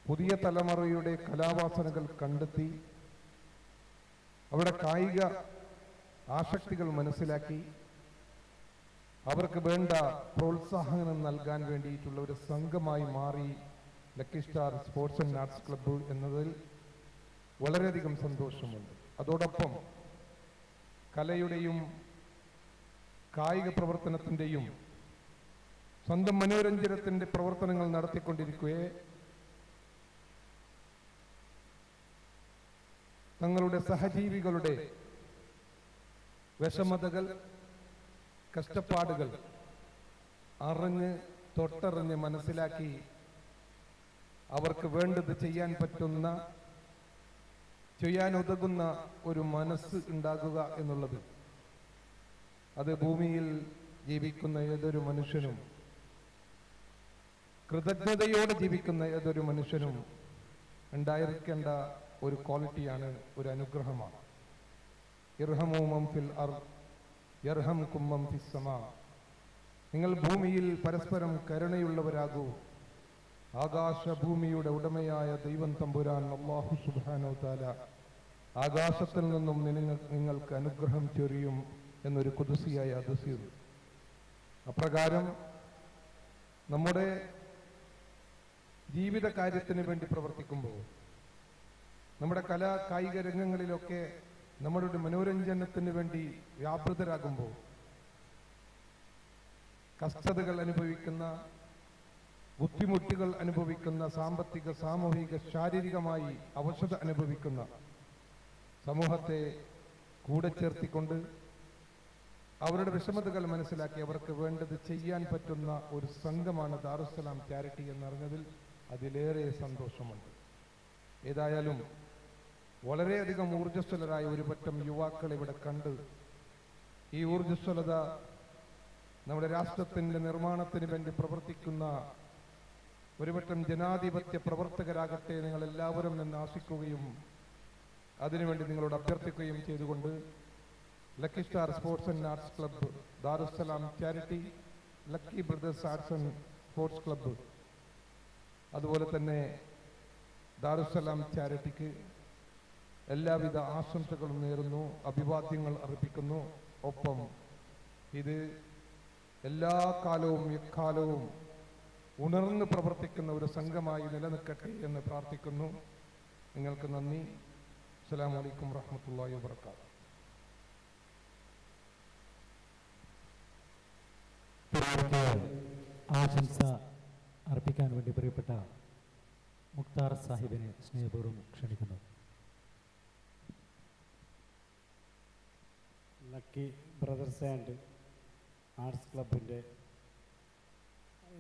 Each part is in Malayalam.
പുതിയ തലമുറയുടെ കലാവാസനകൾ കണ്ടെത്തി അവരുടെ കായിക ആസക്തികൾ മനസ്സിലാക്കി അവർക്ക് വേണ്ട പ്രോത്സാഹനം നൽകാൻ വേണ്ടിയിട്ടുള്ള ഒരു സംഘമായി മാറി lucky star sports and arts club എന്നതിൽ വളരെയധികം സന്തോഷമുണ്ട്. അതോടൊപ്പം കലയുടെയും കായിക പ്രവർത്തനത്തിൻ്റെയും സ്വന്തം മനോരഞ്ജനത്തിൻ്റെ പ്രവർത്തനങ്ങൾ നടത്തിക്കൊണ്ടിരിക്കുകയെ തങ്ങളുടെ സഹജീവികളുടെ വിഷമതകൾ, കഷ്ടപ്പാടുകൾ അറിഞ്ഞ് തൊട്ടറിഞ്ഞ് മനസ്സിലാക്കി അവർക്ക് വേണ്ടത് ചെയ്യാൻ പറ്റുന്ന, ചെയ്യാനുതകുന്ന ഒരു മനസ്സ് ഉണ്ടാകുക എന്നുള്ളത് അത് ഭൂമിയിൽ ജീവിക്കുന്ന ഏതൊരു മനുഷ്യനും, കൃതജ്ഞതയോടെ ജീവിക്കുന്ന ഏതൊരു മനുഷ്യനും ഉണ്ടായിരിക്കേണ്ട ഒരു ക്വാളിറ്റിയാണ്, ഒരു അനുഗ്രഹമാണ്. ഇർഹമൂ മൻ ഫിൽ അർദ് യർഹംകും മൻ ഫിസ് സമാ. നിങ്ങൾ ഭൂമിയിൽ പരസ്പരം കരുണയുള്ളവരാകൂ. ആകാശഭൂമിയുടെ ഉടമയായ ദൈവം തമ്പുരാൻ അല്ലാഹു സുബ്ഹാനഹു വ തആല ആകാശത്തിൽ നിന്നും നിങ്ങൾക്ക് അനുഗ്രഹം ചൊരിയും എന്നൊരു ഖുദ്സിയായ ഹദീസ്. അപ്രകാരം നമ്മുടെ ജീവിത കാര്യത്തിന് വേണ്ടി പ്രവർത്തിക്കുമ്പോൾ, നമ്മുടെ കലാ കായിക രംഗങ്ങളിലൊക്കെ നമ്മളുടെ മനോരഞ്ജനത്തിന് വേണ്ടി വ്യാപൃതരാകുമ്പോൾ കഷ്ടതകൾ അനുഭവിക്കുന്ന, ബുദ്ധിമുട്ടുകൾ അനുഭവിക്കുന്ന, സാമ്പത്തിക, സാമൂഹിക, ശാരീരികമായി അവശത അനുഭവിക്കുന്ന സമൂഹത്തെ കൂടെ ചേർത്തിക്കൊണ്ട് അവരുടെ വിഷമതകൾ മനസ്സിലാക്കി അവർക്ക് വേണ്ടത് ചെയ്യാൻ പറ്റുന്ന ഒരു സംഘമാണ് ദാറുസ്സലാം ചാരിറ്റി എന്നറിഞ്ഞതിൽ അതിലേറെ സന്തോഷമുണ്ട്. ഏതായാലും വളരെയധികം ഊർജ്ജസ്വലരായ ഒരു പറ്റം യുവാക്കളെ ഇവിടെ കണ്ട് ഈ ഊർജ്ജസ്വലത നമ്മുടെ രാഷ്ട്രത്തിൻ്റെ നിർമ്മാണത്തിന് വേണ്ടി പ്രവർത്തിക്കുന്ന ഒരുപറ്റം ജനാധിപത്യ പ്രവർത്തകരാകട്ടെ നിങ്ങളെല്ലാവരും എന്ന് ആശിക്കുകയും അതിനുവേണ്ടി നിങ്ങളോട് അഭ്യർത്ഥിക്കുകയും ചെയ്തുകൊണ്ട് lucky star sports and arts club, Darussalam charity, lucky brothers arts and sports club, അതുപോലെ തന്നെ ദാറുസ്സലാം ചാരിറ്റിക്ക് എല്ലാവിധ ആശംസകളും നേരുന്നു, അഭിവാദ്യങ്ങൾ അർപ്പിക്കുന്നു. ഒപ്പം ഇത് എല്ലാ കാലവും എക്കാലവും ഉണർന്ന് പ്രവർത്തിക്കുന്ന ഒരു സംഘമായി നിലനിൽക്കട്ടെ എന്ന് പ്രാർത്ഥിക്കുന്നു. നിങ്ങൾക്ക് നന്ദി. അസ്സലാമു അലൈക്കും വറഹ്മത്തുള്ളാഹി വബറകാതുഹു. ആശംസ അർപ്പിക്കാൻ വേണ്ടി പ്രിയപ്പെട്ട മുക്താർ സാഹിബിനെ സ്നേഹപൂർവ്വം ക്ഷണിക്കുന്നു. ലക്കി ബ്രദേഴ്സ് ആൻഡ് ആർട്സ് ക്ലബിൻ്റെ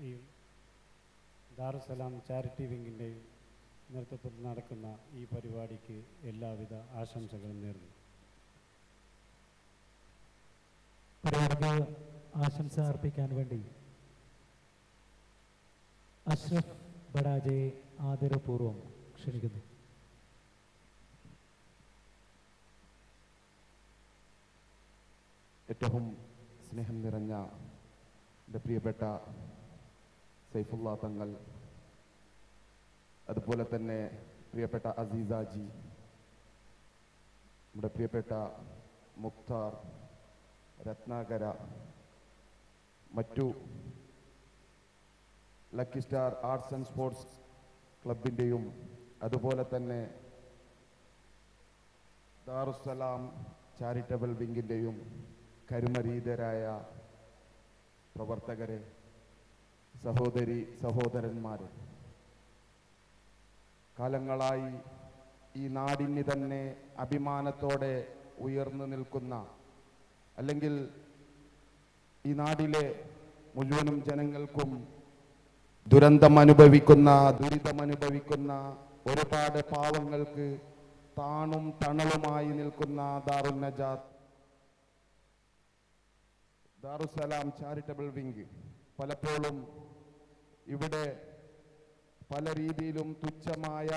ഈ ദാറുസ്സലാം ചാരിറ്റി വിങ്ങിൻ്റെയും നേതൃത്വത്തിൽ നടക്കുന്ന ഈ പരിപാടിക്ക് എല്ലാവിധ ആശംസകളും നേർന്നു. പരിപാടിക്ക് ആശംസ അർപ്പിക്കാൻ വേണ്ടി അഷ്റഫ് ബഡാജയെ ആദരപൂർവ്വം ക്ഷണിക്കുന്നു. ഏറ്റവും സ്നേഹം നിറഞ്ഞ എൻ്റെ പ്രിയപ്പെട്ട സൈഫുള്ള തങ്ങൾ, അതുപോലെ തന്നെ പ്രിയപ്പെട്ട അസീസാജി, നമ്മുടെ പ്രിയപ്പെട്ട മുക്താർ, രത്നാകര, മറ്റു lucky star arts and sports ക്ലബിൻ്റെയും അതുപോലെ തന്നെ ദാറുസ്സലാം ചാരിറ്റബിൾ വിങ്ങിൻ്റെയും കരുമരീതരായ പ്രവർത്തകരെ, സഹോദരി സഹോദരന്മാരെ, കാലങ്ങളായി ഈ നാടിന് തന്നെ അഭിമാനത്തോടെ ഉയർന്നു നിൽക്കുന്ന, അല്ലെങ്കിൽ ഈ നാടിലെ മുഴുവനും ജനങ്ങൾക്കും ദുരിതമനുഭവിക്കുന്ന ഒരുപാട് പാവങ്ങൾക്ക് താണും തണലുമായി നിൽക്കുന്ന ദാറുൻ നജാത്ത് ദാറുസ്സലാം ചാരിറ്റബിൾ വിങ് പലപ്പോഴും ഇവിടെ പല രീതിയിലും തുച്ഛമായ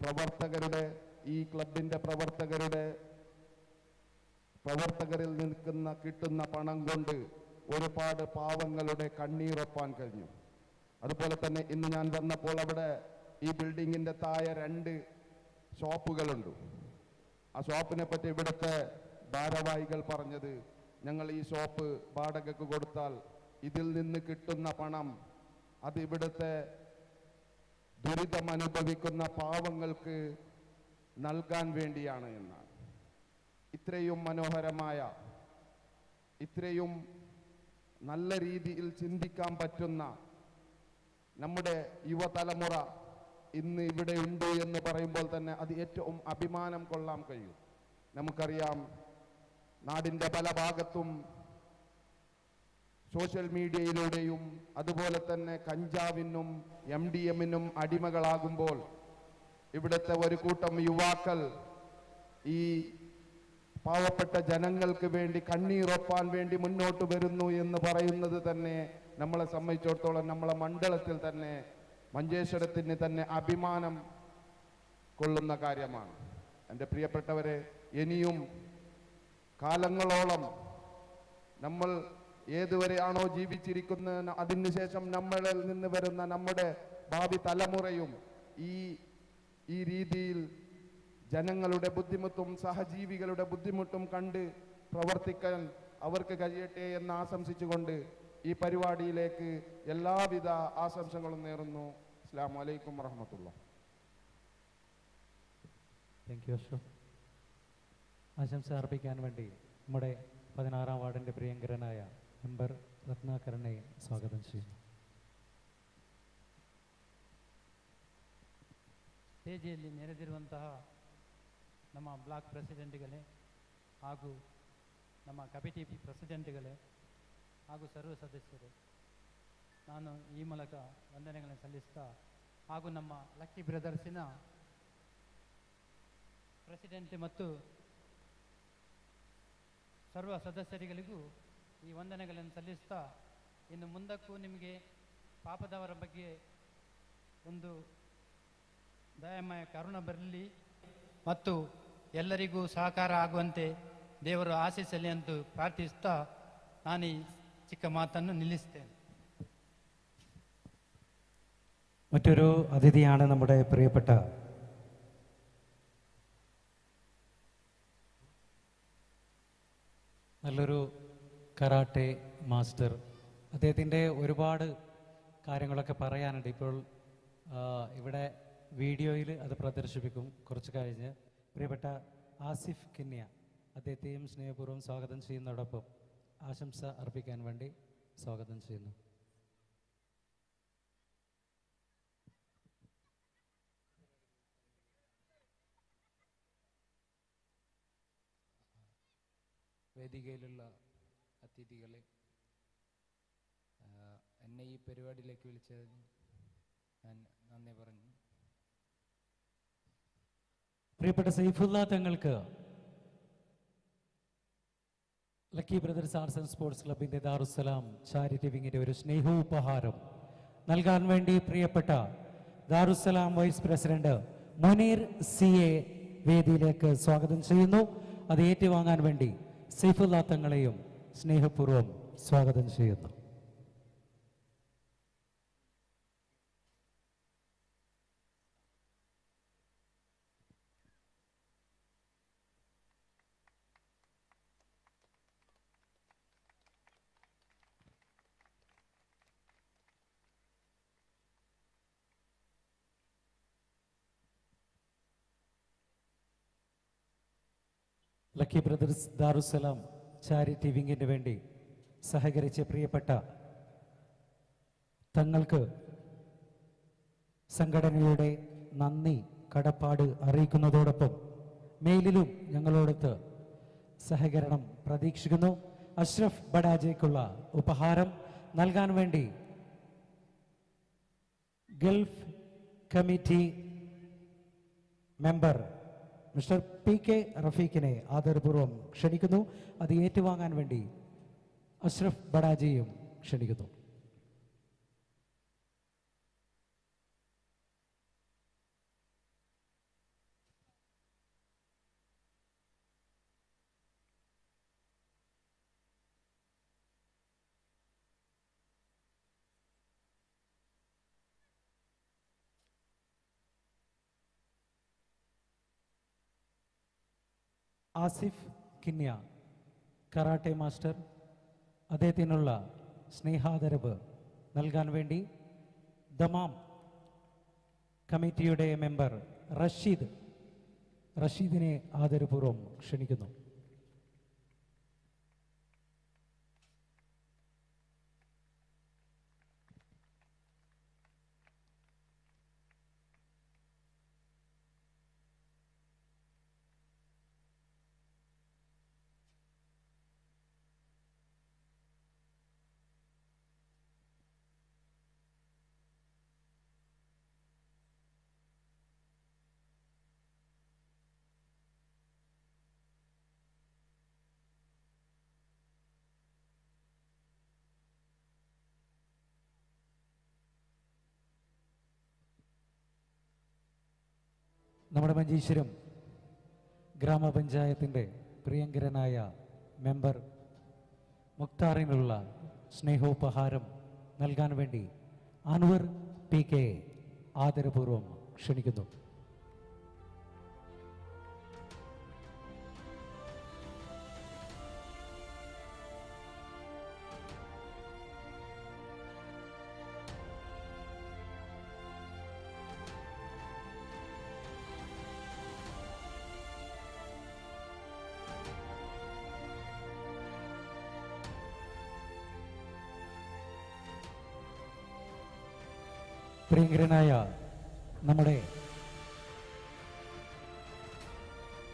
പ്രവർത്തകരുടെ, ഈ ക്ലബിൻ്റെ പ്രവർത്തകരിൽ കിട്ടുന്ന പണം കൊണ്ട് ഒരുപാട് പാവങ്ങളുടെ കണ്ണീരൊപ്പാൻ കഴിഞ്ഞു. അതുപോലെ തന്നെ ഇന്ന് ഞാൻ വന്നപ്പോൾ അവിടെ ഈ ബിൽഡിങ്ങിൻ്റെ താഴെ 2 ഷോപ്പുകളുണ്ട്. ആ ഷോപ്പിനെ പറ്റി ഇവിടുത്തെ ഭാരവാഹികൾ പറഞ്ഞത്, ഞങ്ങൾ ഈ ഷോപ്പ് വാടകയ്ക്ക് കൊടുത്താൽ ഇതിൽ നിന്ന് കിട്ടുന്ന പണം അത് ഇവിടുത്തെ ദുരിതമനുഭവിക്കുന്ന പാവങ്ങൾക്ക് നൽകാൻ വേണ്ടിയാണ് എന്നാണ്. ഇത്രയും മനോഹരമായ, ഇത്രയും നല്ല രീതിയിൽ ചിന്തിക്കാൻ പറ്റുന്ന നമ്മുടെ യുവതലമുറ ഇന്ന് ഇവിടെ ഉണ്ട് എന്ന് പറയുമ്പോൾ തന്നെ അത് ഏറ്റവും അഭിമാനം കൊള്ളാൻ കഴിയും. നമുക്കറിയാം, നാടിൻ്റെ പല ഭാഗത്തും സോഷ്യൽ മീഡിയയിലൂടെയും അതുപോലെ തന്നെ കഞ്ചാവിനും MDMനും അടിമകളാകുമ്പോൾ ഇവിടുത്തെ ഒരു കൂട്ടം യുവാക്കൾ ഈ പാവപ്പെട്ട ജനങ്ങൾക്ക് വേണ്ടി കണ്ണീരൊപ്പാൻ വേണ്ടി മുന്നോട്ട് വരുന്നു എന്ന് പറയുന്നത് തന്നെ നമ്മളെ സംബന്ധിച്ചിടത്തോളം നമ്മളെ മണ്ഡലത്തിൽ തന്നെ മഞ്ചേശ്വരത്തിന് തന്നെ അഭിമാനം കൊള്ളുന്ന കാര്യമാണ്. എൻ്റെ പ്രിയപ്പെട്ടവരെ, ഇനിയും കാലങ്ങളോളം നമ്മൾ ഏതുവരെയാണോ ജീവിച്ചിരിക്കുന്നത് അതിനുശേഷം നമ്മളിൽ നിന്ന് വരുന്ന നമ്മുടെ ഭാവി തലമുറയും ഈ രീതിയിൽ ജനങ്ങളുടെ ബുദ്ധിമുട്ടും സഹജീവികളുടെ ബുദ്ധിമുട്ടും കണ്ട് പ്രവർത്തിക്കാൻ അവർക്ക് കഴിയട്ടെ എന്ന് ആശംസിച്ചുകൊണ്ട് ഈ പരിപാടിയിലേക്ക് എല്ലാവിധ ആശംസകളും നേരുന്നു. അസ്സലാമു അലൈക്കും വറഹ്മത്തുള്ളാഹി. Thank you Ashraf. ആശംസ അർപ്പിക്കാൻ വേണ്ടി നമ്മുടെ 16ാം വാർഡിൻ്റെ പ്രിയങ്കരനായ മെമ്പർ രത്നാകരനെ ಸ್ವಾಗತ ചെയ്യുന്നു. ಸ್ಟೇಜಿಯಲ್ಲಿ ನೆರೆದಿರುವಂತಹ ನಮ್ಮ ಬ್ಲಾಕ್ ಪ್ರೆಸಿಡೆಂಟ್ಗಳೇ ಹಾಗೂ ನಮ್ಮ ಕಮಿಟಿ ಪ್ರೆಸಿಡೆಂಟ್ಗಳೇ ಹಾಗೂ ಸರ್ವ ಸದಸ್ಯರೇ, ನಾನು ಈ ಮೂಲಕ ವಂದನೆಗಳನ್ನು ಸಲ್ಲಿಸ್ತಾ ಹಾಗೂ ನಮ್ಮ ಲಕ್ಕಿ ಬ್ರದರ್ಸಿನ ಪ್ರೆಸಿಡೆಂಟ್ ಮತ್ತು ಸರ್ವ ಸದಸ್ಯರಿಗಳಿಗೂ ಈ ವಂದನೆಗಳನ್ನು ಸಲ್ಲಿಸ್ತಾ, ಇನ್ನು ಮುಂದಕ್ಕೂ ನಿಮಗೆ ಪಾಪದವರ ಬಗ್ಗೆ ಒಂದು ದಯಾಮಯ ಕರುಣ ಬರಲಿ ಮತ್ತು ಎಲ್ಲರಿಗೂ ಸಹಕಾರ ಆಗುವಂತೆ ದೇವರು ಆಶಿಸಲಿ ಎಂದು ಪ್ರಾರ್ಥಿಸ್ತಾ ನಾನು ಈ ಚಿಕ್ಕ ಮಾತನ್ನು ನಿಲ್ಲಿಸ್ತೇನೆ. മറ്റൊരു അതിഥിയാണ് നമ്മുടെ പ്രിയപ്പെട്ട നല്ലൊരു കരാട്ടെ മാസ്റ്റർ. അദ്ദേഹത്തിൻ്റെ ഒരുപാട് കാര്യങ്ങളൊക്കെ പറയാനുണ്ട്. ഇപ്പോൾ ഇവിടെ വീഡിയോയിൽ അത് പ്രദർശിപ്പിക്കും കുറച്ച് കഴിഞ്ഞ്. പ്രിയപ്പെട്ട ആസിഫ് കിന്യ, അദ്ദേഹത്തെയും സ്നേഹപൂർവ്വം സ്വാഗതം ചെയ്യുന്നതോടൊപ്പം ആശംസ അർപ്പിക്കാൻ വേണ്ടി സ്വാഗതം ചെയ്യുന്നു. വേദികയിലുള്ള അതിഥികളെ, എന്നെ ഈ പരിപാടിയിലേക്ക് വിളിച്ചതിന് ഞാൻ നന്ദി പറഞ്ഞു. പ്രിയപ്പെട്ട സൈഫുല്ല തങ്ങൾക്ക് lucky brothers arts and sports ക്ലബിൻ്റെ ദാറുസ്സലാം ചാരിറ്റി വിങ്ങിൻ്റെ ഒരു സ്നേഹോപഹാരം നൽകാൻ വേണ്ടി പ്രിയപ്പെട്ട Darussalam vice president Muneer CA വേദിയിലേക്ക് സ്വാഗതം ചെയ്യുന്നു. അത് ഏറ്റുവാങ്ങാൻ വേണ്ടി സൈഫുല്ല തങ്ങളെയും സ്നേഹപൂർവ്വം സ്വാഗതം ചെയ്യുന്നു. ലക്കി ബ്രദേഴ്സ് ദാറുസ്സലാം ചാരിറ്റി വിങ്ങിന് വേണ്ടി സഹകരിച്ച പ്രിയപ്പെട്ട തങ്ങൾക്ക് സംഘടനയുടെ നന്ദി കടപ്പാട് അറിയിക്കുന്നതോടൊപ്പം മെയിലിലും ഞങ്ങളോടൊത്ത് സഹകരണം പ്രതീക്ഷിക്കുന്നു. അഷ്റഫ് ബഡാജയ്ക്കുള്ള ഉപഹാരം നൽകാൻ വേണ്ടി Gulf committee member mister PK റഫീഖിനെ ആദരപൂർവ്വം ക്ഷണിക്കുന്നു. അത് ഏറ്റുവാങ്ങാൻ വേണ്ടി അഷ്റഫ് ബഡാജിയും ക്ഷണിക്കുന്നു. ആസിഫ് കിന്യ കരാട്ടെ മാസ്റ്റർ, അദ്ദേഹത്തിനുള്ള സ്നേഹാദരവ് നൽകാൻ വേണ്ടി ദമാം കമ്മിറ്റിയുടെ മെമ്പർ റഷീദിനെ ആദരപൂർവ്വം ക്ഷണിക്കുന്നു. നമ്മുടെ മഞ്ചേശ്വരം ഗ്രാമപഞ്ചായത്തിൻ്റെ പ്രിയങ്കരനായ മെമ്പർ മുക്താറിനുള്ള സ്നേഹോപഹാരം നൽകാൻ വേണ്ടി അൻവർ PK ആദരപൂർവ്വം ക്ഷണിക്കുന്നു. പ്രിയങ്കരനായ നമ്മുടെ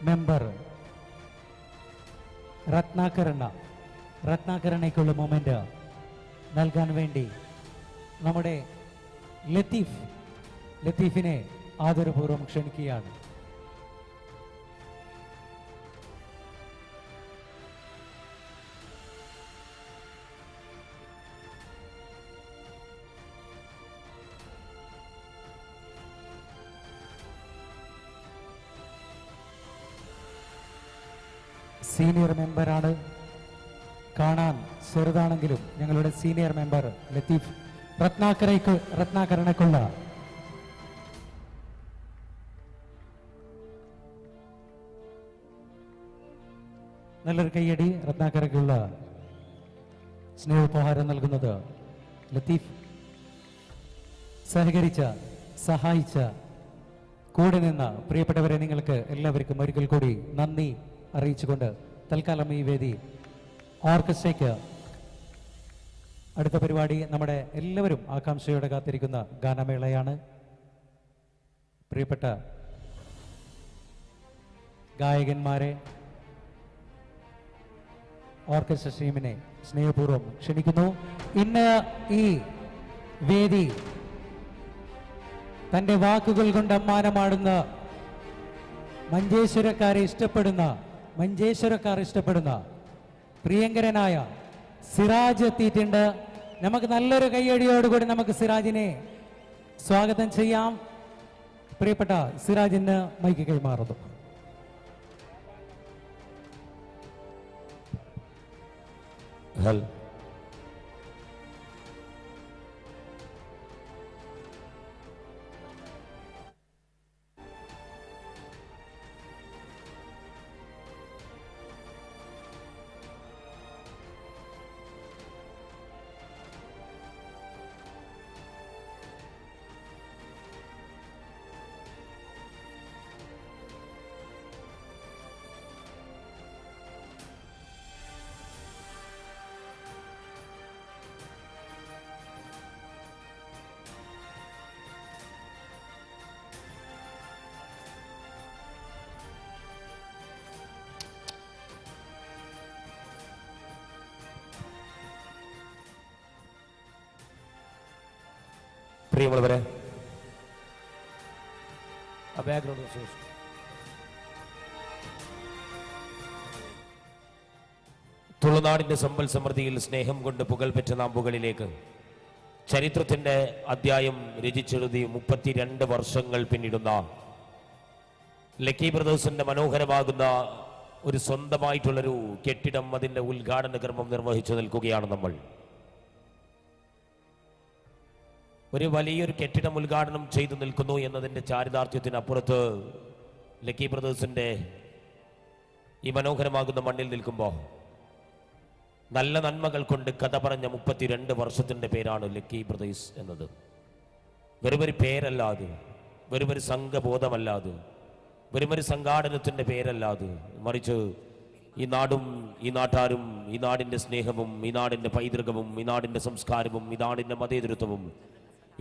മെമ്പർ രത്നാകരണയ്ക്കുള്ള മൊമെന്റ് നൽകാൻ വേണ്ടി നമ്മുടെ ലത്തീഫിനെ ആദരപൂർവ്വം ക്ഷണിക്കുകയാണ്. സീനിയർ മെമ്പറാണ്, കാണാൻ ചെറുതാണെങ്കിലും ഞങ്ങളുടെ സീനിയർ മെമ്പർ ലത്തീഫ് രത്നാകരണയ്ക്കുള്ള നല്ലൊരു കയ്യടി. രത്നാകരയ്ക്കുള്ള സ്നേഹോപഹാരം നൽകുന്നത് ലത്തീഫ്. സഹായിച്ച കൂടെ നിന്ന പ്രിയപ്പെട്ടവരെ നിങ്ങൾക്ക് എല്ലാവർക്കും ഒരിക്കൽ കൂടി നന്ദി അറിയിച്ചുകൊണ്ട് തൽക്കാലം ഈ വേദി ഓർക്കസ്ട്രയ്ക്ക് അടുത്ത പരിപാടി നമ്മുടെ എല്ലാവരും ആകാംക്ഷയോടെ കാത്തിരിക്കുന്ന ഗാനമേളയാണ്. പ്രിയപ്പെട്ട ഗായകന്മാരെ, ഓർക്കസ്ട്ര ടീമിനെ സ്നേഹപൂർവ്വം ക്ഷണിക്കുന്നു. ഇന്ന് ഈ വേദി തൻ്റെ വാക്കുകൾ കൊണ്ട് അമ്മാനമാടുന്ന മഞ്ചേശ്വരക്കാർ ഇഷ്ടപ്പെടുന്ന പ്രിയങ്കരനായ സിറാജ് എത്തിയിട്ടുണ്ട്. നമുക്ക് നല്ലൊരു കയ്യടിയോടുകൂടി നമുക്ക് സിറാജിനെ സ്വാഗതം ചെയ്യാം. പ്രിയപ്പെട്ട സിറാജിന് മൈക്ക് കൈമാറുന്നു. പ്രിയമുള്ളവരെ, തുളുനാടിന്റെ സമ്പൽ സമൃദ്ധിയിൽ സ്നേഹം കൊണ്ട് പുകൾപെറ്റ നാമ്പുകളിലേക്ക് ചരിത്രത്തിന്റെ അധ്യായം രചിച്ചെഴുതി 32 വർഷങ്ങൾ പിന്നിടുന്ന ലക്കി ബ്രദേഴ്സിന്റെ മനോഹരമാകുന്ന ഒരു സ്വന്തമായിട്ടുള്ളൊരു കെട്ടിടം, അതിന്റെ ഉദ്ഘാടന കർമ്മം നിർവഹിച്ചു നിൽക്കുകയാണ് നമ്മൾ. ഒരു വലിയൊരു കെട്ടിടം ഉദ്ഘാടനം ചെയ്തു നിൽക്കുന്നു എന്നതിൻ്റെ ചാരിതാർത്ഥ്യത്തിനപ്പുറത്ത് ലക്കി ബ്രദേഴ്സിൻ്റെ ഈ മനോഹരമാകുന്ന മണ്ണിൽ നിൽക്കുമ്പോൾ നല്ല നന്മകൾ കൊണ്ട് കഥ പറഞ്ഞ 32 വർഷത്തിൻ്റെ പേരാണ് ലക്കി ബ്രദേഴ്സ് എന്നത്. വെറുമൊരു പേരല്ലാതെ, വെറുമൊരു സംഘബോധമല്ലാതെ, വെറുമൊരു സംഘാടനത്തിൻ്റെ പേരല്ലാതെ, മറിച്ച് ഈ നാടും ഈ നാട്ടാരും ഈ നാടിൻ്റെ സ്നേഹവും ഈ നാടിൻ്റെ പൈതൃകവും ഈ നാടിൻ്റെ സംസ്കാരവും ഈ നാടിൻ്റെ മതേതരത്വവും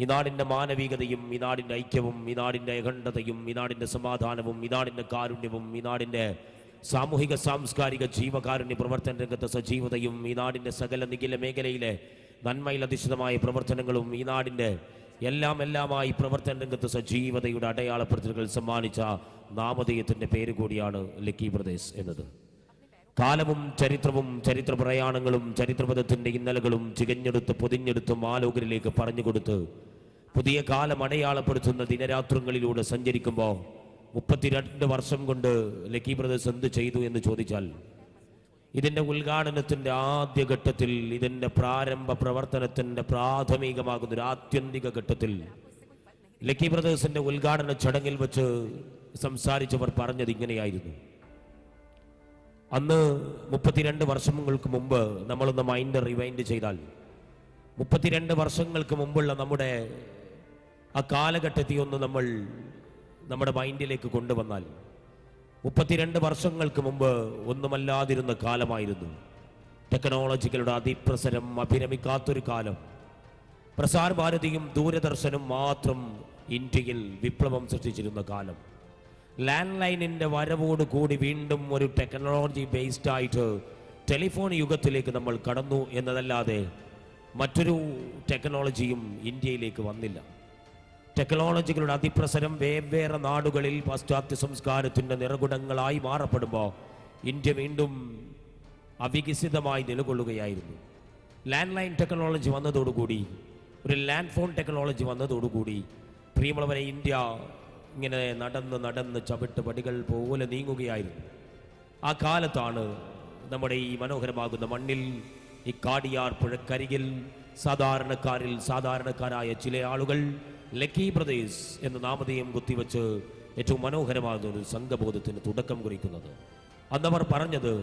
ഈ നാടിൻ്റെ മാനവികതയും ഈ നാടിൻ്റെ ഐക്യവും ഈ നാടിൻ്റെ അഖണ്ഡതയും ഈ നാടിൻ്റെ സമാധാനവും ഈ നാടിൻ്റെ കാരുണ്യവും ഈ നാടിൻ്റെ സാമൂഹിക സാംസ്കാരിക ജീവകാരുണ്യ പ്രവർത്തന രംഗത്തെ സജീവതയും ഈ നാടിൻ്റെ സകല നിഖില മേഖലയിലെ നന്മയിൽ അധിഷ്ഠിതമായ പ്രവർത്തനങ്ങളും ഈ നാടിൻ്റെ എല്ലാമായി പ്രവർത്തന രംഗത്ത് സജീവതയുടെ അടയാളപ്പെടുത്തലുകൾ സമ്മാനിച്ച നാമധേയത്തിൻ്റെ പേര് കൂടിയാണ് ലക്കി ബ്രദേഴ്സ് എന്നത്. കാലവും ചരിത്രവും ചരിത്ര പ്രയാണങ്ങളും ചരിത്രപഥത്തിൻ്റെ ഇന്നലകളും ചികഞ്ഞെടുത്ത് പൊതിഞ്ഞെടുത്ത് മാലോകരിലേക്ക് പറഞ്ഞുകൊടുത്ത് പുതിയ കാലം അടയാളപ്പെടുത്തുന്ന ദിനരാത്രങ്ങളിലൂടെ സഞ്ചരിക്കുമ്പോൾ 32 വർഷം കൊണ്ട് ലക്കി ബ്രദേഴ്സ് എന്ത് ചെയ്തു എന്ന് ചോദിച്ചാൽ, ഇതിൻ്റെ ഉദ്ഘാടനത്തിൻ്റെ ആദ്യഘട്ടത്തിൽ, ഇതിൻ്റെ പ്രാരംഭ പ്രവർത്തനത്തിൻ്റെ പ്രാഥമികമാകുന്ന ഒരു ആത്യന്തിക ഘട്ടത്തിൽ ലക്കി ബ്രദേഴ്സിൻ്റെ ഉദ്ഘാടന ചടങ്ങിൽ വെച്ച് സംസാരിച്ചവർ പറഞ്ഞത് ഇങ്ങനെയായിരുന്നു. അന്ന് 32 വർഷങ്ങൾക്ക് മുമ്പ് നമ്മളൊന്ന് മൈൻഡ് റിവൈൻഡ് ചെയ്താൽ 32 വർഷങ്ങൾക്ക് മുമ്പുള്ള നമ്മുടെ ആ കാലഘട്ടത്തെ ഒന്ന് നമ്മൾ നമ്മുടെ മൈൻഡിലേക്ക് കൊണ്ടുവന്നാൽ 32 വർഷങ്ങൾക്ക് മുമ്പ് ഒന്നുമല്ലാതിരുന്ന കാലമായിരുന്നു. ടെക്നോളജികളുടെ അതിപ്രസരം അഭിരമിക്കാത്തൊരു കാലം. പ്രസാർ ഭാരതിയും ദൂരദർശനും മാത്രം ഇന്ത്യയിൽ വിപ്ലവം സൃഷ്ടിച്ചിരുന്ന കാലം. ലാൻഡ് ലൈനിൻ്റെ വരവോടുകൂടി വീണ്ടും ഒരു ടെക്നോളജി ബേസ്ഡ് ആയിട്ട് ടെലിഫോൺ യുഗത്തിലേക്ക് നമ്മൾ കടന്നു എന്നതല്ലാതെ മറ്റൊരു ടെക്നോളജിയും ഇന്ത്യയിലേക്ക് വന്നില്ല. ടെക്നോളജികളുടെ അതിപ്രസരം വെവ്വേറെ നാടുകളിൽ പാശ്ചാത്യ സംസ്കാരത്തിൻ്റെ നിറകുടങ്ങളായി മാറപ്പെടുമ്പോൾ ഇന്ത്യ വീണ്ടും അവികസിതമായി നിലകൊള്ളുകയായിരുന്നു. ലാൻഡ് ലൈൻ ടെക്നോളജി വന്നതോടുകൂടി, ഒരു ലാൻഡ് ഫോൺ ടെക്നോളജി വന്നതോടുകൂടി പ്രിയമുള്ളവരെ ഇന്ത്യ ഇങ്ങനെ നടന്ന് ചവിട്ട് പടികൾ പോലെ നീങ്ങുകയായിരുന്നു. ആ കാലത്താണ് നമ്മുടെ ഈ മനോഹരമാകുന്ന മണ്ണിൽ, ഈ കാടിയാർ പുഴക്കരികിൽ സാധാരണക്കാരായ ചില ആളുകൾ ലക്കി ബ്രദേഴ്സ് എന്ന നാമധേയം കുത്തിവെച്ച് ഏറ്റവും മനോഹരമാകുന്ന ഒരു സംഘബോധത്തിന് തുടക്കം കുറിക്കുന്നത്. അന്നവർ പറഞ്ഞത്,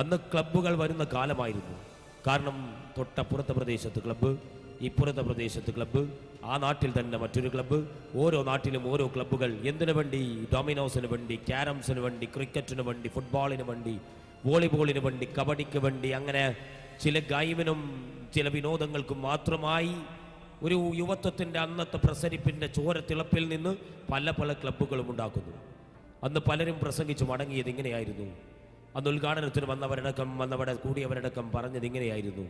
അന്ന് ക്ലബ്ബുകൾ വരുന്ന കാലമായിരുന്നു. കാരണം തൊട്ടപ്പുറത്തെ പ്രദേശത്ത് ക്ലബ്ബ്, ഇപ്പുറത്തെ പ്രദേശത്ത് ക്ലബ്ബ്, ആ നാട്ടിൽ തന്നെ മറ്റൊരു ക്ലബ്ബ്, ഓരോ നാട്ടിലും ഓരോ ക്ലബ്ബുകൾ. എന്തിനു വേണ്ടി? ഡൊമിനോസിന് വേണ്ടി, ക്യാരംസിന് വേണ്ടി, ക്രിക്കറ്റിന് വേണ്ടി, ഫുട്ബോളിന് വേണ്ടി, വോളിബോളിന് വേണ്ടി, കബഡിക്ക് വേണ്ടി, അങ്ങനെ ചില ഗെയിമിനും ചില വിനോദങ്ങൾക്കും മാത്രമായി ഒരു യുവത്വത്തിൻ്റെ അന്നത്തെ പ്രസരിപ്പിൻ്റെ ചോരത്തിളപ്പിൽ നിന്ന് പല ക്ലബ്ബുകളും ഉണ്ടാക്കുന്നു. അന്ന് പലരും പ്രസംഗിച്ച് മടങ്ങിയത് ഇങ്ങനെയായിരുന്നു. അന്ന് ഉദ്ഘാടനത്തിന് വന്നവരുടെ കൂടിയവരടക്കം പറഞ്ഞത് ഇങ്ങനെയായിരുന്നു: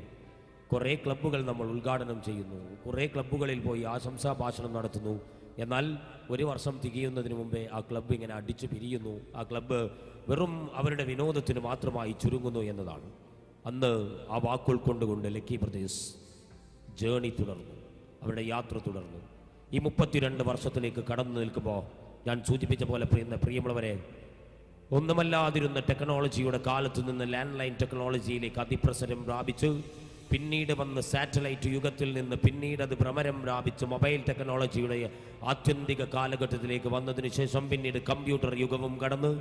കുറേ ക്ലബ്ബുകൾ നമ്മൾ ഉദ്ഘാടനം ചെയ്യുന്നു, കുറേ ക്ലബ്ബുകളിൽ പോയി ആശംസാ ഭാഷണം നടത്തുന്നു, എന്നാൽ ഒരു വർഷം തികയുന്നതിന് മുമ്പേ ആ ക്ലബ്ബ് ഇങ്ങനെ അടിച്ചു പിരിയുന്നു, ആ ക്ലബ്ബ് വെറും അവരുടെ വിനോദത്തിന് മാത്രമായി ചുരുങ്ങുന്നു എന്നതാണ്. അന്ന് ആ വാക്കുൾക്കൊണ്ടുകൊണ്ട് ലക്കി ബ്രദേഴ്സ് ജേണി തുടർന്നു, അവരുടെ യാത്ര തുടർന്നു. ഈ 32 വർഷത്തിലേക്ക് കടന്നു നിൽക്കുമ്പോൾ ഞാൻ സൂചിപ്പിച്ച പോലെ പ്രിയമുള്ളവരെ, ഒന്നുമല്ലാതിരുന്ന ടെക്നോളജിയുടെ കാലത്ത് നിന്ന് ലാൻഡ് ലൈൻ ടെക്നോളജിയിലേക്ക് അതിപ്രസരം പ്രാപിച്ച്, പിന്നീട് വന്ന് സാറ്റലൈറ്റ് യുഗത്തിൽ നിന്ന് പിന്നീട് അത് ഭ്രമരം പ്രാപിച്ച് മൊബൈൽ ടെക്നോളജിയുടെ ആത്യന്തിക കാലഘട്ടത്തിലേക്ക് വന്നതിന് ശേഷം പിന്നീട് കമ്പ്യൂട്ടർ യുഗവും കടന്ന്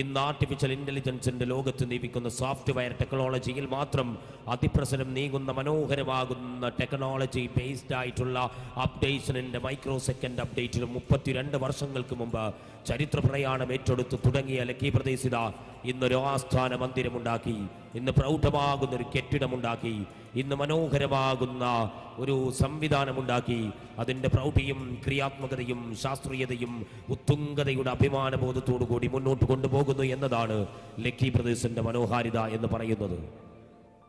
ഇന്ന് ആർട്ടിഫിഷ്യൽ ഇൻ്റലിജൻസിൻ്റെ ലോകത്ത് നീപ്പിക്കുന്ന സോഫ്റ്റ്വെയർ ടെക്നോളജിയിൽ മാത്രം അതിപ്രസരം നീങ്ങുന്ന മനോഹരമാകുന്ന ടെക്നോളജി ബേസ്ഡ് ആയിട്ടുള്ള അപ്ഡേഷനിൻ്റെ മൈക്രോ സെക്കൻഡ് അപ്ഡേറ്റിലും 32 വർഷങ്ങൾക്ക് മുമ്പ് ചരിത്ര പ്രയാണം ഏറ്റെടുത്ത് തുടങ്ങിയ ലക്കി ബ്രദേഴ്സ് ഇന്നൊരു ആസ്ഥാന മന്ദിരമുണ്ടാക്കി, ഇന്ന് പ്രൗഢമാകുന്നൊരു കെട്ടിടമുണ്ടാക്കി, ഇന്ന് മനോഹരമാകുന്ന ഒരു സംവിധാനമുണ്ടാക്കി. അതിൻ്റെ പ്രൗഢിയും ക്രിയാത്മകതയും ശാസ്ത്രീയതയും ഉത്തുംഗതയുടെ അഭിമാനബോധത്തോടു കൂടി മുന്നോട്ട് കൊണ്ടുപോകുന്നു എന്നതാണ് ലക്കി ബ്രദേഴ്സിൻ്റെ മനോഹാരിത എന്ന് പറയുന്നത്.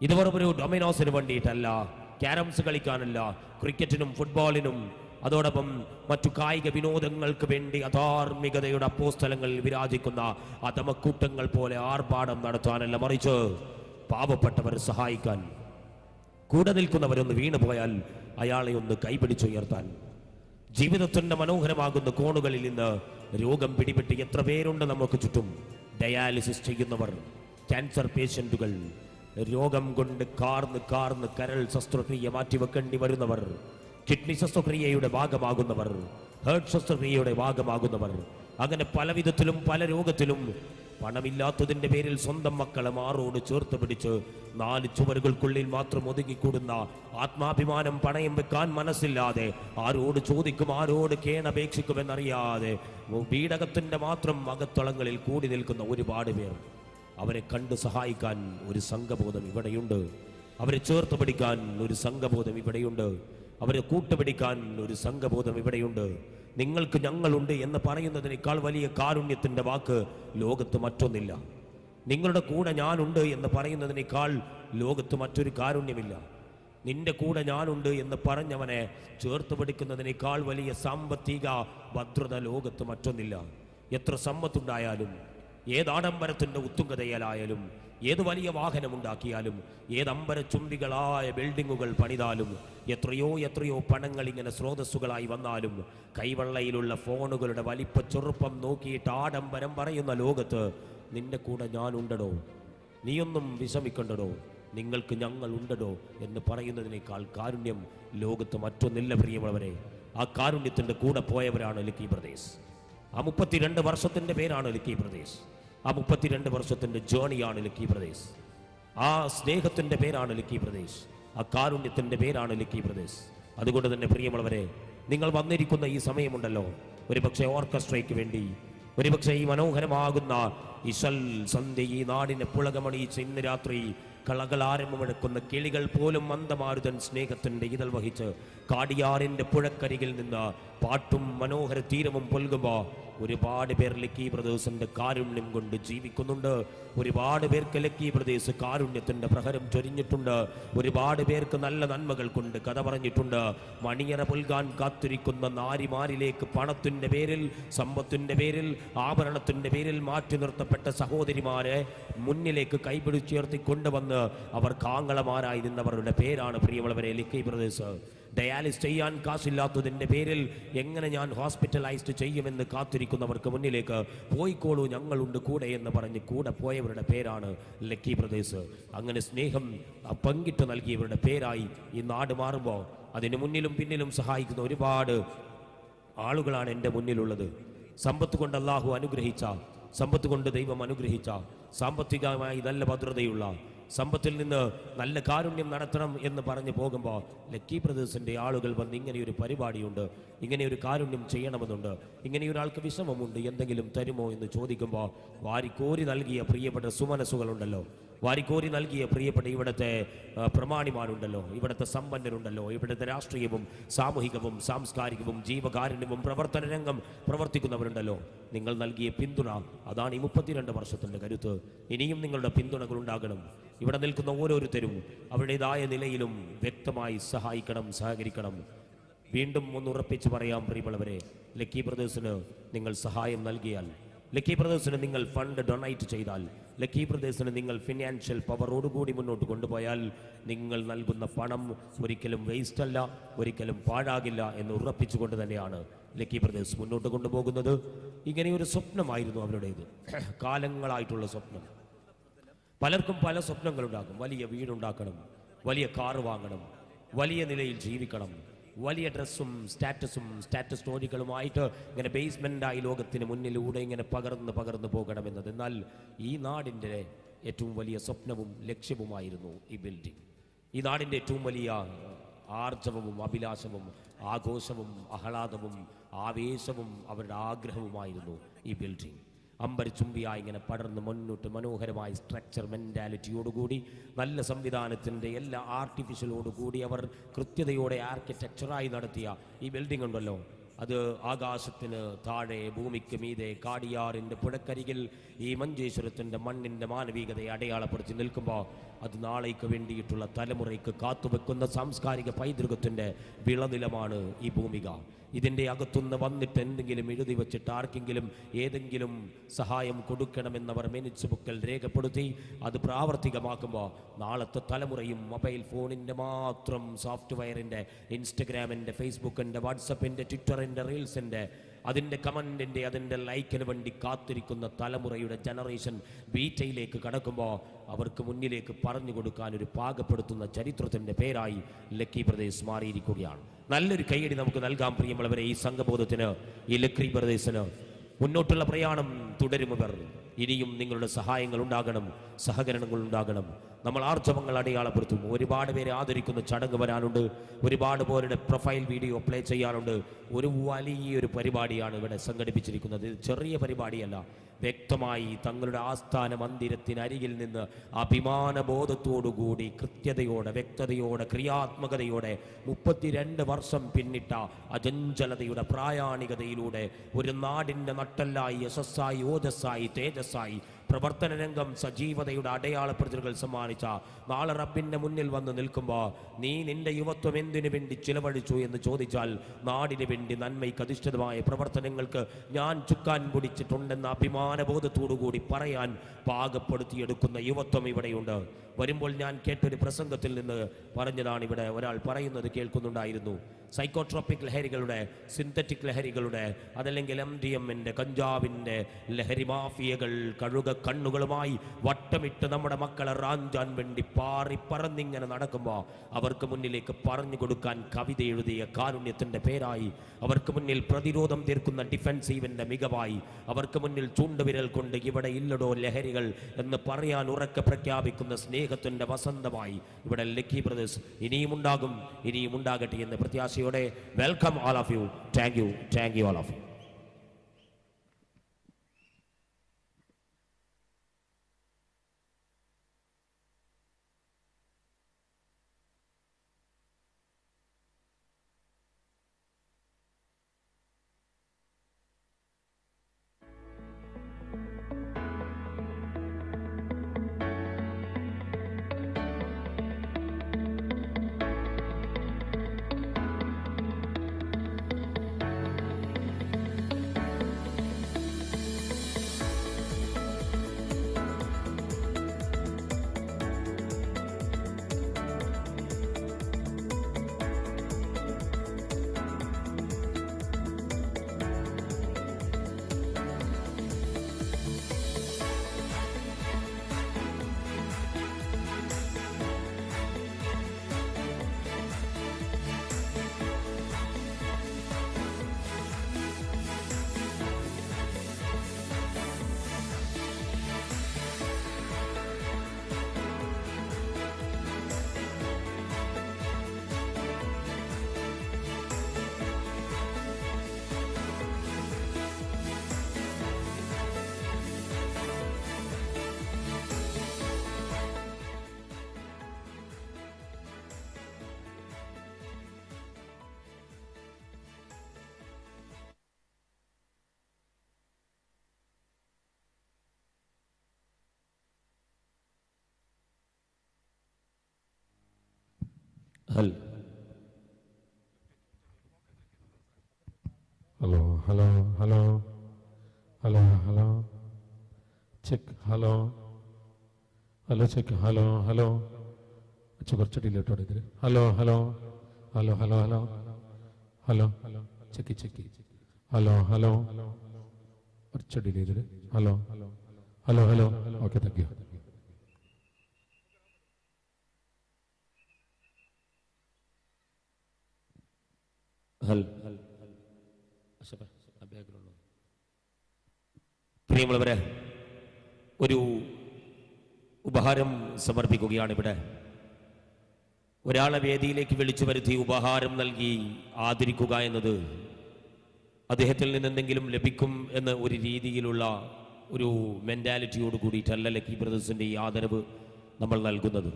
ഇത് വെറും ഒരു ഡൊമിനോസിന് വേണ്ടിയിട്ടല്ല, ക്യാരംസ് കളിക്കാനല്ല, ക്രിക്കറ്റിനും ഫുട്ബോളിനും അതോടൊപ്പം മറ്റു കായിക വിനോദങ്ങൾക്ക് വേണ്ടി അധാർമികതയുടെ അപ്പോസ്തലങ്ങളിൽ വിരാജിക്കുന്ന അധമക്കൂട്ടങ്ങൾ പോലെ ആർഭാടം നടത്താനല്ല, മറിച്ച് പാവപ്പെട്ടവരെ സഹായിക്കാൻ, കൂടെ നിൽക്കുന്നവരൊന്ന് വീണുപോയാൽ അയാളെ ഒന്ന് കൈപിടിച്ചുയർത്താൻ. ജീവിതത്തിൻ്റെ മനോഹരമാകുന്ന കോണുകളിൽ നിന്ന് രോഗം പിടിപെട്ട് എത്ര പേരുണ്ട് നമുക്ക് ചുറ്റും. ഡയാലിസിസ് ചെയ്യുന്നവർ, ക്യാൻസർ പേഷ്യൻറ്റുകൾ, രോഗം കൊണ്ട് കാർന്ന് കരൾ ശസ്ത്രക്രിയ മാറ്റിവെക്കേണ്ടി വരുന്നവർ, കിഡ്നി ശസ്ത്രക്രിയയുടെ ഭാഗമാകുന്നവർ, ഹേർട്ട് ശസ്ത്രക്രിയയുടെ ഭാഗമാകുന്നവർ, അങ്ങനെ പല വിധത്തിലും പല രോഗത്തിലും പണമില്ലാത്തതിൻ്റെ പേരിൽ സ്വന്തം മക്കളെ മാറോട് ചേർത്ത് പിടിച്ച് 4 ചുവരുകൾക്കുള്ളിൽ മാത്രം ഒതുങ്ങിക്കൂടുന്ന ആത്മാഭിമാനം പണയം വെക്കാൻ മനസ്സില്ലാതെ ആരോട് ചോദിക്കും, ആരോട് കേണപേക്ഷിക്കുമെന്നറിയാതെ വീടകത്തിൻ്റെ മാത്രം അകത്തളങ്ങളിൽ കൂടി നിൽക്കുന്ന ഒരുപാട് പേർ. അവരെ കണ്ട് സഹായിക്കാൻ ഒരു സംഘബോധം ഇവിടെയുണ്ട്. അവരെ ചേർത്ത് പിടിക്കാൻ ഒരു സംഘബോധം ഇവിടെയുണ്ട്. അവരെ കൂട്ടുപിടിക്കാൻ ഒരു സംഘബോധം ഇവിടെയുണ്ട്. നിങ്ങൾക്ക് ഞങ്ങളുണ്ട് എന്ന് പറയുന്നതിനേക്കാൾ വലിയ കാരുണ്യത്തിൻ്റെ വാക്ക് ലോകത്ത് മറ്റൊന്നില്ല. നിങ്ങളുടെ കൂടെ ഞാനുണ്ട് എന്ന് പറയുന്നതിനേക്കാൾ ലോകത്ത് മറ്റൊരു കാരുണ്യമില്ല. നിന്റെ കൂടെ ഞാനുണ്ട് എന്ന് പറഞ്ഞവനെ ചേർത്ത് പിടിക്കുന്നതിനേക്കാൾ വലിയ സാമ്പത്തിക ഭദ്രത ലോകത്ത് മറ്റൊന്നില്ല. എത്ര സമ്പത്തുണ്ടായാലും, ഏതാഡംബരത്തിൻ്റെ ഉത്തുംഗതയിലായാലും, ഏത് വലിയ വാഹനമുണ്ടാക്കിയാലും, ഏതമ്പരച്ചുംബികളായ ബിൽഡിങ്ങുകൾ പണിതാലും, എത്രയോ പണങ്ങൾ ഇങ്ങനെ സ്രോതസ്സുകളായി വന്നാലും, കൈവെള്ളയിലുള്ള ഫോണുകളുടെ വലിപ്പ ചെറുപ്പം നോക്കിയിട്ട് ആഡംബരം പറയുന്ന ലോകത്ത് നിന്റെ കൂടെ ഞാനുണ്ടടോ, നീയൊന്നും വിഷമിക്കണ്ടടോ, നിങ്ങൾക്ക് ഞങ്ങൾ ഉണ്ടടോ എന്ന് പറയുന്നതിനേക്കാൾ കാരുണ്യം ലോകത്ത് മറ്റൊന്നില്ല പ്രിയമുള്ളവരെ. ആ കാരുണ്യത്തിൻ്റെ കൂടെ പോയവരാണ് ലക്കി ബ്രദേഴ്സ്. ആ 32 വർഷത്തിൻ്റെ പേരാണ് ലക്കി ബ്രദേഴ്സ്. ആ 32 വർഷത്തിൻ്റെ ജേണിയാണ് ലക്കി ബ്രദേഴ്സ്. ആ സ്നേഹത്തിൻ്റെ പേരാണ് ലക്കി ബ്രദേഴ്സ്. ആ കാരുണ്യത്തിൻ്റെ പേരാണ് ലക്കി ബ്രദേഴ്സ്. അതുകൊണ്ട് തന്നെ പ്രിയമുള്ളവരെ, നിങ്ങൾ വന്നിരിക്കുന്ന ഈ സമയമുണ്ടല്ലോ, ഒരുപക്ഷെ ഓർക്കസ്ട്രയ്ക്ക് വേണ്ടി, ഒരുപക്ഷെ ഈ മനോഹരമാകുന്ന ഇശൽ സന്ധ്യ ഈ നാടിനെ പുളകമണിയിച്ച് ഇന്ന് രാത്രി കളകളാരമ്പമെടുക്കുന്ന കിളികൾ പോലും മന്ദമാരുതൻ സ്നേഹത്തിൻ്റെ ഇതൾ വഹിച്ച് കാടിയാറിൻ്റെ പുഴക്കരികിൽ നിന്ന് പാട്ടും മനോഹര തീരവും പൊൽകുമ്പോൾ ഒരുപാട് പേർ ലക്കി ബ്രദേഴ്സിൻ്റെ കാരുണ്യം കൊണ്ട് ജീവിക്കുന്നുണ്ട്. ഒരുപാട് പേർക്ക് ലക്കി ബ്രദേഴ്സ് കാരുണ്യത്തിൻ്റെ പ്രഹരം ചൊരിഞ്ഞിട്ടുണ്ട്. ഒരുപാട് പേർക്ക് നല്ല നന്മകൾ കൊണ്ട് കഥ പറഞ്ഞിട്ടുണ്ട്. മണിയറ പുൽകാൻ കാത്തിരിക്കുന്ന നാരിമാരിലേക്ക് പണത്തിൻ്റെ പേരിൽ, സമ്പത്തിൻ്റെ പേരിൽ, ആഭരണത്തിൻ്റെ പേരിൽ മാറ്റി നിർത്തപ്പെട്ട സഹോദരിമാരെ മുന്നിലേക്ക് കൈപിടിച്ചുയർത്തി കൊണ്ടുവന്ന് അവർ കാങ്ങളമാരായി നിന്നവരുടെ പേരാണ് പ്രിയമുള്ളവരെ ലക്കി ബ്രദേഴ്സ്. ഡയാലിസ് ചെയ്യാൻ കാശില്ലാത്തതിൻ്റെ പേരിൽ എങ്ങനെ ഞാൻ ഹോസ്പിറ്റലൈസ്ഡ് ചെയ്യുമെന്ന് കാത്തിരിക്കുന്നവർക്ക് മുന്നിലേക്ക് പോയിക്കോളൂ, ഞങ്ങളുണ്ട് കൂടെ എന്ന് പറഞ്ഞ് കൂടെ പോയവരുടെ പേരാണ് ലക്കി ബ്രദേഴ്സ്. അങ്ങനെ സ്നേഹം പങ്കിട്ട് നൽകിയവരുടെ പേരായി ഈ നാട് മാറുമ്പോൾ അതിന് മുന്നിലും പിന്നിലും സഹായിക്കുന്ന ഒരുപാട് ആളുകളാണ് എൻ്റെ മുന്നിലുള്ളത്. സമ്പത്ത് കൊണ്ട് അല്ലാഹു അനുഗ്രഹിച്ച, സമ്പത്ത് കൊണ്ട് ദൈവം അനുഗ്രഹിച്ച, സാമ്പത്തികമായി നല്ല ഭദ്രതയുള്ള, സമ്പത്തിൽ നിന്ന് നല്ല കാരുണ്യം നടത്തണം എന്ന് പറഞ്ഞു പോകുമ്പോൾ ലക്കി ബ്രദേഴ്സിൻ്റെ ആളുകൾ വന്ന് ഇങ്ങനെയൊരു പരിപാടിയുണ്ട്, ഇങ്ങനെയൊരു കാരുണ്യം ചെയ്യണമെന്നുണ്ട്, ഇങ്ങനെയൊരാൾക്ക് വിഷമമുണ്ട്, എന്തെങ്കിലും തരുമോ എന്ന് ചോദിക്കുമ്പോൾ വാരിക്കോരി നൽകിയ പ്രിയപ്പെട്ട സുമനസ്സുകളുണ്ടല്ലോ, വാരിക്കോരി നൽകിയ പ്രിയപ്പെട്ട ഇവിടുത്തെ പ്രമാണിമാരുണ്ടല്ലോ, ഇവിടുത്തെ സമ്പന്നരുണ്ടല്ലോ, ഇവിടുത്തെ രാഷ്ട്രീയവും സാമൂഹികവും സാംസ്കാരികവും ജീവകാരുണ്യവും പ്രവർത്തന രംഗം പ്രവർത്തിക്കുന്നവരുണ്ടല്ലോ, നിങ്ങൾ നൽകിയ പിന്തുണ അതാണ് ഈ 32 വർഷത്തിൻ്റെ കരുത്ത്. ഇനിയും നിങ്ങളുടെ പിന്തുണകൾ ഉണ്ടാകണം. ഇവിടെ നിൽക്കുന്ന ഓരോരുത്തരും അവരുടേതായ നിലയിലും വ്യക്തമായി സഹായിക്കണം, സഹകരിക്കണം. വീണ്ടും ഒന്ന് ഉറപ്പിച്ച് പറയാം പ്രിയമുള്ളവരെ, ലക്കി ബ്രദേഴ്സിന് നിങ്ങൾ സഹായം നൽകിയാൽ, ലക്കി ബ്രദേഴ്സിന് നിങ്ങൾ ഫണ്ട് ഡൊണേറ്റ് ചെയ്താൽ, ലക്കി ബ്രദേഴ്സിന് നിങ്ങൾ ഫിനാൻഷ്യൽ പവറോടുകൂടി മുന്നോട്ട് കൊണ്ടുപോയാൽ നിങ്ങൾ നൽകുന്ന പണം ഒരിക്കലും വേസ്റ്റ് അല്ല, ഒരിക്കലും പാഴാകില്ല എന്ന് ഉറപ്പിച്ചുകൊണ്ട് തന്നെയാണ് ലക്കി ബ്രദേഴ്സ് മുന്നോട്ട് കൊണ്ടുപോകുന്നത്. ഇങ്ങനെയൊരു സ്വപ്നമായിരുന്നു അവരുടേത്, കാലങ്ങളായിട്ടുള്ള സ്വപ്നം. പലർക്കും പല സ്വപ്നങ്ങളുണ്ടാകും. വലിയ വീടുണ്ടാക്കണം, വലിയ കാറ് വാങ്ങണം, വലിയ നിലയിൽ ജീവിക്കണം, വലിയ ഡ്രസ്സും സ്റ്റാറ്റസ് സ്റ്റോറികളുമായിട്ട് ഇങ്ങനെ ബേസ്മെൻ്റായി ലോകത്തിന് മുന്നിലൂടെ ഇങ്ങനെ പകർന്ന് പോകണമെന്നത്. എന്നാൽ ഈ നാടിൻ്റെ ഏറ്റവും വലിയ സ്വപ്നവും ലക്ഷ്യവുമായിരുന്നു ഈ ബിൽഡിംഗ്. ഈ നാടിൻ്റെ ഏറ്റവും വലിയ ആർജവവും അഭിലാഷവും ആഘോഷവും ആഹ്ലാദവും ആവേശവും അവരുടെ ആഗ്രഹവുമായിരുന്നു ഈ ബിൽഡിംഗ്. അമ്പരച്ചുംബിയായി ഇങ്ങനെ പടർന്ന് മുന്നോട്ട് മനോഹരമായ സ്ട്രക്ചർ മെൻറ്റാലിറ്റിയോടുകൂടി നല്ല സംവിധാനത്തിൻ്റെ എല്ലാ ആർട്ടിഫിഷ്യലോടുകൂടി അവർ കൃത്യതയോടെ ആർക്കിടെക്ചറായി നടത്തിയ ഈ ബിൽഡിംഗ് ഉണ്ടല്ലോ, അത് ആകാശത്തിന് താഴെ ഭൂമിക്ക് മീതെ കാടിയാറിൻ്റെ പുഴക്കരികിൽ ഈ മഞ്ചേശ്വരത്തിൻ്റെ മണ്ണിൻ്റെ മാനവികതയെ അടയാളപ്പെടുത്തി നിൽക്കുമ്പോൾ അത് നാളേക്ക് വേണ്ടിയിട്ടുള്ള തലമുറയ്ക്ക് കാത്തുവെക്കുന്ന സാംസ്കാരിക പൈതൃകത്തിൻ്റെ വിളനിലമാണ് ഈ ഭൂമിക. ഇതിൻ്റെ അകത്തുനിന്ന് വന്നിട്ട് എന്തെങ്കിലും എഴുതി വച്ചിട്ട് ആർക്കെങ്കിലും ഏതെങ്കിലും സഹായം കൊടുക്കണമെന്നവർ മിനിറ്റ്സ് ബുക്കിൽ രേഖപ്പെടുത്തി അത് പ്രാവർത്തികമാക്കുമ്പോൾ നാളത്തെ തലമുറയും മൊബൈൽ ഫോണിൻ്റെ മാത്രം സോഫ്റ്റ്വെയറിൻ്റെ, ഇൻസ്റ്റഗ്രാമിൻ്റെ, ഫേസ്ബുക്കിൻ്റെ, വാട്സപ്പിൻ്റെ, ട്വിറ്ററിൻ്റെ, റീൽസിൻ്റെ, അതിൻ്റെ കമൻറ്റിൻ്റെ, അതിൻ്റെ ലൈക്കിന് വേണ്ടി കാത്തിരിക്കുന്ന തലമുറയുടെ ജനറേഷൻ ബീറ്റയിലേക്ക് കടക്കുമ്പോൾ അവർക്ക് മുന്നിലേക്ക് പറഞ്ഞു കൊടുക്കാൻ ഒരു പാകപ്പെടുത്തുന്ന ചരിത്രത്തിൻ്റെ പേരായി ലക്കി ബ്രദേഴ്സ് മാറിയിരിക്കുകയാണ്. നല്ലൊരു കൈയടി നമുക്ക് നൽകാം പ്രിയമുള്ളവരെ ഈ സംഘബോധത്തിന്, ഈ ലക്കി ബ്രദേഴ്സിന്. മുന്നോട്ടുള്ള പ്രയാണം തുടരുമവർ. ഇനിയും നിങ്ങളുടെ സഹായങ്ങൾ ഉണ്ടാകണം, സഹകരണങ്ങൾ ഉണ്ടാകണം. നമ്മൾ ആർജവങ്ങൾ അടയാളപ്പെടുത്തും. ഒരുപാട് പേരെ ആദരിക്കുന്ന ചടങ്ങ് വരാനുണ്ട്. ഒരുപാട് പേരുടെ പ്രൊഫൈൽ വീഡിയോ പ്ലേ ചെയ്യാനുണ്ട്. ഒരു വലിയൊരു പരിപാടിയാണ് ഇവിടെ സംഘടിപ്പിച്ചിരിക്കുന്നത്. ഇത് ചെറിയ പരിപാടിയല്ല. വ്യക്തമായി തങ്ങളുടെ ആസ്ഥാന മന്ദിരത്തിനരികിൽ നിന്ന് അഭിമാനബോധത്തോടുകൂടി കൃത്യതയോടെ, വ്യക്തതയോടെ, ക്രിയാത്മകതയോടെ 32 വർഷം പിന്നിട്ട അചഞ്ചലതയുടെ പ്രായാണികതയിലൂടെ ഒരു നാടിൻ്റെ നട്ടെല്ലായി, യശസ്സായി, ഓജസ്സായി, തേജസ്സായി പ്രവർത്തന രംഗം സജീവതയുടെ അടയാളപ്പെടുത്തലുകൾ സമ്മാനിച്ച നാളെ റബ്ബിൻ്റെ മുന്നിൽ വന്ന് നിൽക്കുമ്പോൾ നീ നിന്റെ യുവത്വം എന്തിനു വേണ്ടി ചിലവഴിച്ചു എന്ന് ചോദിച്ചാൽ നാടിന് വേണ്ടി നന്മയ്ക്ക് അധിഷ്ഠിതമായ പ്രവർത്തനങ്ങൾക്ക് ഞാൻ ചുക്കാൻ പിടിച്ചിട്ടുണ്ടെന്ന അഭിമാനബോധത്തോടുകൂടി പറയാൻ പാകപ്പെടുത്തിയെടുക്കുന്ന യുവത്വം ഇവിടെയുണ്ട്. വരുമ്പോൾ ഞാൻ കേട്ടൊരു പ്രസംഗത്തിൽ നിന്ന് പറഞ്ഞതാണ് ഇവിടെ ഒരാൾ പറയുന്നത് കേൾക്കുന്നുണ്ടായിരുന്നു. സൈക്കോട്രോപിക് ലഹരികളുടെ, സിന്തറ്റിക് ലഹരികളുടെ, അതല്ലെങ്കിൽ MDMൻ്റെ, കഞ്ചാവിൻ്റെ ലഹരി മാഫിയകൾ കഴുക കണ്ണുകളുമായി വട്ടമിട്ട് നമ്മുടെ മക്കളെ റാഞ്ചാൻ വേണ്ടി പറന്നിങ്ങനെ നടക്കുമ്പോൾ അവർക്ക് മുന്നിലേക്ക് പറഞ്ഞു കൊടുക്കാൻ കവിത എഴുതിയ കാരുണ്യത്തിൻ്റെ പേരായി, അവർക്ക് മുന്നിൽ പ്രതിരോധം തീർക്കുന്ന ഡിഫെൻസീവിൻ്റെ മികവായി, അവർക്ക് മുന്നിൽ ചൂണ്ടുവിരൽ കൊണ്ട് ഇവിടെ ഇല്ലടോ ലഹരികൾ എന്ന് പറയാൻ ഉറക്കെ പ്രഖ്യാപിക്കുന്ന സ്നേഹത്തിൻ്റെ വസന്തമായി ഇവിടെ ലക്കി ബ്രദേഴ്സ് ഇനിയും ഉണ്ടാകും, ഇനിയും ഉണ്ടാകട്ടെ എന്ന് പ്രത്യാശയോടെ welcome all of you. Thank you all of you. Hello check hello check hello കുറച്ച് ഡിലേറ്റോടെ ഇതിൽ ഹലോ ചെക്ക് ഹലോ കുറച്ച് ഡിലേ ഇതിൽ ഹലോ ഓക്കെ താങ്ക് യു. പ്രിയമുള്ളവരെ, ഒരു ഉപഹാരം സമർപ്പിക്കുകയാണ് ഇവിടെ. ഒരാളെ വേദിയിലേക്ക് വിളിച്ചു വരുത്തി ഉപഹാരം നൽകി ആദരിക്കുക എന്നത് അദ്ദേഹത്തിൽ നിന്ന് എന്തെങ്കിലും ലഭിക്കും എന്ന ഒരു രീതിയിലുള്ള ഒരു മെൻറ്റാലിറ്റിയോട് കൂടിയിട്ടല്ല ലക്കി ബ്രദേഴ്സിൻ്റെ ഈ ആദരവ് നമ്മൾ നൽകുന്നത്.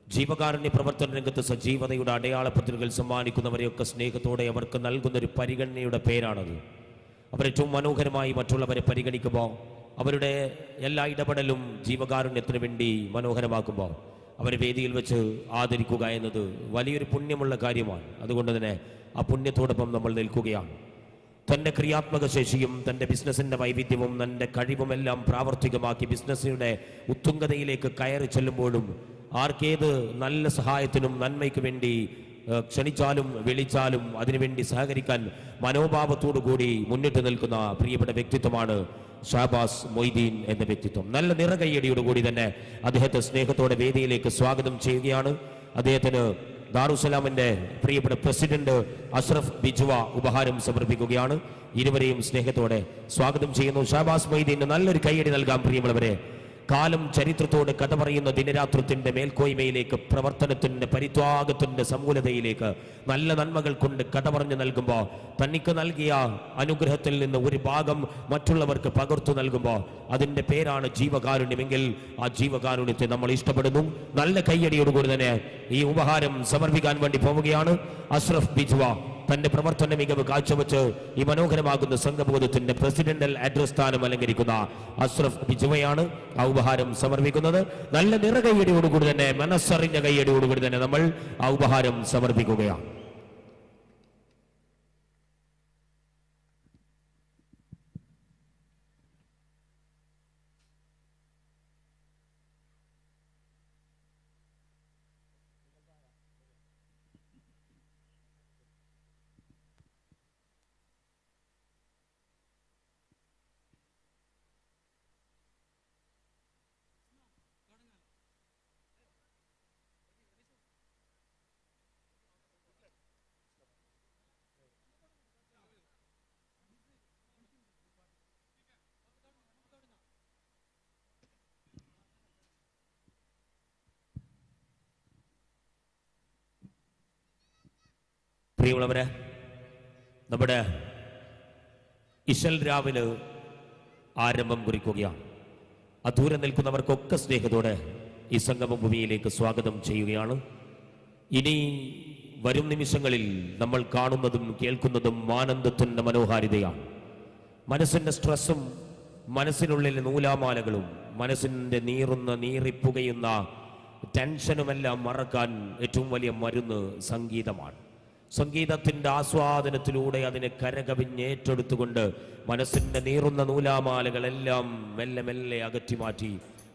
ജീവകാരുണ്യ പ്രവർത്തന രംഗത്ത് സജീവതയുടെ അടയാളപ്പെടുത്തലുകൾ സമ്മാനിക്കുന്നവരെയൊക്കെ സ്നേഹത്തോടെ അവർക്ക് നൽകുന്നൊരു പരിഗണനയുടെ പേരാണത്. അവരേറ്റവും മനോഹരമായി മറ്റുള്ളവരെ പരിഗണിക്കുമ്പോൾ, അവരുടെ എല്ലാ ഇടപെടലും ജീവകാരുണ്യത്തിന് വേണ്ടി മനോഹരമാക്കുമ്പോൾ അവരെ വേദിയിൽ വെച്ച് ആദരിക്കുക എന്നത് വലിയൊരു പുണ്യമുള്ള കാര്യമാണ്. അതുകൊണ്ട് തന്നെ ആ പുണ്യത്തോടൊപ്പം നമ്മൾ നിൽക്കുകയാണ്. തൻ്റെ ക്രിയാത്മക ശേഷിയും തൻ്റെ ബിസിനസ്സിൻ്റെ വൈവിധ്യവും തൻ്റെ കഴിവുമെല്ലാം പ്രാവർത്തികമാക്കി ബിസിനസ്സിയുടെ ഉത്തുംഗതയിലേക്ക് കയറി ചെല്ലുമ്പോഴും ആർക്കേത് നല്ല സഹായത്തിനും നന്മയ്ക്ക് വേണ്ടി ക്ഷണിച്ചാലും വിളിച്ചാലും അതിനുവേണ്ടി സഹകരിക്കാൻ മനോഭാവത്തോടു കൂടി മുന്നിട്ട് നിൽക്കുന്ന പ്രിയപ്പെട്ട വ്യക്തിത്വമാണ് ഷാബാസ് മൊയ്തീൻ എന്ന വ്യക്തിത്വം. നല്ല നിറകയ്യടിയോടുകൂടി തന്നെ അദ്ദേഹത്തെ സ്നേഹത്തോടെ വേദിയിലേക്ക് സ്വാഗതം ചെയ്യുകയാണ്. അദ്ദേഹത്തിന് ദാറുസലാമിന്റെ പ്രിയപ്പെട്ട പ്രസിഡന്റ് അഷ്റഫ് ബിജുവ ഉപഹാരം സമർപ്പിക്കുകയാണ്. ഇരുവരെയും സ്നേഹത്തോടെ സ്വാഗതം ചെയ്യുന്നു. ഷാബാസ് മൊയ്തീന് നല്ലൊരു കൈയടി നൽകാം. പ്രിയമുള്ളവരെ, കാലം ചരിത്രത്തോട് കഥ പറയുന്ന ദിനരാത്രത്തിന്റെ മേൽക്കോയ്മയിലേക്ക്, പ്രവർത്തനത്തിന്റെ പരിത്യാഗത്തിന്റെ സമൂലതയിലേക്ക് നല്ല നന്മകൾ കൊണ്ട് കഥ പറഞ്ഞു നൽകുമ്പോൾ, തനിക്ക് നൽകിയ അനുഗ്രഹത്തിൽ നിന്ന് ഒരു ഭാഗം മറ്റുള്ളവർക്ക് പകർത്തു നൽകുമ്പോൾ അതിന്റെ പേരാണ് ജീവകാരുണ്യമെങ്കിൽ ആ ജീവകാരുണ്യത്തെ നമ്മൾ ഇഷ്ടപ്പെടുന്നു. നല്ല കൈയടിയോടുകൂടി തന്നെ ഈ ഉപഹാരം സമർപ്പിക്കാൻ വേണ്ടി പോവുകയാണ്. അഷ്റഫ് ബിജുവ തന്റെ പ്രവർത്തന മികവ് കാഴ്ചവെച്ച് ഈ മനോഹരമാകുന്ന സംഘബോധത്തിന്റെ പ്രസിഡന്റൽ അഡ്രസ് സ്ഥാനം അലങ്കരിക്കുന്ന അഷ്റഫ് ബിജുവയാണ് ആ ഉപഹാരം സമർപ്പിക്കുന്നത്. നല്ല നിറകൈയടിയോടുകൂടി തന്നെ, മനസ്സറിഞ്ഞ കൈയടിയോടുകൂടി തന്നെ നമ്മൾ ആ ഉപഹാരം സമർപ്പിക്കുകയാണ്. പ്രിയമുള്ളവരെ, നമ്മുടെ ഇശൽ രാവിലെ ആരംഭം കുറിക്കുകയാണ്. ദൂരെ നിൽക്കുന്നവർക്കൊക്കെ സ്നേഹത്തോടെ ഈ സംഗമ ഭൂമിയിലേക്ക് സ്വാഗതം ചെയ്യുകയാണ്. ഇനി വരും നിമിഷങ്ങളിൽ നമ്മൾ കാണുന്നതും കേൾക്കുന്നതും ആനന്ദത്തിൻ്റെ മനോഹാരിതയാണ്. മനസ്സിൻ്റെ സ്ട്രെസ്സും മനസ്സിനുള്ളിലെ നൂലാമാലകളും മനസ്സിൻ്റെ നീറിപ്പുകയുന്ന ടെൻഷനുമെല്ലാം മറക്കാൻ ഏറ്റവും വലിയ മരുന്ന് സംഗീതമാണ്. സംഗീതത്തിൻ്റെ ആസ്വാദനത്തിലൂടെ അതിനെ കരകവിഞ്ഞേറ്റെടുത്തുകൊണ്ട് മനസ്സിൻ്റെ നീറുന്ന നൂലാമാലകളെല്ലാം മെല്ലെ മെല്ലെ അകറ്റി മാറ്റി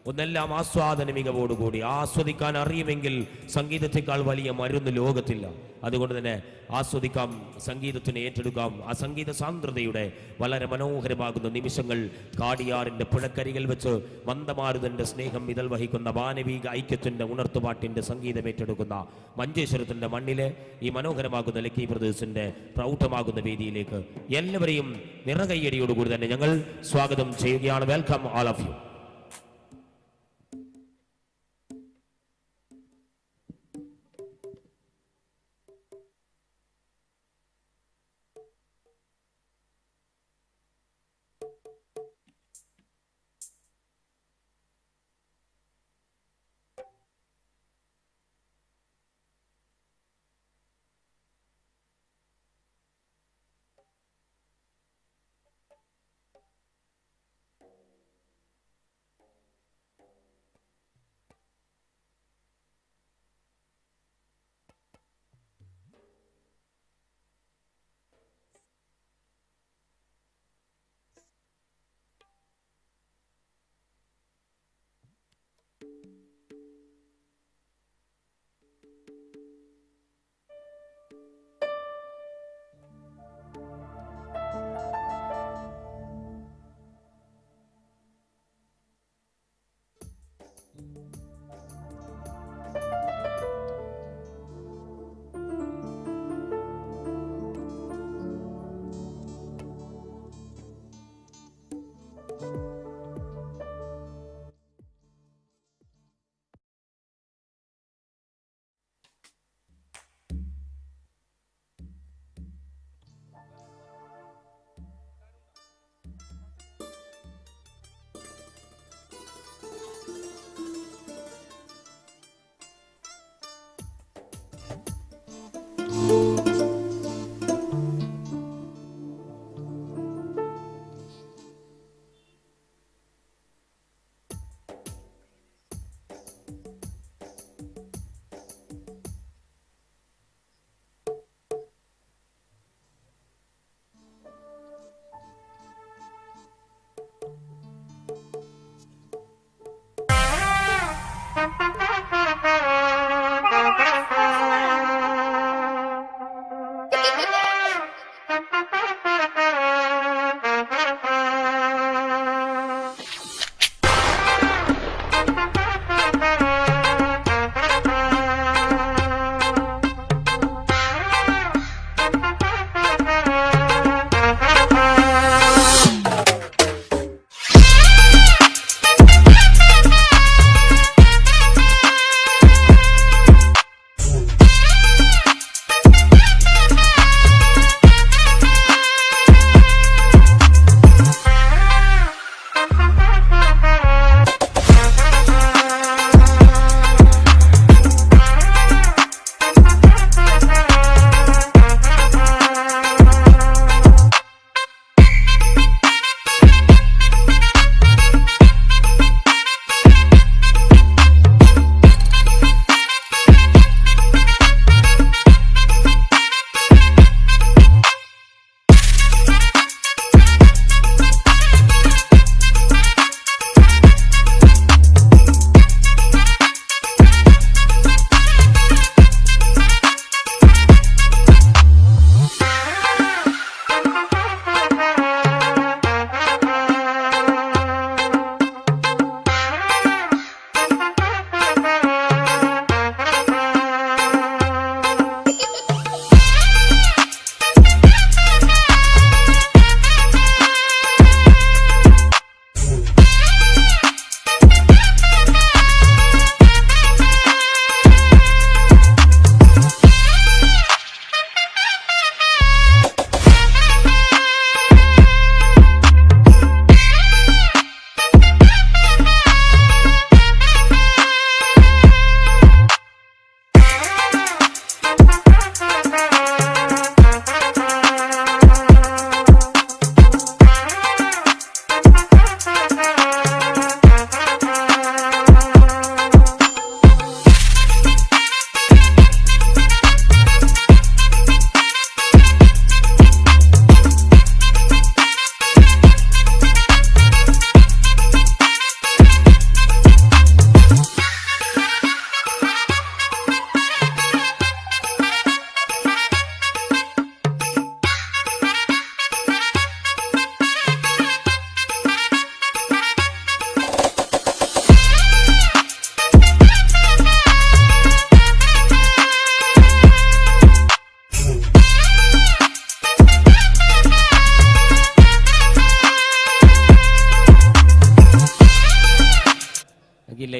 ഒന്നെല്ലാം ആസ്വാദന മികവോടുകൂടി ആസ്വദിക്കാൻ അറിയുമെങ്കിൽ സംഗീതത്തെക്കാൾ വലിയ മരുന്ന് ലോകത്തില്ല. അതുകൊണ്ട് തന്നെ ആസ്വദിക്കാം, സംഗീതത്തിനെ ഏറ്റെടുക്കാം. ആ സംഗീത സാന്ദ്രതയുടെ വളരെ മനോഹരമാകുന്ന നിമിഷങ്ങൾ കാടിയാറിൻ്റെ പുഴക്കരികൾ വെച്ച് മന്ദമാരുതൻ്റെ സ്നേഹം ഇതൾ വഹിക്കുന്ന മാനവിക ഐക്യത്തിൻ്റെ ഉണർത്തുപാട്ടിൻ്റെ സംഗീതം ഏറ്റെടുക്കുന്ന മഞ്ചേശ്വരത്തിൻ്റെ മണ്ണിലെ ഈ മനോഹരമാകുന്ന ലക്കി ബ്രദേഴ്സിൻ്റെ പ്രൗഢമാകുന്ന വേദിയിലേക്ക് എല്ലാവരെയും നിറകയ്യടിയോടുകൂടി തന്നെ ഞങ്ങൾ സ്വാഗതം ചെയ്യുകയാണ്. Welcome all of you.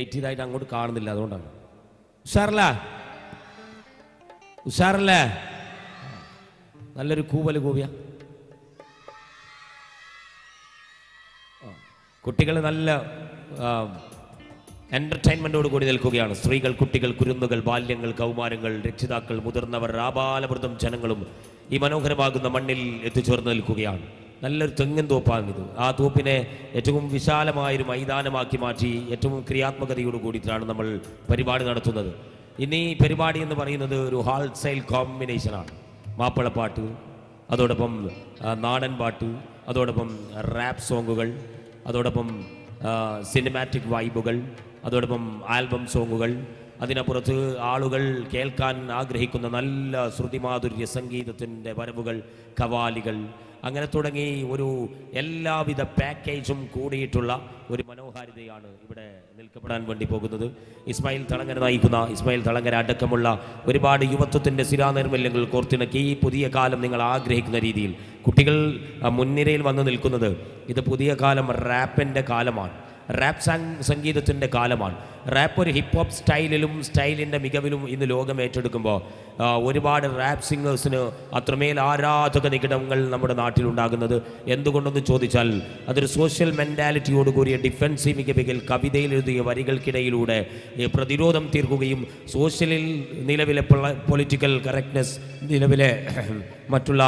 Light ചെയ്തായിട്ട് അങ്ങോട്ട് കാണുന്നില്ല, അതുകൊണ്ടാണ്. ഉഷാറല്ലേ? ഉഷാറല്ലേ? നല്ലൊരു കൂവല് കൂവിയ കുട്ടികൾ നല്ല എൻ്റർടൈൻമെൻറ്റോട് കൂടി നിൽക്കുകയാണ്. സ്ത്രീകൾ, കുട്ടികൾ, കുരുന്നുകൾ, ബാല്യങ്ങൾ, കൗമാരങ്ങൾ, രക്ഷിതാക്കൾ, മുതിർന്നവർ, ആബാലവൃദ്ധം ജനങ്ങളും ഈ മനോഹരമാകുന്ന മണ്ണിൽ എത്തിച്ചേർന്ന് നിൽക്കുകയാണ്. നല്ലൊരു തെങ്ങിൻ തോപ്പാണിത്. ആ തോപ്പിനെ ഏറ്റവും വിശാലമായൊരു മൈതാനമാക്കി മാറ്റി ഏറ്റവും ക്രിയാത്മകതയോട് കൂടിയിട്ടാണ് നമ്മൾ പരിപാടി നടത്തുന്നത്. ഇനി പരിപാടി എന്ന് പറയുന്നത് ഒരു ഹോൾസെയിൽ കോമ്പിനേഷനാണ്. മാപ്പിളപ്പാട്ട്, അതോടൊപ്പം നാടൻ പാട്ട്, അതോടൊപ്പം റാപ്പ് സോങ്ങുകൾ, അതോടൊപ്പം സിനിമാറ്റിക് വൈബുകൾ, അതോടൊപ്പം ആൽബം സോങ്ങുകൾ, അതിനപ്പുറത്ത് ആളുകൾ കേൾക്കാൻ ആഗ്രഹിക്കുന്ന നല്ല ശ്രുതിമാധുര്യ സംഗീതത്തിൻ്റെ വരവുകൾ, കവാലികൾ, അങ്ങനെ തുടങ്ങി ഒരു എല്ലാവിധ പാക്കേജും കൂടിയിട്ടുള്ള ഒരു മനോഹാരിതയാണ് ഇവിടെ നിൽക്കപ്പെടാൻ വേണ്ടി പോകുന്നത്. ഇസ്മായിൽ തളങ്കര നയിക്കുന്ന, ഇസ്മായിൽ തളങ്കര അടക്കമുള്ള ഒരുപാട് യുവത്വത്തിൻ്റെ സ്ഥിരാനൈർമല്യങ്ങൾ കോർത്തിണക്കി ഈ പുതിയ കാലം നിങ്ങൾ ആഗ്രഹിക്കുന്ന രീതിയിൽ കുട്ടികൾ മുൻനിരയിൽ വന്ന് നിൽക്കുന്നത്. ഇത് പുതിയ കാലം റാപ്പിൻ്റെ കാലമാണ്, റാപ്പ് സംഗീതത്തിൻ്റെ കാലമാണ്. റാപ്പ് ഒരു ഹിപ്പ് ഹോപ്പ് സ്റ്റൈലിൻ്റെ മികവിലും ഇന്ന് ലോകം ഏറ്റെടുക്കുമ്പോൾ ഒരുപാട് റാപ്പ് സിംഗേഴ്സിന് അത്രമേൽ ആരാധക നികിടങ്ങൾ നമ്മുടെ നാട്ടിലുണ്ടാകുന്നത് എന്തുകൊണ്ടെന്ന് ചോദിച്ചാൽ അതൊരു സോഷ്യൽ മെൻറ്റാലിറ്റിയോട് കൂടിയ ഡിഫൻസീവ് മികവിൽ കവിതയിൽ എഴുതിയ വരികൾക്കിടയിലൂടെ പ്രതിരോധം തീർക്കുകയും സോഷ്യലിൽ നിലവിലെ പൊളിറ്റിക്കൽ കറക്റ്റ്നെസ്, നിലവിലെ മറ്റുള്ള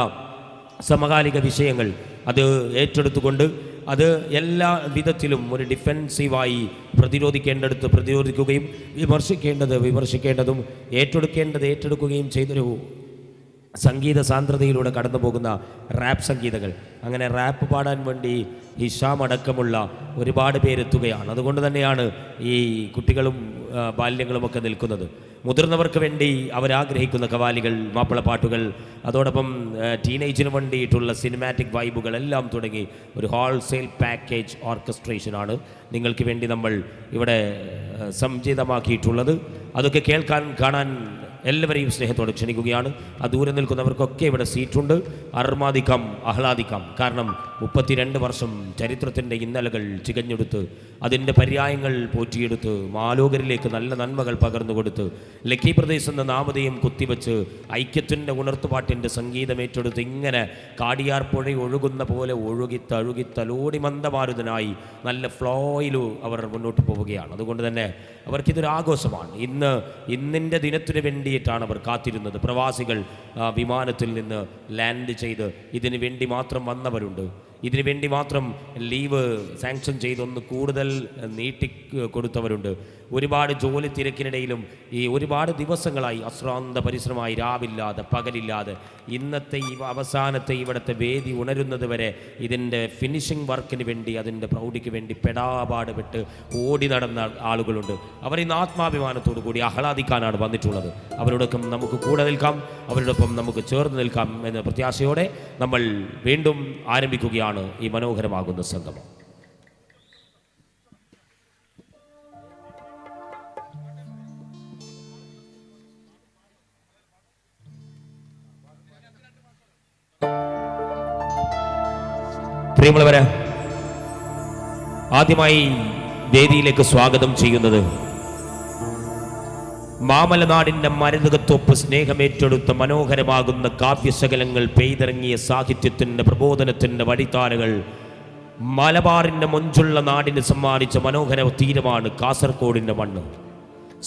സമകാലിക വിഷയങ്ങൾ അത് ഏറ്റെടുത്തുകൊണ്ട് അത് എല്ലാ വിധത്തിലും ഒരു ഡിഫെൻസീവായി പ്രതിരോധിക്കേണ്ടടുത്ത് പ്രതിരോധിക്കുകയും വിമർശിക്കേണ്ടതും ഏറ്റെടുക്കുകയും ചെയ്തൊരു സംഗീത സാന്ദ്രതയിലൂടെ കടന്നു പോകുന്ന റാപ്പ് സംഗീതങ്ങൾ. അങ്ങനെ റാപ്പ് പാടാൻ വേണ്ടി ഹിഷാം അടക്കമുള്ള ഒരുപാട് പേരെത്തുകയാണ്. അതുകൊണ്ട് തന്നെയാണ് ഈ കുട്ടികളും ബാല്യങ്ങളുമൊക്കെ നിൽക്കുന്നത്. മുതിർന്നവർക്ക് വേണ്ടി അവരാഗ്രഹിക്കുന്ന കവാലികൾ, മാപ്പിളപ്പാട്ടുകൾ, അതോടൊപ്പം ടീനേജിന് വേണ്ടിയിട്ടുള്ള സിനിമാറ്റിക് വൈബുകൾ എല്ലാം തുടങ്ങി ഒരു ഹോൾസെയിൽ പാക്കേജ് ഓർക്കസ്ട്രേഷനാണ് നിങ്ങൾക്ക് വേണ്ടി നമ്മൾ ഇവിടെ സംജീതമാക്കിയിട്ടുള്ളത്. അതൊക്കെ കേൾക്കാൻ, കാണാൻ എല്ലാവരെയും സ്നേഹത്തോടെ ക്ഷണിക്കുകയാണ്. ആ ദൂരെ നിൽക്കുന്നവർക്കൊക്കെ ഇവിടെ സീറ്റുണ്ട്. അർമാദിക്കാം, ആഹ്ലാദിക്കാം. കാരണം 32 വർഷം ചരിത്രത്തിൻ്റെ ഇന്നലകൾ ചികഞ്ഞെടുത്ത് അതിൻ്റെ പര്യായങ്ങൾ പോറ്റിയെടുത്ത് മാലോകരിലേക്ക് നല്ല നന്മകൾ പകർന്നു കൊടുത്ത് ലക്കി പ്രദേശ് എന്ന നാമധേയം കുത്തിവെച്ച് ഐക്യത്തിൻ്റെ ഉണർത്തുപാട്ടിൻ്റെ സംഗീതം ഏറ്റെടുത്ത് ഇങ്ങനെ കാടിയാർ പുഴ ഒഴുകുന്ന പോലെ ഒഴുകി തലോടി മന്ദമാരുതനായി നല്ല ഫ്ലോയിൽ അവർ മുന്നോട്ട് പോവുകയാണ്. അതുകൊണ്ട് തന്നെ അവർക്കിതൊരു ആഘോഷമാണ്. ഇന്നിൻ്റെ ദിനത്തിന് വേണ്ടിയിട്ടാണ് അവർ കാത്തിരുന്നത്. പ്രവാസികൾ വിമാനത്തിൽ നിന്ന് ലാൻഡ് ചെയ്ത് ഇതിനു വേണ്ടി മാത്രം വന്നവരുണ്ട്. ഇതിനു വേണ്ടി മാത്രം ലീവ് സാങ്ഷൻ ചെയ്തൊന്ന് കൂടുതൽ നീട്ടി കൊടുത്തവരുണ്ട്. ഒരുപാട് ജോലി തിരക്കിനിടയിലും ഈ ഒരുപാട് ദിവസങ്ങളായി അശ്രാന്ത പരിശ്രമമായി രാവില്ലാതെ പകലില്ലാതെ ഇന്നത്തെ ഈ അവസാനത്തെ ഇവിടുത്തെ വേദി ഉണരുന്നത് വരെ ഇതിൻ്റെ ഫിനിഷിംഗ് വർക്കിന് വേണ്ടി, അതിൻ്റെ പ്രൗഢിക്ക് വേണ്ടി പെടാപാടുപെട്ട് ഓടി നടന്ന ആളുകളുണ്ട്. അവരിന്ന് ആത്മാഭിമാനത്തോടു കൂടി ആഹ്ലാദിക്കാനാണ് വന്നിട്ടുള്ളത്. അവരോടൊപ്പം നമുക്ക് കൂടെ നിൽക്കാം, അവരോടൊപ്പം നമുക്ക് ചേർന്ന് നിൽക്കാം എന്ന പ്രത്യാശയോടെ നമ്മൾ വീണ്ടും ആരംഭിക്കുകയാണ് ഈ മനോഹരമാകുന്ന സംഗമം. പ്രിയമുള്ളവരെ, ആദ്യമായി വേദിയിലേക്ക് സ്വാഗതം ചെയ്യുന്നത് മാമലനാടിൻ്റെ മരതകത്തൊപ്പ് സ്നേഹമേറ്റെടുത്ത മനോഹരമാകുന്ന കാവ്യശകലങ്ങൾ പെയ്തിറങ്ങിയ സാഹിത്യത്തിൻ്റെ പ്രബോധനത്തിൻ്റെ വഴിത്താരകൾ മലബാറിൻ്റെ മൊഞ്ചുള്ള നാടിന് സമ്മാനിച്ച മനോഹര തീരമാണ് കാസർഗോഡിൻ്റെ മണ്ണ്.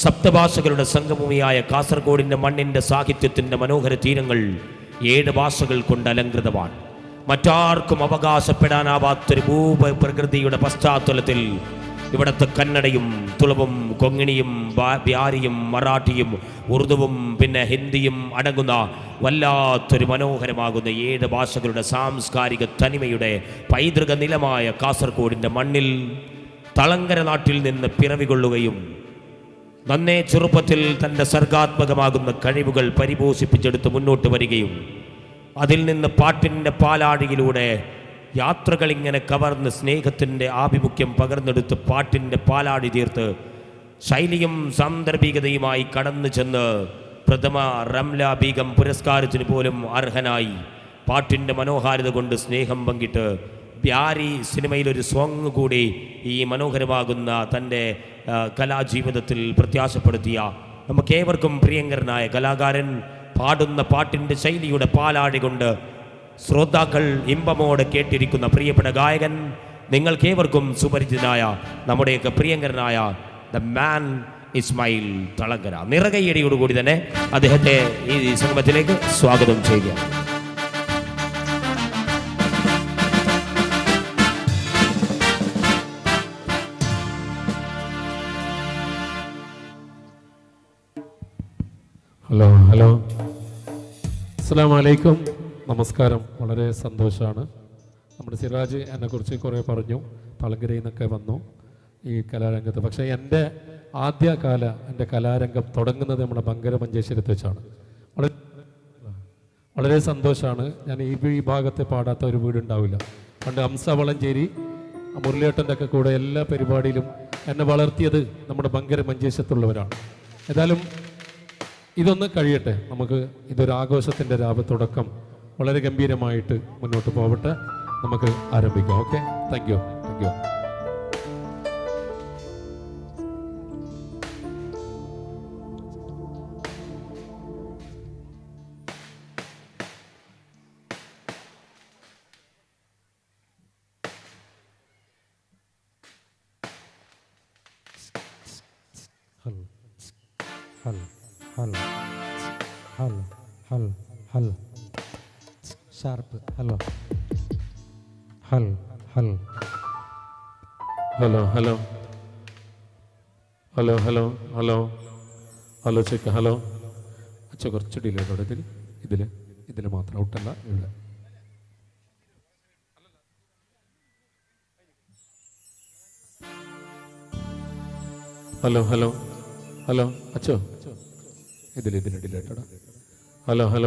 സപ്തഭാഷകളുടെ സംഗമഭൂമിയായ കാസർഗോഡിൻ്റെ മണ്ണിൻ്റെ സാഹിത്യത്തിൻ്റെ മനോഹര തീരങ്ങൾ 7 ഭാഷകൾ കൊണ്ട് അലങ്കൃതമാണ്. മറ്റാർക്കും അവകാശപ്പെടാനാവാത്തൊരു ഭൂപ്രകൃതിയുടെ പശ്ചാത്തലത്തിൽ ഇവിടുത്തെ കന്നഡയും തുളുവും കൊങ്ങിണിയും ബ്യാരിയും മറാഠിയും ഉറുദുവും പിന്നെ ഹിന്ദിയും അടങ്ങുന്ന വല്ലാത്തൊരു മനോഹരമാകുന്ന 7 ഭാഷകളുടെ സാംസ്കാരിക തനിമയുടെ പൈതൃക നിലമായ കാസർഗോഡിൻ്റെ മണ്ണിൽ തളങ്കര നാട്ടിൽ നിന്ന് പിറവികൊള്ളുകയും നന്നേ ചെറുപ്പത്തിൽ തൻ്റെ സർഗാത്മകമാകുന്ന കഴിവുകൾ പരിപോഷിപ്പിച്ചെടുത്ത് മുന്നോട്ട് വരികയും അതിൽ നിന്ന് പാട്ടിൻ്റെ പാലാഴിയിലൂടെ യാത്രകൾ ഇങ്ങനെ കവർന്ന് സ്നേഹത്തിൻ്റെ ആഭിമുഖ്യം പകർന്നെടുത്ത് പാട്ടിൻ്റെ പാലാടി തീർത്ത് ശൈലിയും സാന്ദർഭികതയുമായി കടന്നു ചെന്ന് പ്രഥമ റംല ബീഗം പുരസ്കാരത്തിന് പോലും അർഹനായി പാട്ടിൻ്റെ മനോഹാരിത കൊണ്ട് സ്നേഹം പങ്കിട്ട് ബ്യാരി സിനിമയിലൊരു സോങ് കൂടി ഈ മനോഹരമാകുന്ന തൻ്റെ കലാജീവിതത്തിൽ പ്രത്യാശപ്പെടുത്തിയ നമുക്കേവർക്കും പ്രിയങ്കരനായ കലാകാരൻ പാടുന്ന പാട്ടിൻ്റെ ശൈലിയുടെ പാലാഴി കൊണ്ട് ശ്രോതാക്കൾ ഇമ്പമോടെ കേട്ടിരിക്കുന്ന പ്രിയപ്പെട്ട ഗായകൻ, നിങ്ങൾക്കേവർക്കും സുപരിചിതനായ നമ്മുടെയൊക്കെ പ്രിയങ്കരനായ ദ മാൻ ഇസ്മായിൽ തളങ്കര. നിറകയ്യടിയോടുകൂടി തന്നെ അദ്ദേഹത്തെ ഈ സംഗമത്തിലേക്ക് സ്വാഗതം ചെയ്യുക. ഹലോ ഹലോ, അസ്സലാമു അലൈക്കും, നമസ്കാരം. വളരെ സന്തോഷമാണ്. നമ്മുടെ സിറാജ് എന്നെക്കുറിച്ച് കുറേ പറഞ്ഞു, തളങ്കരയിൽ നിന്നൊക്കെ വന്നു ഈ കലാരംഗത്ത്. പക്ഷേ എൻ്റെ എൻ്റെ കലാരംഗം തുടങ്ങുന്നത് നമ്മുടെ ബങ്കര മഞ്ചേശ്വരത്ത് വെച്ചാണ്. വളരെ സന്തോഷമാണ്. ഞാൻ ഈ ഭാഗത്തെ പാടാത്ത ഒരു വീടുണ്ടാവില്ല. പണ്ട് ഹംസ വളഞ്ചേരി മുരളിയേട്ടൻ്റെ ഒക്കെ കൂടെ എല്ലാ പരിപാടിയിലും എന്നെ വളർത്തിയത് നമ്മുടെ ബങ്കര മഞ്ചേശ്വരത്തുള്ളവരാണ്. ഏതായാലും ഇതൊന്ന് കഴിയട്ടെ, നമുക്ക് ഇതൊരു ആഘോഷത്തിൻ്റെ തുടക്കം വളരെ ഗംഭീരമായിട്ട് മുന്നോട്ട് പോവട്ടെ. നമുക്ക് ആരംഭിക്കാം. Okay, thank you. Sharp. Hello check. Hello അച്ഛ, കുറച്ച് ഡിലേ ഉണ്ടോ ഇതിൽ മാത്രം, ഔട്ടല്ല ഇവിടെ. ഹലോ അച്ഛോ, ഇതിൽ ഡിലേ ഇട്ടടാ. ഹലോ.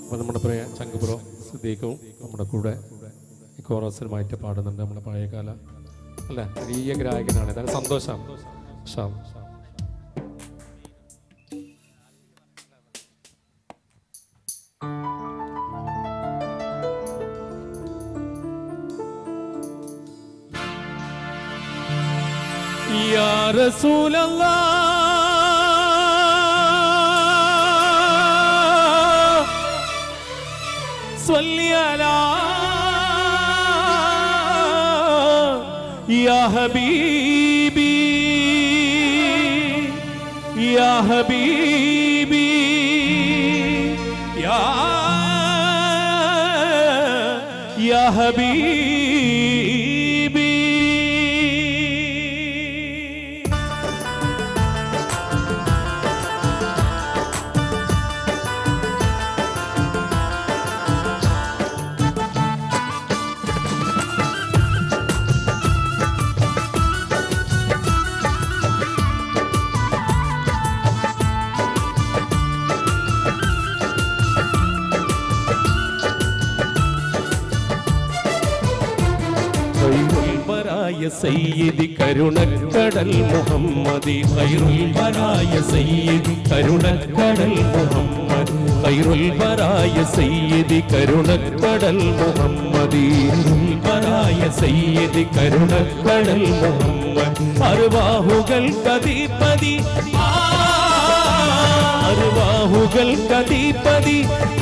അപ്പോൾ നമ്മുടെ പ്രിയ ചങ്കുബ്രോ സിദ്ദീഖും നമ്മുടെ കൂടെ ഈ കോറസിനുമായിട്ട് പാടുന്നുണ്ട്. നമ്മുടെ പഴയകാല അല്ലേ വലിയ ഗായകനാണ്. ഏതായാലും സന്തോഷമാണ്. യാ റസൂലല്ലാഹ് സ്വല്ലി അലാ യാ ഹബീബി യാ ഹബീബി യാ ഹബീബി. സയ്യിദി കരുണക്കടൽ മുഹമ്മദി ഖൈറുൽ ബറായ സയ്യിദി കരുണക്കടൽ മുഹമ്മദ് ഖൈറുൽ ബറായ സയ്യിദി കരുണക്കടൽ മുഹമ്മദി ബറായ സയ്യിദി കരുണക്കടൽ മുഹമ്മദ് അർവാഹുകൾ കദീപതി അർവാഹുകൾ കദീപതി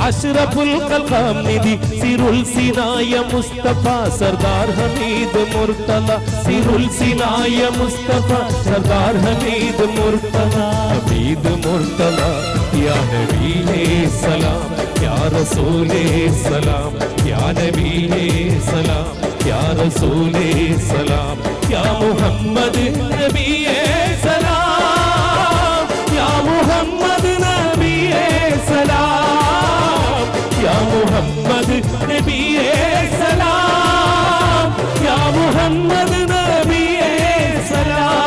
അഷ്റഫുൽ ഖൽഖാം നിധി സിറുൽ സിനായ മുസ്തഫ സർദാർ ഹമീദ് മുർത്തദ സിറുൽ സിനായ മുസ്തഫ സർദാർ ഹമീദ് മുർത്തദ ഹമീദ് മുർത്തദ യാ നബിയേ സലാം യാ റസൂലേ സലാം യാ നബിയേ സലാം യാ റസൂലേ സലാം യാ മുഹമ്മദ് നബിയേ സലാം യാ മുഹമ്മദ് നബിയേ സലാം യാ മുഹമ്മദ് നബിയേ സലാം യാ മുഹമ്മദ് നബിയേ സലാം.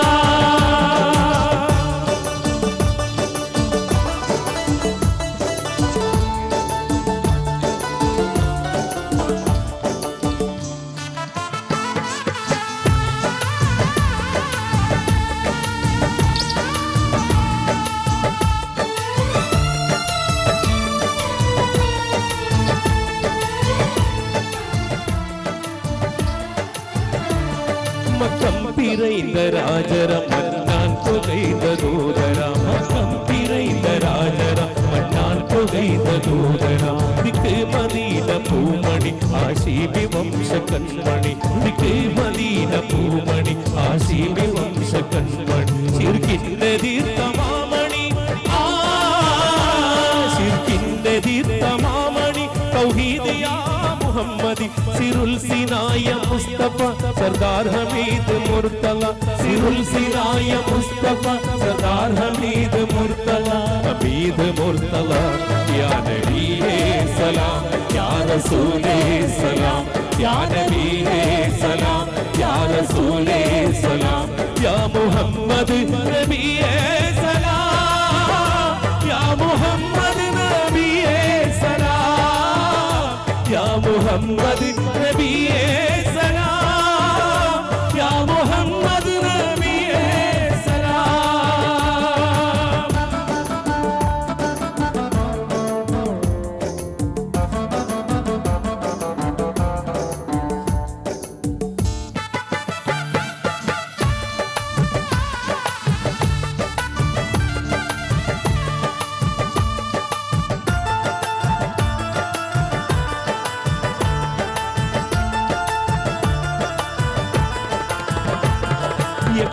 பிறைந்த ராஜரம் மன்னான் புகைந்த தூதராம் மகம் பிறைந்த ராஜரம் மன்னான் புகைந்த தூதராம் திக்கு மதீன பூமணி ஆசீபி வம்ச கண்மணி திக்கு மதீன பூமணி ஆசீபி வம்ச கண்மணி சிறுகின்ற தீர்த்தமாமணி சிறுகின்ற தீர்த்தமாமணி தௌஹீதியா முஹம்மதி சிருல் சினாய முஸ்தபா सरदार हमीद मुर्तला सिरुल सिराय मुस्तफा सरदार हमीद मुर्तला हमीद मुर्तला या नबी सलाम या रसूल सलाम या नबी सलाम या रसूल सलाम या मुहम्मद नबी सलाम या मुहम्मद नबी सलाम या मुहम्मद नबी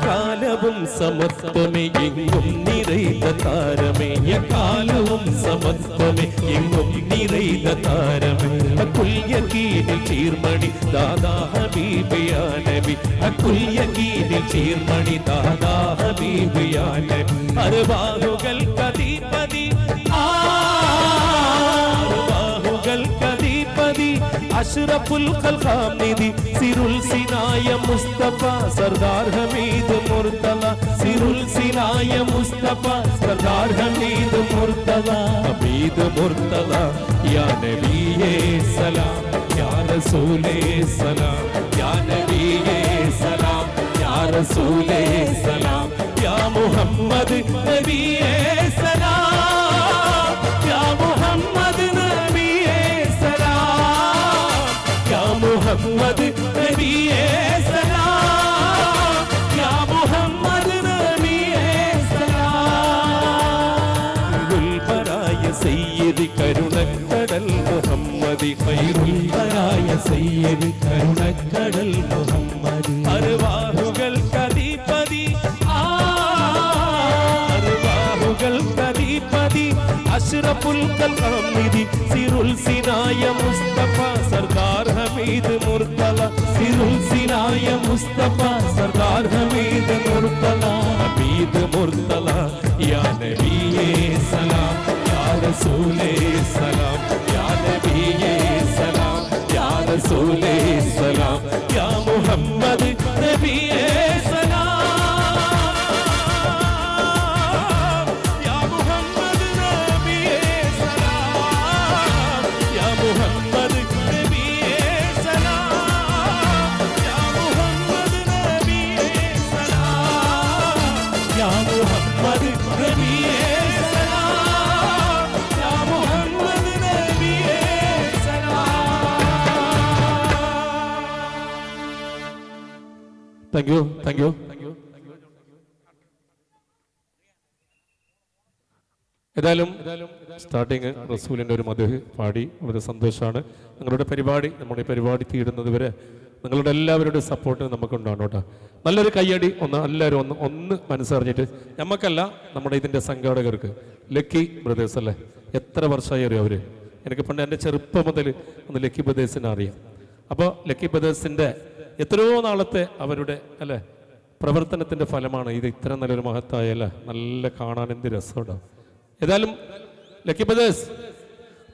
കാലവും സമത്വമേ എങ്ങും നിറൈത താരമേ കാലവും സമത്വമേ എങ്ങും നിറൈത താരമേ അക്കുൽ യഖീനിൽ ചീർമണി ദാദാ ഹബീബ് യാ നബി അക്കുൽ യഖീനിൽ ചീർമണി ദാദാ ഹബീബ് യാ നബി അർവാഹുകൾ കദീപതി അർവാഹുകൾ കദീപതി അഷ്റഫുൽ ഖൽഖാം നിധി സിരുൽ സിനായ മുസ്തഫ സർദാർ ഹമീദ് മുർതല സിരുൽ സിനായ മുസ്തഫ സർദാർ ഹമീദ് മുർതല ഹമീദ് മുർതല യാ നബിയേ സലാം യാ റസൂലേ സലാം യാ നബിയേ സലാം യാ റസൂലേ സലാം യാ മുഹമ്മദ് നബിയേ സലാം യാ മുഹമ്മദ് നബിയേ സലാം യാ മുഹമ്മദ് നബിയേ സലാം യാ മുഹമ്മദ് നബിയേ സലാം ബറായ സയ്യിദ് കരുണക്കടൽ മുഹമ്മദി ഖൈറുൽ ബറായ സയ്യിദ് കരുണക്കടൽ മുഹമ്മദി അർവാഹുകൾ കദീപതി അർവാഹുകൾ കദീപതി അഷ്റഫുൽ ഖൽഖാം നിധി സിരുൽ സിനായ മുസ്തഫ സർദാർ ഹമീദ് മുർതല സിരുൽ സിനായ മുസ്തഫ സർദാർ ഹമീദ് മുർതല ഹമീദ് മുർതല യാ നബിയേ സലാം യാ റസൂലേ സലാം യാ നബിയേ സലാം യാ റസൂലേ സലാം യാ മുഹമ്മദ് നബിയേ സലാം താങ്ക് യു താങ്ക് യു. ഏതായാലും സ്റ്റാർട്ടിങ് റസൂലിൻ്റെ ഒരു മദ്ഹ് പാടി വളരെ സന്തോഷമാണ്. നിങ്ങളുടെ പരിപാടി നമ്മുടെ പരിപാടി തീരുന്നത് വരെ നിങ്ങളുടെ എല്ലാവരുടെ സപ്പോർട്ട് നമുക്കുണ്ടാണ് കേട്ടോ. നല്ലൊരു കയ്യടി എല്ലാവരും ഒന്ന് മനസ്സറിഞ്ഞിട്ട് നമുക്കല്ല നമ്മുടെ ഇതിൻ്റെ സംഘാടകർക്ക് ലക്കി ബ്രദേഴ്സ് അല്ലേ, എത്ര വർഷമായി അറിയാം അവർ. എനിക്ക് പണ്ട് എൻ്റെ ചെറുപ്പം മുതൽ ഒന്ന് ലക്കി ബ്രദേഴ്സിനെ അറിയാം. അപ്പോൾ ലക്കി ബ്രദേഴ്സിൻ്റെ എത്രയോ നാളത്തെ അവരുടെ അല്ലേ പ്രവർത്തനത്തിൻ്റെ ഫലമാണ് ഇത്. ഇത്ര നല്ലൊരു മഹത്തായ അല്ലേ, നല്ല കാണാൻ എന്ത് രസമുണ്ടാവും. ഏതായാലും ലക്കി ബ്രദേഴ്സ്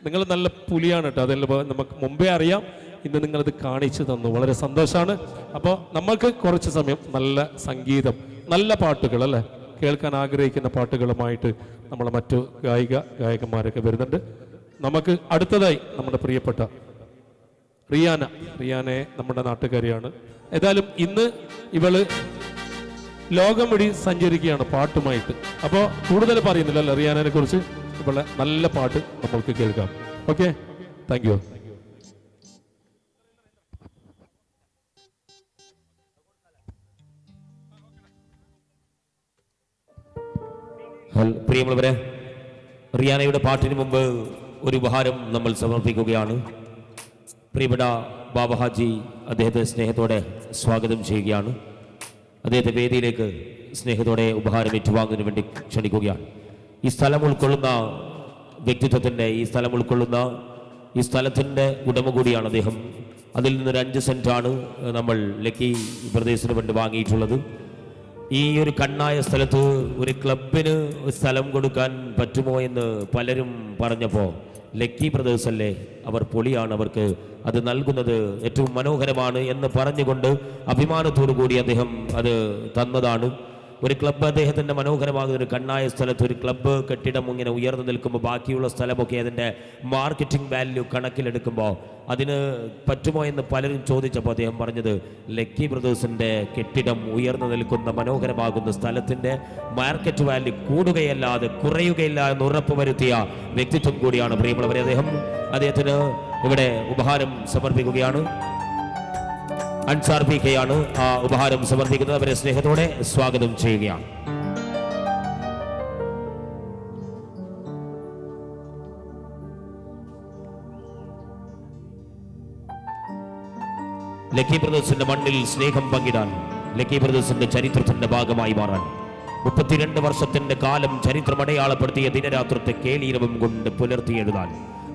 നിങ്ങൾ നല്ല പുലിയാണ് കേട്ടോ, അതിൽ നമുക്ക് മുമ്പേ അറിയാം. ഇന്ന് നിങ്ങളത് കാണിച്ചു തന്നു, വളരെ സന്തോഷമാണ്. അപ്പോൾ നമ്മൾക്ക് കുറച്ച് സമയം നല്ല സംഗീതം, നല്ല പാട്ടുകൾ അല്ലേ കേൾക്കാൻ ആഗ്രഹിക്കുന്ന പാട്ടുകളുമായിട്ട് നമ്മളെ മറ്റു ഗായകന്മാരൊക്കെ വരുന്നുണ്ട്. നമുക്ക് അടുത്തതായി നമ്മുടെ പ്രിയപ്പെട്ട റിയാനെ നമ്മുടെ നാട്ടുകാരിയാണ്. ഏതായാലും ഇന്ന് ഇവള് ലോകം വഴി സഞ്ചരിക്കുകയാണ് പാട്ടുമായിട്ട്. അപ്പോൾ കൂടുതൽ പറയുന്നില്ല റിയാനെ കുറിച്ച്. ഇവളെ നല്ല പാട്ട് നമ്മൾക്ക് കേൾക്കാം. Okay, thank you. പ്രിയമുള്ളവരെ, റിയാനയുടെ പാട്ടിന് മുമ്പ് ഒരു ഉപഹാരം നമ്മൾ സമർപ്പിക്കുകയാണ്. പ്രിയപ്പെട്ട ബാബ ഹാജി അദ്ദേഹത്തെ സ്നേഹത്തോടെ സ്വാഗതം ചെയ്യുകയാണ്. അദ്ദേഹത്തെ വേദിയിലേക്ക് സ്നേഹത്തോടെ ഉപഹാരം ഏറ്റുവാങ്ങുന്നതിന് വേണ്ടി ക്ഷണിക്കുകയാണ്. ഈ സ്ഥലം ഉൾക്കൊള്ളുന്ന വ്യക്തിത്വത്തിൻ്റെ, ഈ സ്ഥലം ഉൾക്കൊള്ളുന്ന ഈ സ്ഥലത്തിൻ്റെ ഉടമ കൂടിയാണ് അദ്ദേഹം. അതിൽ നിന്നൊരു 5 സെൻറ്റാണ് നമ്മൾ ലക്കി പ്രദേശത്തിന് വേണ്ടി വാങ്ങിയിട്ടുള്ളത്. ഈ ഒരു കണ്ണായ സ്ഥലത്ത് ഒരു ക്ലബിന് സ്ഥലം കൊടുക്കാൻ പറ്റുമോ എന്ന് പലരും പറഞ്ഞപ്പോൾ ലക്കി ബ്രദേഴ്സ് അല്ലേ, അവർ പൊളിയാണ്, അവർക്ക് അത് നൽകുന്നത് ഏറ്റവും മനോഹരമാണ് എന്ന് പറഞ്ഞുകൊണ്ട് അഭിമാനത്തോടു കൂടി അദ്ദേഹം അത് തന്നതാണ്. ഒരു ക്ലബ്ബ് അദ്ദേഹത്തിൻ്റെ മനോഹരമാകുന്ന ഒരു കണ്ണായ സ്ഥലത്ത് ഒരു ക്ലബ്ബ് കെട്ടിടം ഇങ്ങനെ ഉയർന്നു നിൽക്കുമ്പോൾ ബാക്കിയുള്ള സ്ഥലമൊക്കെ അതിൻ്റെ മാർക്കറ്റിംഗ് വാല്യൂ കണക്കിലെടുക്കുമ്പോൾ അതിന് പറ്റുമോ എന്ന് പലരും ചോദിച്ചപ്പോൾ അദ്ദേഹം പറഞ്ഞത് ലക്കി ബ്രദേഴ്സിൻ്റെ കെട്ടിടം ഉയർന്നു നിൽക്കുന്ന മനോഹരമാകുന്ന സ്ഥലത്തിൻ്റെ മാർക്കറ്റ് വാല്യൂ കൂടുകയല്ലാതെ കുറയുകയില്ല എന്ന് ഉറപ്പുവരുത്തിയ വ്യക്തിത്വം കൂടിയാണ്. പ്രിയമുള്ളവരെ, അദ്ദേഹത്തിന് ഇവിടെ ഉപഹാരം സമർപ്പിക്കുകയാണ്. അൻസാർ പി കെയാണ് ആ ഉപഹാരം സമർപ്പിക്കുന്നത്. അവരെ സ്നേഹത്തോടെ സ്വാഗതം ചെയ്യുകയാണ്. ലക്കി ബ്രദേഴ്സിന്റെ മണ്ണിൽ സ്നേഹം പങ്കിടാൻ, ലക്കി ബ്രദേഴ്സിന്റെ ചരിത്രത്തിന്റെ ഭാഗമായി മാറാൻ 32 വർഷത്തിന്റെ കാലം ചരിത്രം അടയാളപ്പെടുത്തിയ ദിനരാത്രത്തെ കേളീരവം കൊണ്ട് പുലർത്തിയെഴുതാൻ,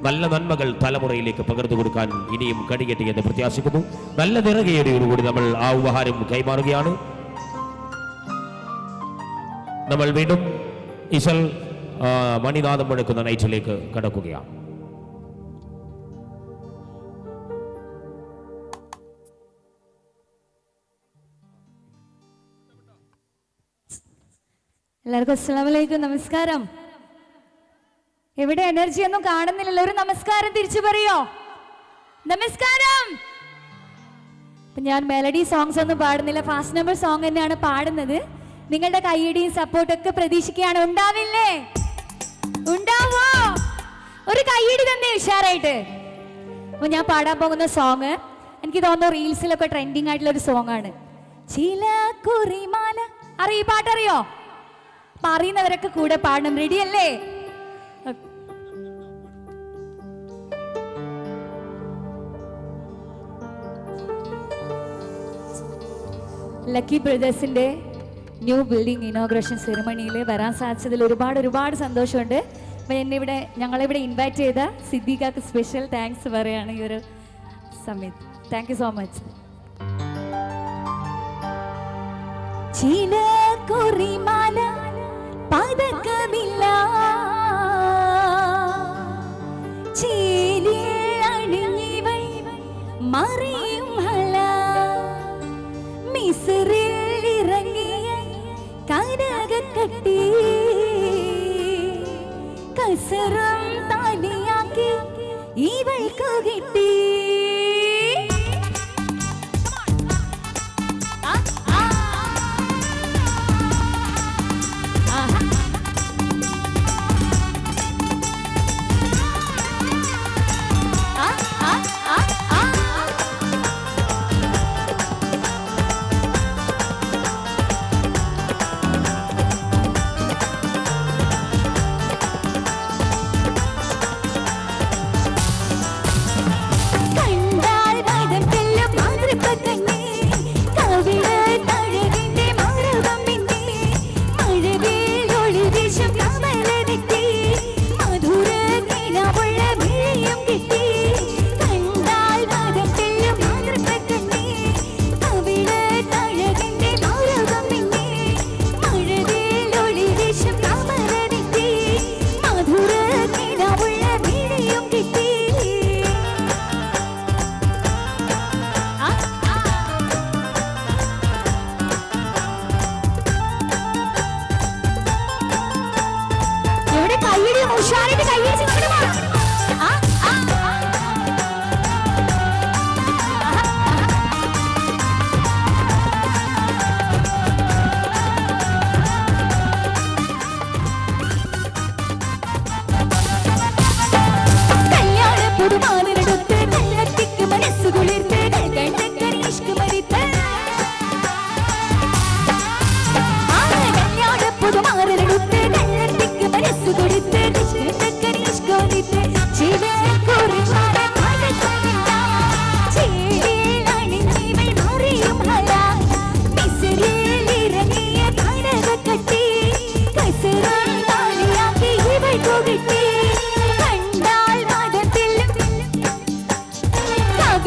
നല്ല നന്മകൾ തലമുറയിലേക്ക് പകർന്നു കൊടുക്കാൻ ഇനിയും കടികെട്ടി എന്ന് പ്രത്യാശിക്കുന്നു. നല്ല നിറകേടിയോടുകൂടി നമ്മൾ ആ ഉപഹാരം കൈമാറുകയാണ്. നമ്മൾ വീണ്ടും ഇശൽ മണിനാഥം മുഴക്കുന്ന നൈറ്റിലേക്ക് കടക്കുകയാണ്. എല്ലാവർക്കും അസ്സലാമലൈക്കും, നമസ്കാരം. എവിടെ എനർജി ഒന്നും കാണുന്നില്ലല്ലോ, ഒരു നമസ്കാരം തിരിച്ചു പറയോ? നമസ്കാരം. അപ്പൊ ഞാൻ മെലഡി സോങ്സ് ഒന്നും പാടുന്നില്ല, ഫാസ്റ്റ് നമ്പർ സോങ് തന്നെയാണ് പാടുന്നത്. നിങ്ങളുടെ കൈയടിയും സപ്പോർട്ടൊക്കെ പ്രതീക്ഷിക്കുകയാണ്. ഉണ്ടാവില്ലേ? ഉണ്ടാവോ? ഒരു കൈയടി തന്നെ ഉഷാറായിട്ട്. അപ്പൊ ഞാൻ പാടാൻ പോകുന്ന സോങ് എനിക്ക് തോന്നുന്നു റീൽസിലൊക്കെ ട്രെൻഡിങ് ആയിട്ടുള്ള ഒരു സോങ് ആണ്. ചില കുറിമാല. അറിയോ? പാട്ടറിയോ? പറയുന്നവരൊക്കെ കൂടെ പാടണം. റെഡി അല്ലേ? ലക്കി ബ്രദേഴ്സിന്റെ ന്യൂ ബിൽഡിംഗ് ഇനോഗ്രേഷൻ സെറിമണിയിൽ വരാൻ സാധിച്ചതിൽ ഒരുപാട് സന്തോഷമുണ്ട്. അപ്പം ഞങ്ങളിവിടെ ഇൻവൈറ്റ് ചെയ്ത സിദ്ദീഖാക്ക് സ്പെഷ്യൽ താങ്ക്സ് പറയാണ് ഈ ഒരു സമയത്ത്. Thank you so much. ചില കുറിമാല പതക്കമില്ല, ചേലിയണിഞ്ഞിവൾ മറിയും ഹല, മിസ്റിൽ ഇറങ്ങിയ കനകക്കട്ടി, കസറും താലിയാക്കി ഇവൾക്ക് കിട്ടി.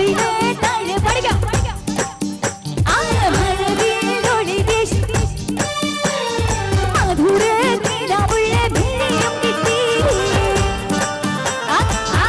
കവിളെ താഴെ പഠിക്കാം ആ മഴവില്ലൊളി വീശി മധുര നിലാവുള്ള വിളിയും കിട്ടി ആ ആ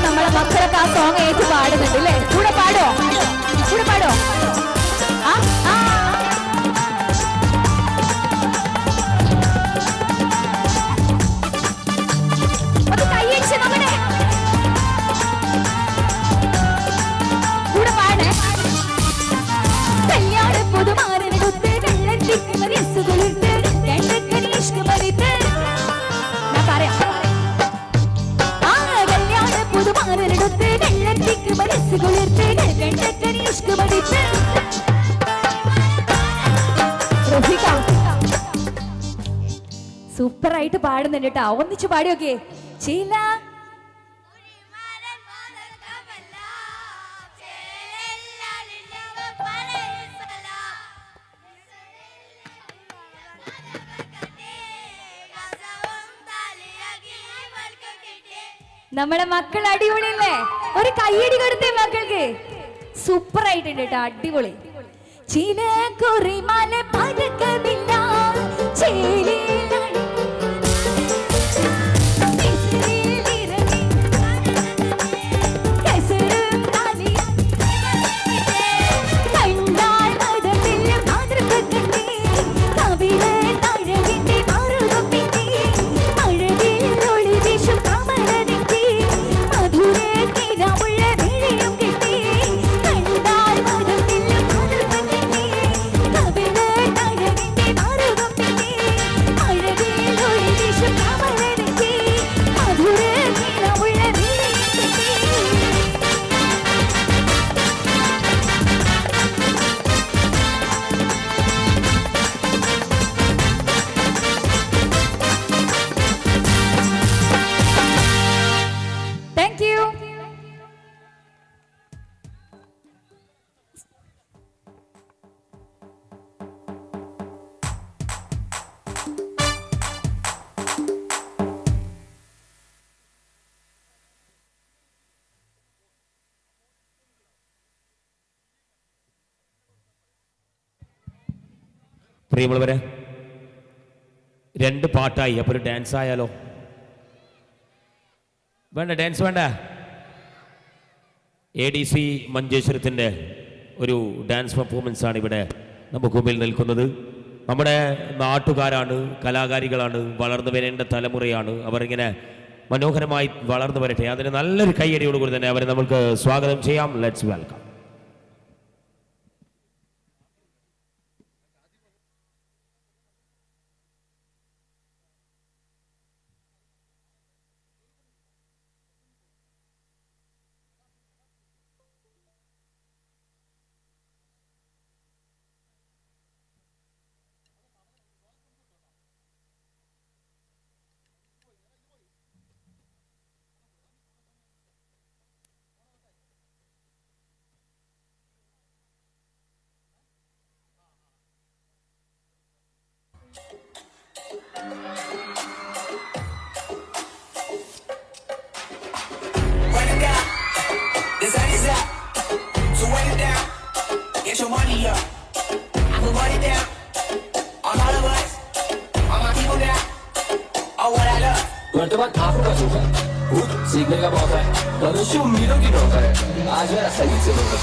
നമ്മളെ മക്കളൊക്കെ ആ സോങ് ഏറ്റു പാടുന്നുണ്ട് അല്ലേ കൂടെ പാടോ ആ ആ അത് കൈയടിച്ച് നമ്മുടെ കൂടെ പാടേ കല്യാണ പുതുമാരനെടുത്ത് വെള്ളത്തിക്ക് മനസ്സുകൊളിട്ട് രണ്ടക്കനി ഇഷ്കമറിത്ത് ഞാൻ പറയാം പുതുമാരനെടുത്ത് വെള്ളത്തിക്ക് മനസ്സുകൊളിർത്ത് രണ്ടക്കനി ഇഷ്കമറിത്ത് സൂപ്പർ ആയിട്ട് പാടുന്നുണ്ട് കേട്ടോ ഒന്നിച്ച് പാടിയൊക്കെ ചില നമ്മുടെ മക്കൾ അടിപൊളിയല്ലേ ഒരു കയ്യടി കൊടുത്തേ മക്കൾക്ക് സൂപ്പർ ആയിട്ടുണ്ട് കേട്ടോ അടിപൊളി ചില കുറിമാല പതക്കമില്ല പ്രിയമുള്ളവരെ, രണ്ട് പാട്ടായി, അപ്പോൾ ഒരു ഡാൻസ് ആയാലോ? വേണ്ട, ഡാൻസ് വേണ്ട. ADC മഞ്ചേശ്വരത്തിൻ്റെ ഒരു ഡാൻസ് പെർഫോമൻസ് ആണ് ഇവിടെ നമുക്ക് മുമ്പിൽ നിൽക്കുന്നത്. നമ്മുടെ നാട്ടുകാരാണ്, കലാകാരികളാണ്, വളർന്നു വരേണ്ട തലമുറയാണ്. അവർ ഇങ്ങനെ മനോഹരമായി വളർന്നു വരട്ടെ. അതിന് നല്ലൊരു കയ്യടിയോടുകൂടി തന്നെ അവരെ നമുക്ക് സ്വാഗതം ചെയ്യാം. Let's welcome. Run it down, the sun is out, so run it down, get your money up, I'ma run it down, on all of us, on my people now, on what I love. वर्तमान आपका जो है वो सीखने का मौका है भविष्य उम्मीदों की नौका है आज मेरा सही से होगा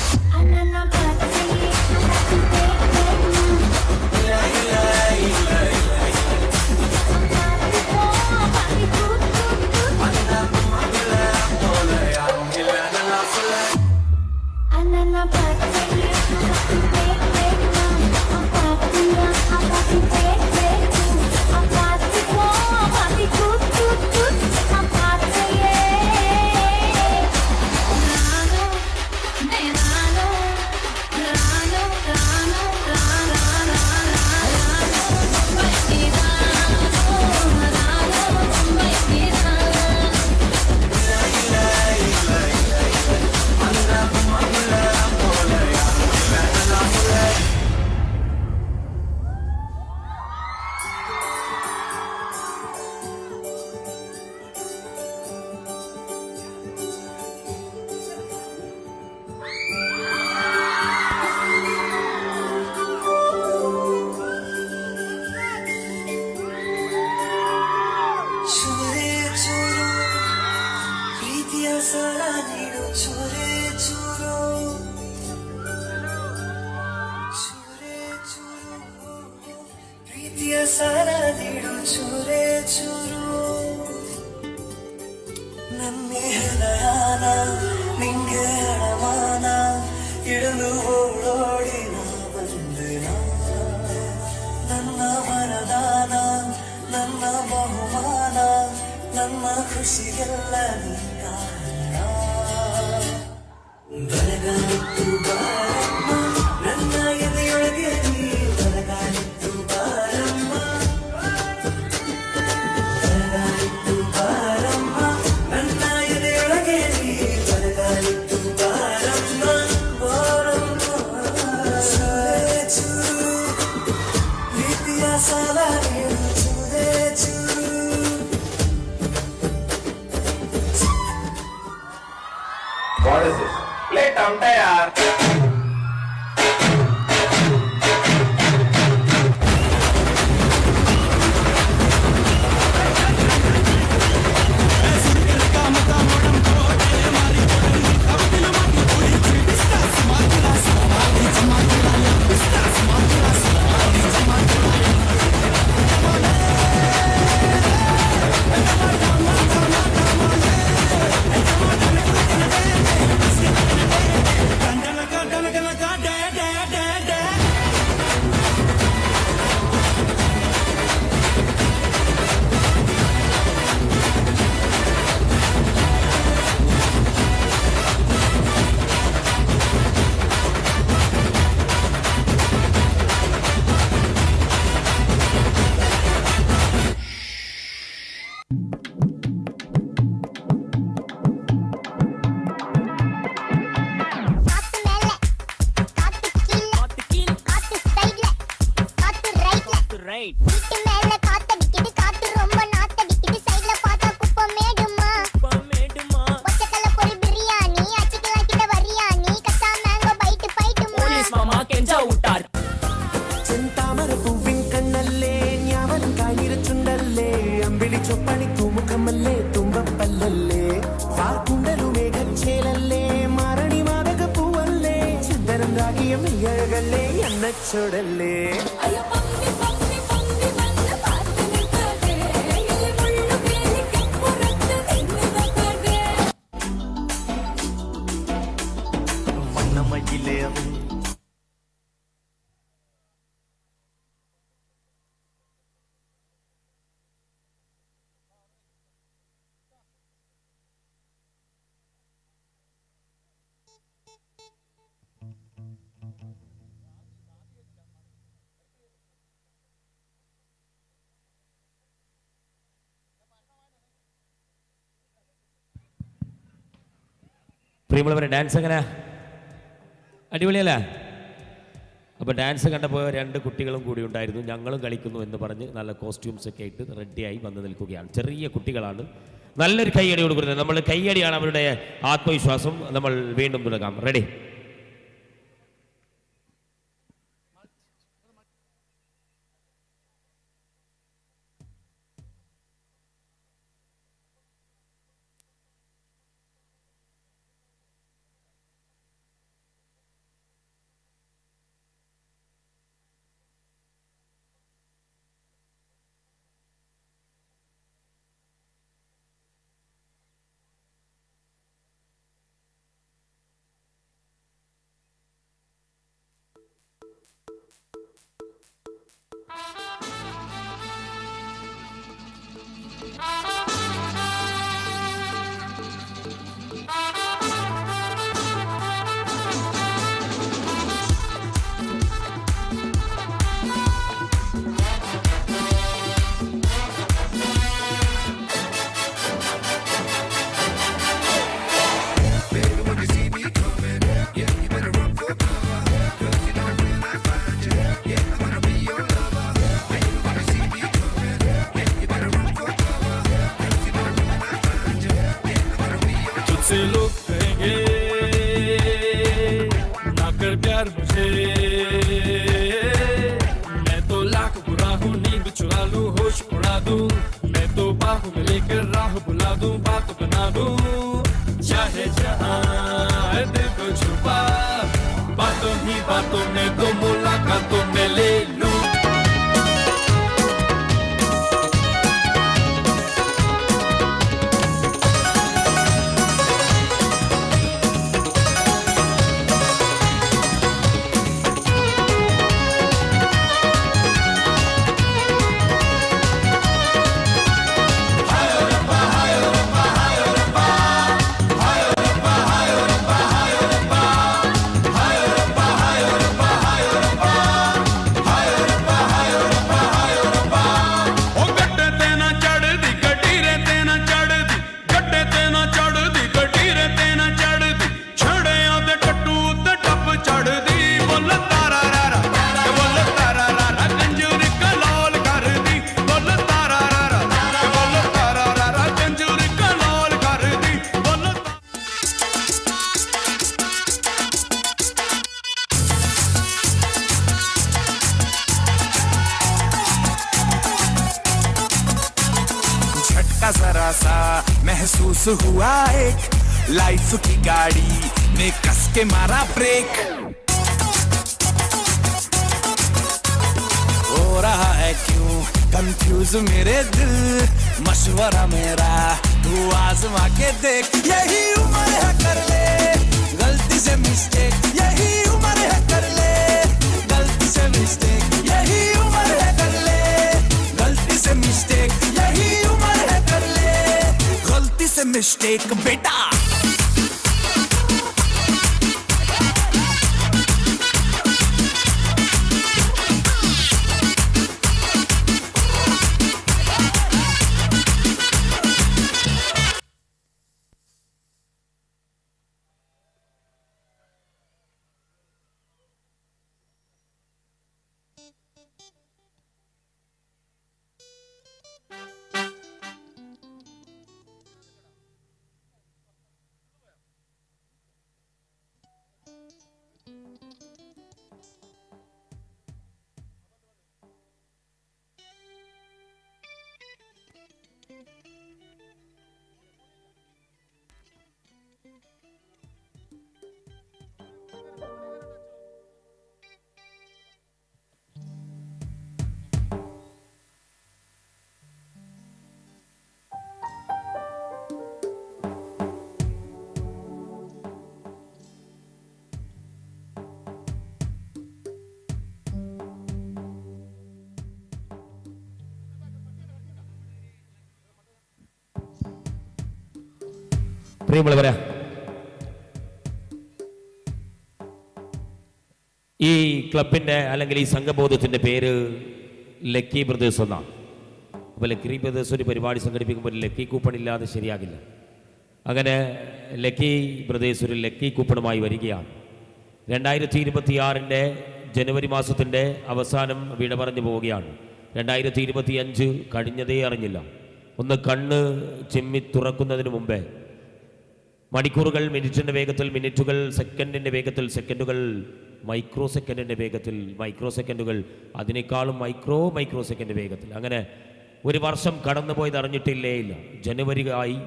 What is this? Play tamta yaar. പ്രിയമുള്ളവരെ, ഡാൻസ് എങ്ങനെ? അടിപൊളിയല്ലേ? അപ്പോൾ ഡാൻസ് കണ്ടപ്പോൾ 2 കുട്ടികളും കൂടി ഉണ്ടായിരുന്നു. ഞങ്ങളും കളിക്കുന്നു എന്ന് പറഞ്ഞ് നല്ല കോസ്റ്റ്യൂംസ് ഒക്കെ ഇട്ട് റെഡിയായി വന്ന് നിൽക്കുകയാണ്. ചെറിയ കുട്ടികളാണ്. നല്ലൊരു കയ്യടിയോട് കൂടി നമ്മൾ കയ്യടിയാണ് അവരുടെ ആത്മവിശ്വാസം. നമ്മൾ വീണ്ടും തുടങ്ങാം. റെഡി? तुझसे लोग कहेंगे ना कर प्यार मुझे, मैं तो लाख बुरा हूँ, नींद चुरा लूँ, होश उड़ा दूँ, मैं तो बाहों में लेकर राह बुला दूँ, बात बना दूँ, चाहे जहाँ दिल को छुपा, बातों ही बातों में तो मुलाकातों में ले लूँ। जरा सा महसूस हुआ एक लाइफ की गाड़ी ने कस के मारा ब्रेक, हो रहा है क्यों कंफ्यूज मेरे दिल, मशवरा मेरा तू आजमा के देख, यही उम्र है कर ले गलती से मिस्टेक, यही उम्र है कर ले गलती से मिस्टेक, यही उम्र है कर ले गलती से मिस्टेक, यही उम्र है कर ले गलती से मिस्टेक बेटा। പ്രിയമുള്ളവരെ, ഈ ക്ലബിൻ്റെ അല്ലെങ്കിൽ ഈ സംഘബോധത്തിൻ്റെ പേര് ലക്കി ബ്രദേഴ്സ് എന്നാണ്. അപ്പോൾ ലക്കി ബ്രദേഴ്സ് ഒരു പരിപാടി സംഘടിപ്പിക്കുമ്പോൾ ലക്കി കൂപ്പൺ ഇല്ലാതെ ശരിയാകില്ല. അങ്ങനെ ലക്കി ബ്രദേഴ്സ് ഒരു ലക്കി കൂപ്പണുമായി വരികയാണ്. 2026 ജനുവരി മാസത്തിൻ്റെ അവസാനം വിട പറഞ്ഞു പോവുകയാണ്. 2025 കഴിഞ്ഞതേ അറിഞ്ഞില്ല. ഒന്ന് കണ്ണ് ചിമ്മി തുറക്കുന്നതിന് മുമ്പേ മണിക്കൂറുകൾ മിനിറ്റിൻ്റെ വേഗത്തിൽ, മിനിറ്റുകൾ സെക്കൻഡിൻ്റെ വേഗത്തിൽ, സെക്കൻഡുകൾ മൈക്രോ സെക്കൻഡിൻ്റെ വേഗത്തിൽ, മൈക്രോ സെക്കൻഡുകൾ അതിനേക്കാളും മൈക്രോ സെക്കൻഡ് വേഗത്തിൽ, അങ്ങനെ ഒരു വർഷം കടന്നുപോയത് അറിഞ്ഞിട്ടില്ലേ ഇല്ല. ജനുവരി ആയി,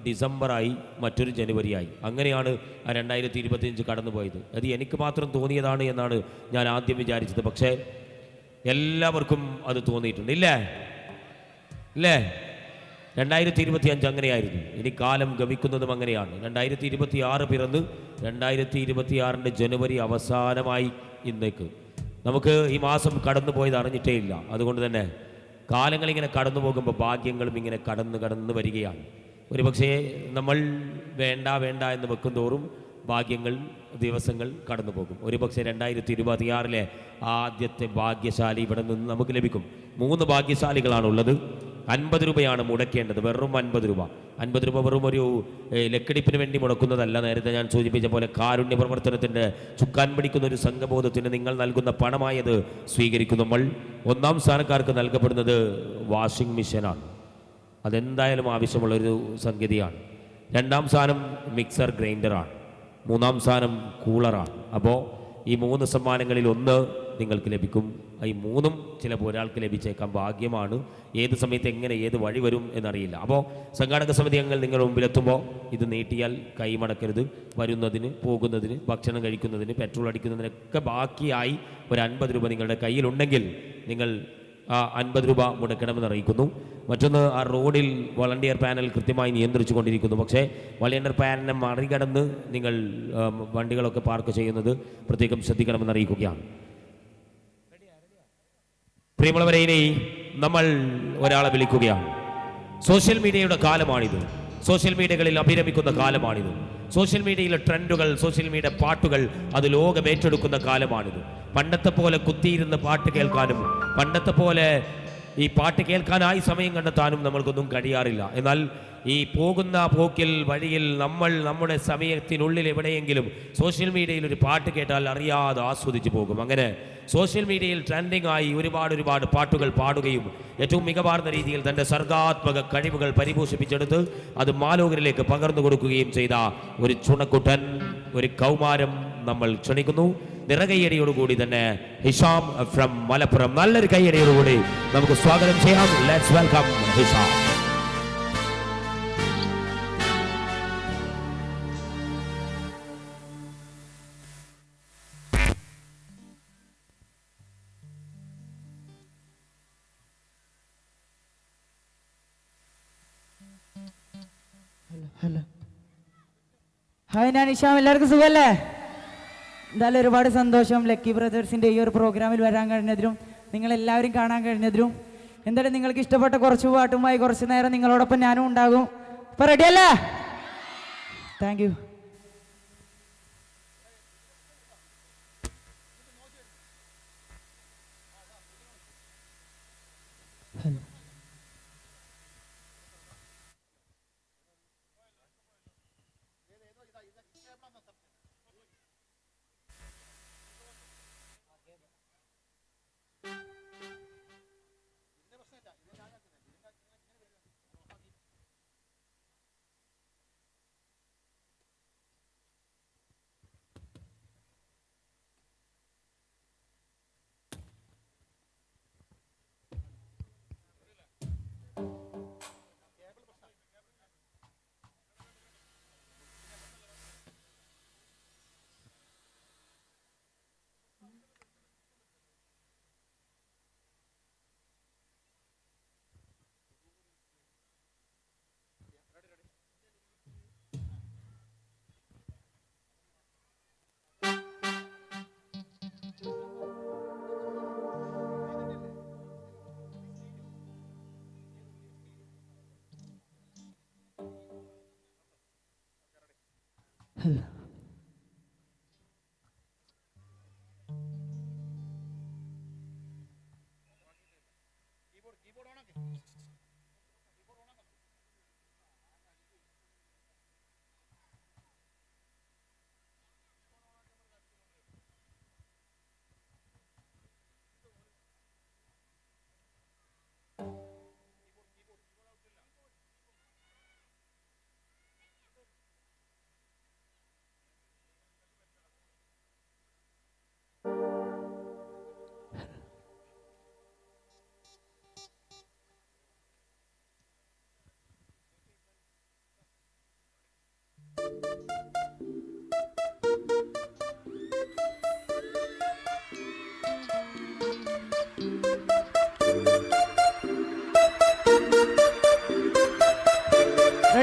ഡിസംബറായി, മറ്റൊരു ജനുവരിയായി. അങ്ങനെയാണ് ആ 2025 കടന്നുപോയത്. അത് എനിക്ക് മാത്രം തോന്നിയതാണ് എന്നാണ് ഞാൻ ആദ്യം വിചാരിച്ചത്. പക്ഷേ എല്ലാവർക്കും അത് തോന്നിയിട്ടുണ്ട്, ഇല്ലേ? 2025 അങ്ങനെയായിരുന്നു. ഇനി കാലം ഗമിക്കുന്നതും അങ്ങനെയാണ്. 2026 പിറന്ന് 2026 ജനുവരി അവസാനമായി ഇന്നേക്ക്. നമുക്ക് ഈ മാസം കടന്നു പോയത് അറിഞ്ഞിട്ടേ ഇല്ല. അതുകൊണ്ട് തന്നെ കാലങ്ങളിങ്ങനെ കടന്നു പോകുമ്പോൾ ഭാഗ്യങ്ങളും ഇങ്ങനെ കടന്ന് വരികയാണ്. ഒരു പക്ഷേ നമ്മൾ വേണ്ട എന്ന് വെക്കും തോറും ഭാഗ്യങ്ങൾ, ദിവസങ്ങൾ കടന്നു പോകും. ഒരു പക്ഷേ 2026 ആദ്യത്തെ ഭാഗ്യശാലി ഇവിടെ നിന്ന് നമുക്ക് ലഭിക്കും. 3 ഭാഗ്യശാലികളാണുള്ളത്. 50 രൂപയാണ് മുടക്കേണ്ടത്, വെറും 50 രൂപ. 50 രൂപ വെറും ഒരു ലക്കടിപ്പിന് വേണ്ടി മുടക്കുന്നതല്ല. നേരത്തെ ഞാൻ സൂചിപ്പിച്ച പോലെ കാരുണ്യ പ്രവർത്തനത്തിൻ്റെ ചുക്കാൻ പിടിക്കുന്ന ഒരു സംഘബോധത്തിന് നിങ്ങൾ നൽകുന്ന പണമായത് സ്വീകരിക്കും. നമ്മൾ 1ാം സ്ഥാനക്കാർക്ക് നൽകപ്പെടുന്നത് വാഷിംഗ് മെഷീനാണ്. അതെന്തായാലും ആവശ്യമുള്ളൊരു സംഗതിയാണ്. 2ാം സ്ഥാനം മിക്സർ ഗ്രൈൻഡറാണ്. 3ാം സ്ഥാനം കൂളറാണ്. അപ്പോൾ ഈ 3 സമ്മാനങ്ങളിൽ ഒന്ന് നിങ്ങൾക്ക് ലഭിക്കും. ഈ 3ഉം ചിലപ്പോൾ ഒരാൾക്ക് ലഭിച്ചേക്കാം. ഭാഗ്യമാണ്. ഏത് സമയത്ത് എങ്ങനെ ഏത് വഴി വരും എന്നറിയില്ല. അപ്പോൾ സംഘാടക സമിതി അംഗങ്ങൾ നിങ്ങളുടെ മുമ്പിലെത്തുമ്പോൾ ഇത് നീട്ടിയാൽ കൈമടക്കരുത്. വരുന്നതിന്, പോകുന്നതിന്, ഭക്ഷണം കഴിക്കുന്നതിന്, പെട്രോൾ അടിക്കുന്നതിനൊക്കെ ബാക്കിയായി ഒരു 50 രൂപ നിങ്ങളുടെ കയ്യിലുണ്ടെങ്കിൽ നിങ്ങൾ ആ 50 രൂപ മുടക്കണമെന്ന് അറിയിക്കുന്നു. മറ്റൊന്ന്, ആ റോഡിൽ വളണ്ടിയർ പാനൽ കൃത്യമായി നിയന്ത്രിച്ചു കൊണ്ടിരിക്കുന്നു. പക്ഷേ വളണ്ടിയർ പാനലിനെ മറികടന്ന് നിങ്ങൾ വണ്ടികളൊക്കെ പാർക്ക് ചെയ്യുന്നത് പ്രത്യേകം ശ്രദ്ധിക്കണമെന്ന് അറിയിക്കുകയാണ്. പ്രിയമുള്ളവരെ, ഇനി നമ്മൾ ഒരാളെ വിളിക്കുകയാണ്. സോഷ്യൽ മീഡിയയുടെ കാലമാണിത്. സോഷ്യൽ മീഡിയകളിൽ അഭിരമിക്കുന്ന കാലമാണിത്. സോഷ്യൽ മീഡിയയിലെ ട്രെൻഡുകൾ, സോഷ്യൽ മീഡിയ പാട്ടുകൾ അത് ലോകം ഏറ്റെടുക്കുന്ന കാലമാണിത്. പണ്ടത്തെ പോലെ കുത്തിയിരുന്ന് പാട്ട് കേൾക്കാനും, പണ്ടത്തെ പോലെ ഈ പാട്ട് കേൾക്കാനായി സമയം കണ്ടെത്താനും നമ്മൾക്കൊന്നും കഴിയാറില്ല. എന്നാൽ ഈ പോകുന്ന പോക്കിൽ, വഴിയിൽ നമ്മൾ നമ്മുടെ സമയത്തിനുള്ളിൽ എവിടെയെങ്കിലും സോഷ്യൽ മീഡിയയിൽ ഒരു പാട്ട് കേട്ടാൽ അറിയാതെ ആസ്വദിച്ചു പോകും. അങ്ങനെ സോഷ്യൽ മീഡിയയിൽ ട്രെൻഡിംഗ് ആയി ഒരുപാട് പാട്ടുകൾ പാടുകയും ഏറ്റവും മികവാർന്ന രീതിയിൽ തൻ്റെ സർഗാത്മക കഴിവുകൾ പരിപോഷിപ്പിച്ചെടുത്ത് അത് മാലോകരിലേക്ക് പകർന്നു കൊടുക്കുകയും ചെയ്ത ഒരു ചുണക്കുട്ടൻ, ഒരു കൗമാരം നമ്മൾ ക്ഷണിക്കുന്നു. നിറകയ്യടിയോടുകൂടി തന്നെ ഹിഷാം ഫ്രം മലപ്പുറം. നല്ലൊരു കയ്യടിയോടുകൂടി നമുക്ക് സ്വാഗതം ചെയ്യാം. Let's welcome Hisham. ഹായ്, ഞാൻ ഇഷാം. എല്ലാവർക്കും സുഖമല്ലേ? എന്തായാലും ഒരുപാട് സന്തോഷം ലക്കി ബ്രദേഴ്സിൻ്റെ ഈ ഒരു പ്രോഗ്രാമിൽ വരാൻ കഴിഞ്ഞതിലും നിങ്ങളെല്ലാവരും കാണാൻ കഴിഞ്ഞതിലും. എന്തായാലും നിങ്ങൾക്ക് ഇഷ്ടപ്പെട്ട കുറച്ച് പാട്ടുമായി കുറച്ച് നേരം നിങ്ങളോടൊപ്പം ഞാനും ഉണ്ടാകും. ഇപ്പം റെഡിയല്ലേ? Thank you.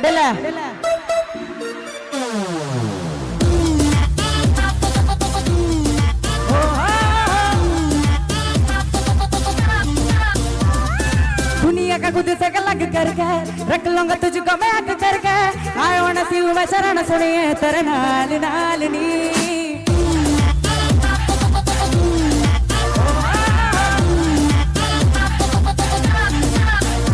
റെഡിയല്ലേ? दुनिया का खुद से अलग करके रख लूंगा तुझको मैं आग करके I wanna see you मैं शरण सुनिए तेरे नाल नाल नी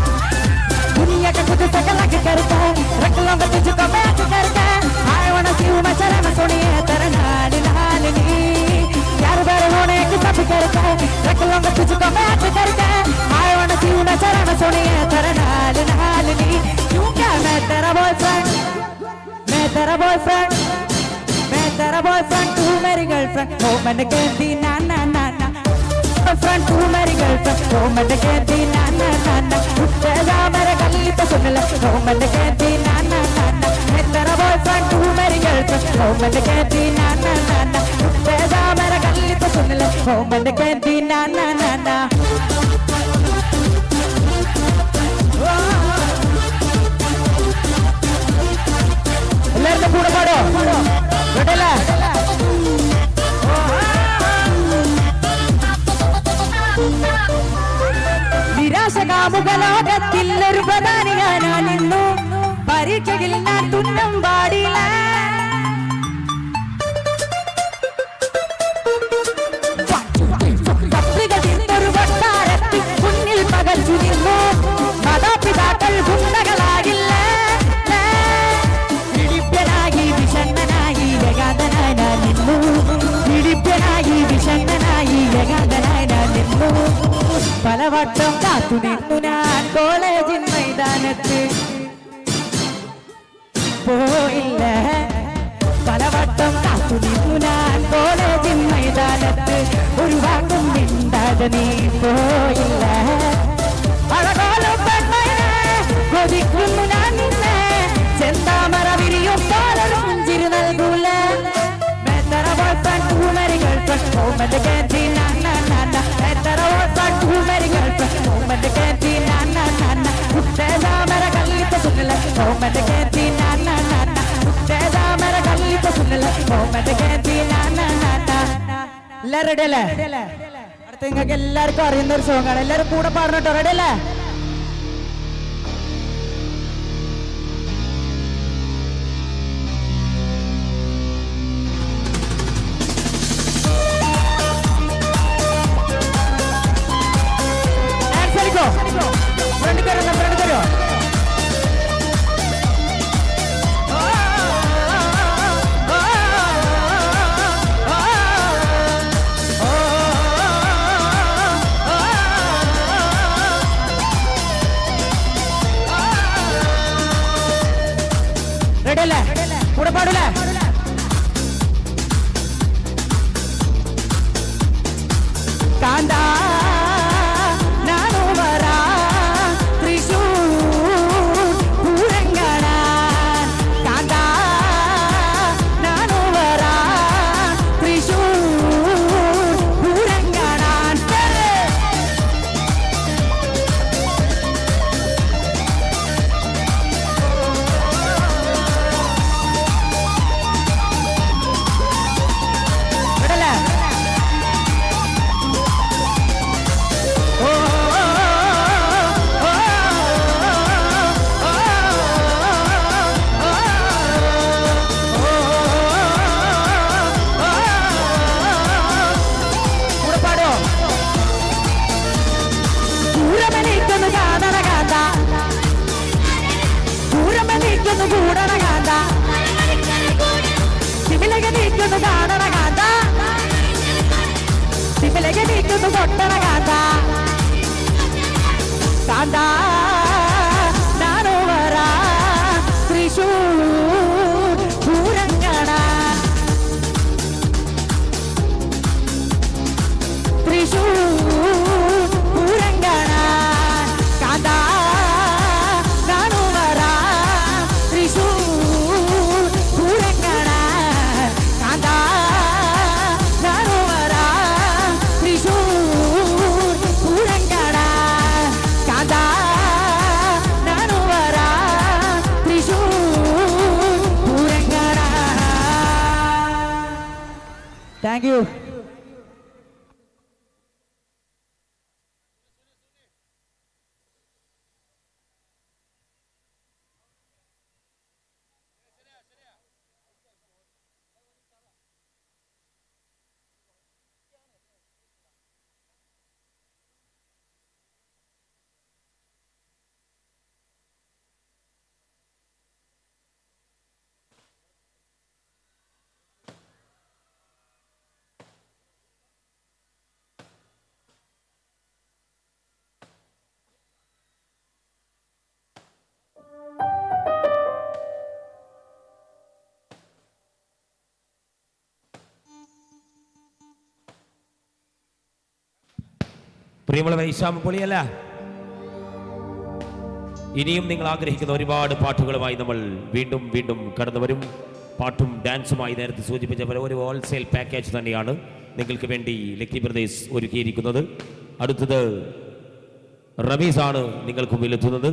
दुनिया का खुद से अलग करके रख लूंगा तुझको मैं आग करके I wanna see you मैं शरण सुनिए तेरे नाल नाल नी यार बार होने की सब करके रख लूंगा तुझको मैं आग करके I wanna see you मैं शरण सुनिए तेरे नाल नाल नी क्यों क्या मैं तेरा बॉयफ्रेंड मैं तेरा बॉयफ्रेंड मैं तेरा बॉयफ्रेंड तू मेरी गर्लफ्रेंड हो मैंने कहती ना ना ना ना बॉयफ्रेंड तू मेरी गर्लफ्रेंड हो मैंने कहती ना ना ना ना उठते जा मेरे गली पे सुन ले हो मैंने कहती ना ना ना ना मैं तेरा बॉयफ्रेंड तू मेरी गर्लफ्रेंड हो मैंने कहती ना ना ना ना उठते जा मेरे गली पे सुन ले हो मैंने कहती ना ना ना ना എല്ലാവരും കൂടെ പാടോ കേട്ടല്ലേ നിരാശ കാമുക ലോകത്തിൽ ഒരു പ്രധാനിയാനാ നിന്നു പരീക്ഷയിൽ ഞാൻ തുന്നം പാടില്ല ഒരു വട്ടാരത്തിൽ മുന്നിൽ പകച്ചു നിന്നു മാതാപിതാക്കൾ ഗുണ്ടകളാകില്ല പലവട്ടം കാത്തു നിന്നു ഞാൻ കോളേജിൻ മൈതാനത്ത് പോയില്ല പലവട്ടം കാത്തു നിന്നു ഞാൻ കോളേജിൻ മൈതാനത്ത് ഒരു വാക്കും മിണ്ടാതെ നീ പോയില്ല അഴകോലും പെണ്ണയെ കൊതിക്കുന്നു ഞാൻ നിന്നെ ചെന്താമര വിരിയും പോലും പുഞ്ചിരി നൽകൂല मैं तेरा बॉयफ्रेंड तू मेरी गर्लफ्रेंड हो मैंने कहती ना ना ना ना मैं तेरा बॉयफ्रेंड तू मेरी गर्लफ्रेंड हो मैंने कहती ना ना ना ना उठते जा मेरे गली पे सुन ले हो मैंने कहती ना ना ना ना उठते जा मेरे गली पे सुन ले हो मैंने कहती ना ना ना ना എല്ലാവരും റെഡിയല്ലേ? അടുത്ത നിങ്ങൾക്ക് എല്ലാവർക്കും അറിയുന്ന ഒരു സോങ് ആണ് എല്ലാവരും കൂടെ പാടണം കേട്ടോ റെഡിയല്ലേ? ഫ്രണ്ട് തരുമോ റെഡിയല്ലേ? കൂടെ പാടൂലേ? കാന്താ കാന്താ നാനോ വരാ തൃശൂർ പൂരം കാണാൻ തൃശൂർ പൂരം കാണാൻ കാന്താ നാനോ വരാ തൃശൂർ പൂരം കാണാൻ കാന്താ നാനോ വരാ തൃശൂർ പൂരം കാണാൻ കാന്താ നാനോ വരാ തൃശൂർ താങ്ക് യു. പ്രിയമുള്ള വൈശാമ പൊളിയല്ല, ഇനിയും നിങ്ങൾ ആഗ്രഹിക്കുന്ന ഒരുപാട് പാട്ടുകളുമായി നമ്മൾ വീണ്ടും വീണ്ടും കടന്നു വരും. പാട്ടും ഡാൻസുമായി നേരത്തെ സൂചിപ്പിച്ച പോലെ ഒരു ഹോൾസെയിൽ പാക്കേജ് തന്നെയാണ് നിങ്ങൾക്ക് വേണ്ടി ലക്കി ബ്രദേഴ്സ് ഒരുക്കിയിരിക്കുന്നത്. അടുത്തത് റമീസാണ് നിങ്ങൾക്ക് മുമ്പിലെത്തുന്നത്.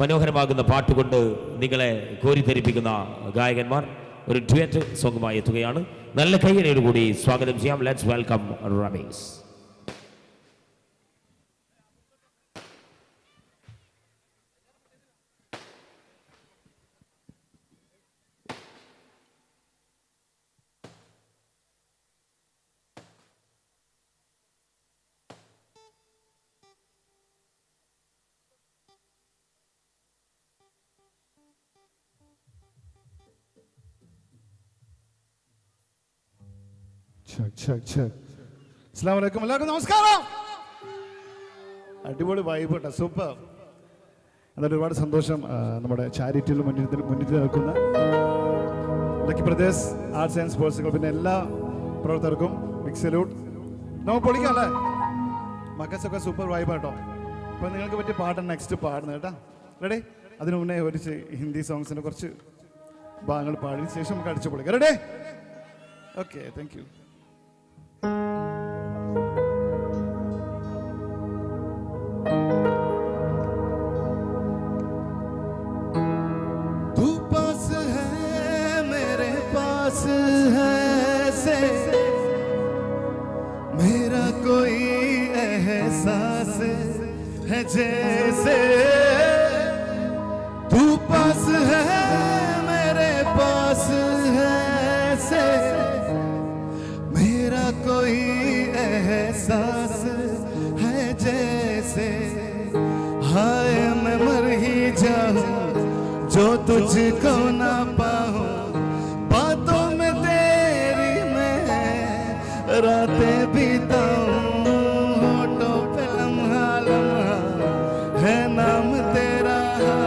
മനോഹരമാകുന്ന പാട്ടുകൊണ്ട് നിങ്ങളെ കോരിധരിപ്പിക്കുന്ന ഗായകന്മാർ ഒരു ഡ്യുവറ്റ് സോങ്ങുമായി എത്തുകയാണ്. നല്ല കയ്യടിയോടുകൂടി സ്വാഗതം ചെയ്യാം. Let's welcome Rameez. അസ്സലാമു അലൈക്കും, എല്ലാവർക്കും നമസ്കാരം. അടിപൊളി വൈബ് കേട്ടോ, സൂപ്പർ. എന്നാലും ഒരുപാട് സന്തോഷം. നമ്മുടെ ചാരിറ്റിയിൽ മുന്നിട്ട് നിൽക്കുന്ന lucky brothers arts and sports ക്ലബിൻ്റെ എല്ലാ പ്രവർത്തകർക്കും ബിഗ് സല്യൂട്ട്. നമുക്ക് പൊളിക്കാം അല്ലേ? മക്കൾസൊക്കെ സൂപ്പർ വൈബ് കേട്ടോ. അപ്പോൾ നിങ്ങൾക്ക് പറ്റിയ പാട്ടാണ് നെക്സ്റ്റ് പാടുന്നത് കേട്ടോ. റെഡി? അതിനു മുന്നേ ഒരു ഹിന്ദി സോങ്സിൻ്റെ കുറച്ച് ഭാഗങ്ങൾ പാടിയ ശേഷം നമുക്ക് അടിച്ചു പൊളിക്കാം. റെഡി? Okay, thank you. तू पास है मेरे पास है से मेरा कोई एहसास है जैसे तू पास है मेरे पास है से मेरा कोई एहसास है जैसे हाय मैं मर ही जाऊं जो तुझको ना पाऊं बातों में तेरी मैं रातें बिताऊं होठों पे लम्हा लम्हा है नाम तेरा है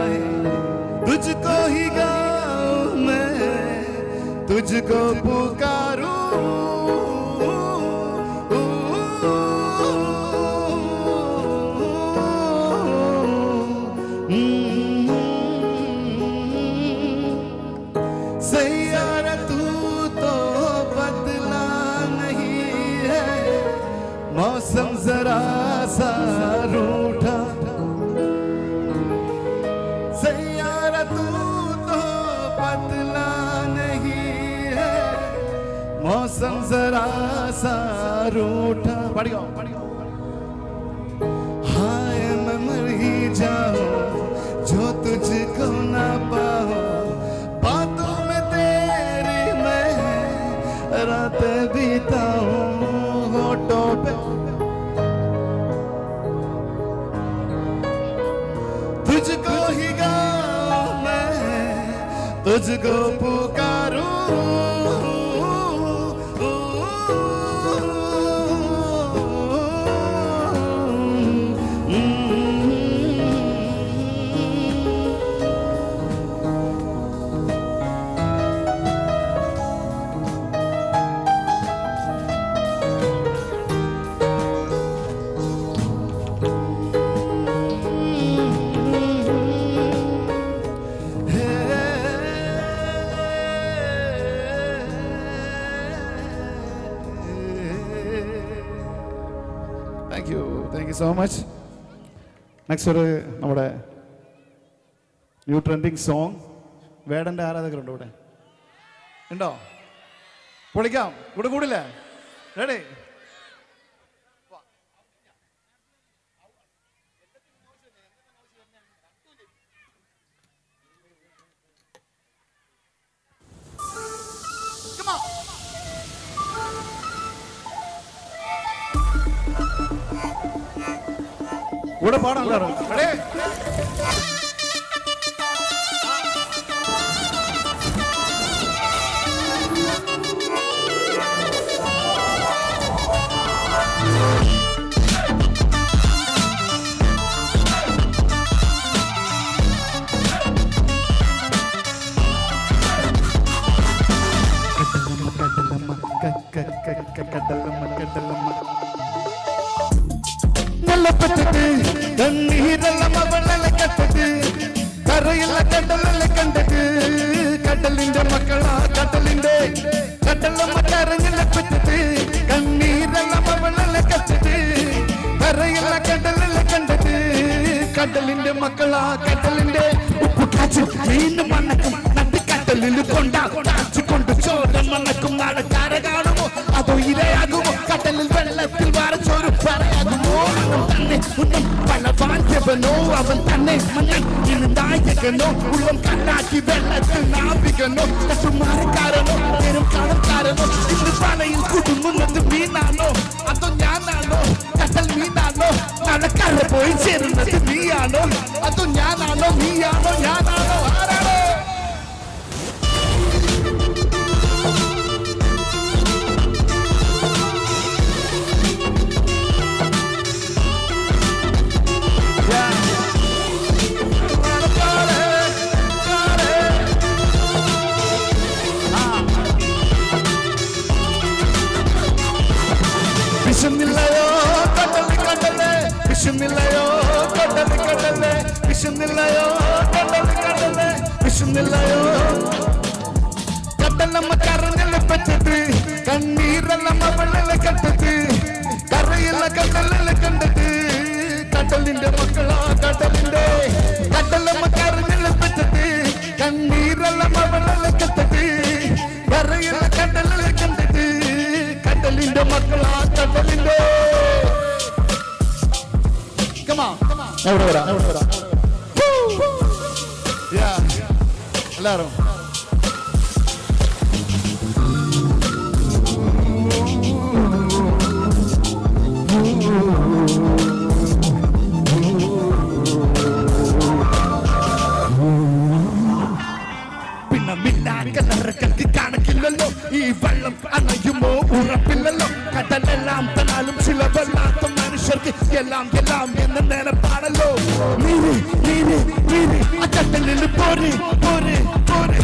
तुझको ही गाऊं मैं तुझको पुकारूं मौसम जरा सा रूठा सैयारा तू तो बदला नहीं है मौसम जरा सा रूठा हाय मैं मर ही जाऊं जो तुझको ना पाऊं बातों में तेरी मैं रात बिताऊं होठों पे तुझको ही गाऊं मैं तुझको पुकारूं Thank you so much. Next ഒരു നമ്മുടെ ന്യൂ ട്രെൻഡിങ് സോങ് വേടൻ്റെ ആരാധകരുണ്ടോ ഇവിടെ? ഉണ്ടോ? പൊളിക്കാം, കൂടെ കൂടില്ലേ? Ready? Come on. കൂടെ പാടാം എല്ലാവരും. Ready? കണ്ണീരെല്ലാം അവളെ കണ്ടത് കരയില്ല കടലല്ലേ കണ്ടത് കടലിന്റെ മക്കളാ കടലിന്റെ കടലമ്മ കരഞ്ഞില്ല പറ്റത് കണ്ണീരെല്ലാം അവളെ കണ്ടത് കരയില്ല കടലല്ലേ കണ്ടത് കടലിന്റെ മക്കളാ കടലിന്റെ ഉപ്പ് കാച്ചു മീൻ മണ്ണക്കും നട്ടിക്കടലിൽ കൊണ്ടാച്ചുകൊണ്ട് ചോരൻ മണ്ണക്കും നാടക്കാര കാണുമോ അതോ ഇരയാകുമോ കടലിൽ വെള്ളത്തിൽ വാരച്ചോരു പറയാകുമോ തന്നെ ഉന്നം പല വാദ്യവനോ അവൻ തന്നെ മണ്ണൻ ഇന്ന് നായകനോ ഉള്ളം കണ്ണാക്കി വെള്ളത്തിൽ നാവികനോ കട്ടുമാരക്കാരനോ നേരം കടൽക്കാരനോ ഇന്ന് പലയിൽ കുടുങ്ങുന്നത് മീനാണോ അതോ ഞാനാണോ കടൽ മീനാണോ നടക്കാരെ പോയി ചേരുന്നത് നീയാണോ അതോ ഞാനാണോ നീയാണോ ഞാനാണോ ആരാണോ വിശന്നില്ലയോ കടല് കടല് വിശന്നില്ലയോ കടല് കടല് വിശന്നില്ലയോ കടല് കടല് വിശന്നില്ലയോ കടലമ്മ കരഞ്ഞില്ല പറ്റത് കണ്ണീരെല്ലാം അവളെ കണ്ടത് കരയില്ല കടലല്ലേ കണ്ടത് കടലിന്റെ മക്കളാ കടലിന്റെ കടലമ്മ കരഞ്ഞില്ല പറ്റത് കണ്ണീരെല്ലാം അവളെ കണ്ടത് കരയില്ല കടലല്ലേ കണ്ടത് കടലിന്റെ മക്കളാ കടലിന്റെ എവിടെ വരാം എല്ലാരും മിന്നാക്കലറക്കൾക്ക് കണക്കില്ലല്ലോ ഈ വെള്ളം അണയുമോ ഉറപ്പില്ലല്ലോ കടലെല്ലാം തന്നാലും ചിലവല്ലാത്ത മനുഷ്യർക്ക് എല്ലാം എല്ലാം എന്ന് നിലപ്പാണല്ലോ നീര് നീര് നീര് ആ കടലിൽ പോര് പോര് പോര്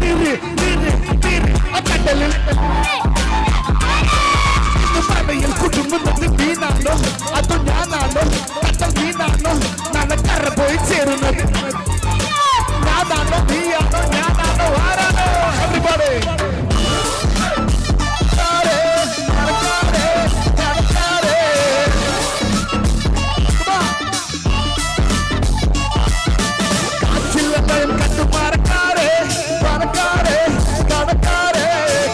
നീര് നീര് നീര് ആ കടലിൽ മലയിൽ കുടുങ്ങുന്നത് മീനാണോ അതോ ഞാനാണോ കടൽ മീനാണോ നടക്കറ പോയി ചേരുന്നത് ഞാനാണോ നീയാണോ ഞാനാണോ ആരാണോ everybody കട്ടുമാരക്കാരെ പറക്കാരെ കടക്കാരെ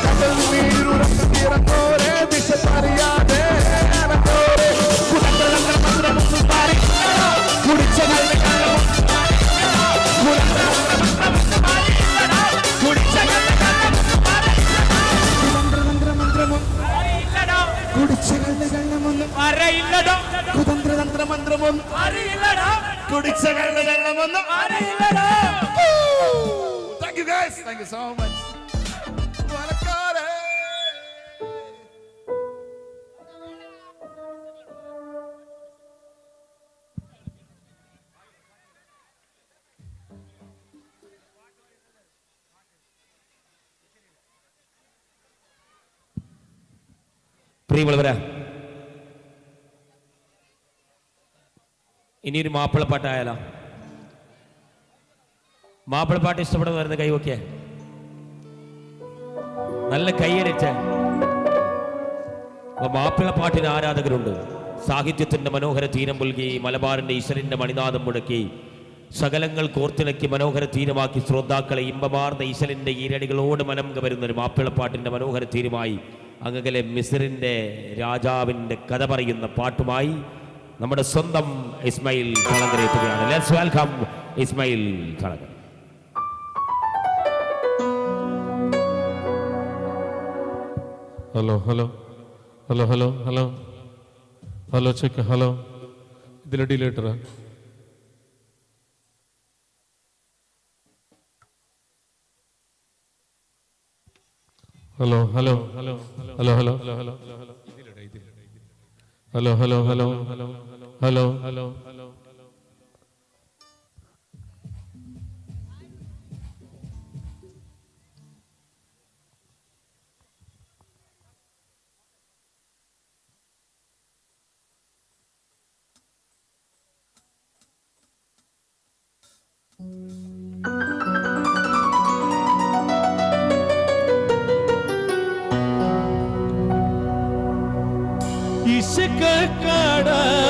കടൽ നീരുറന്ന് തീരത്തോരെ വിശപ്പറിയാതെ മന്ത്രമൊന്നും പാറി കുടിച്ച നല്ല കള്ളമൊന്നും കുതന്ത്രതന്ത്രമന്ത്രമൊന്നും കുടിച്ച കള്ളമൊന്നും Thank you guys. Thank you so much. പ്രിയമുള്ളവരാ, ഇനിയൊരു മാപ്പിളപ്പാട്ടായാലോ? മാപ്പിളപ്പാട്ട് ഇഷ്ടപ്പെടുന്ന വരുന്ന കൈവയ്ക്ക് നല്ല കൈയടിച്ച്. മാപ്പിളപ്പാട്ടിന് ആരാധകരുണ്ട്. സാഹിത്യത്തിന്റെ മനോഹര തീരം പുൽകി, മലബാറിന്റെ ഈശ്വരന്റെ മണിനാഥം മുടക്കി, സകലങ്ങൾ കോർത്തിണക്കി മനോഹര തീരമാക്കി ശ്രോതാക്കളെ ഇമ്പമാർന്ന ഈശ്വരന്റെ ഈരടികളോട് മനം കവരുന്ന ഒരു മാപ്പിളപ്പാട്ടിന്റെ മനോഹര തീരമായി അങ്ങകലെ മിസ്രിൻ്റെ രാജാവിൻ്റെ കഥ പറയുന്ന പാട്ടുമായി നമ്മുടെ സ്വന്തം ഇസ്മായിൽ കളങ്കര എത്തുകയാണ്. Let's welcome Ismail Kalankara. Hello hello hello hello hello hello check hello ഇതിലെ ഡിലേറ്ററാ? Hello hello hello hello hello hello hello hello hello hello hello hello hello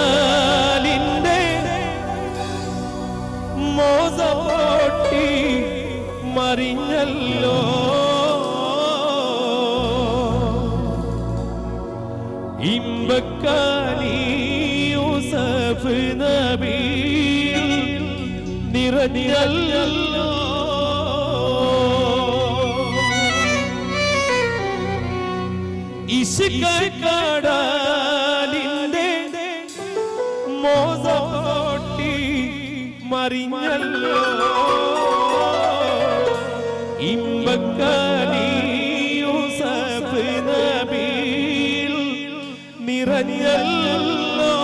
ഇശക്കടലിന്റെ മോസപൊട്ടി മറിഞ്ഞല്ലോ ഇമ്പക്കാലി യൂസഫ് നബി നിറഞ്ഞല്ലോ ഇശക്കടലിന്റെ മോസപൊട്ടി മറിഞ്ഞല്ലോ ഇമ്പക്കാലി യൂസഫ് നബി നിറഞ്ഞല്ലോ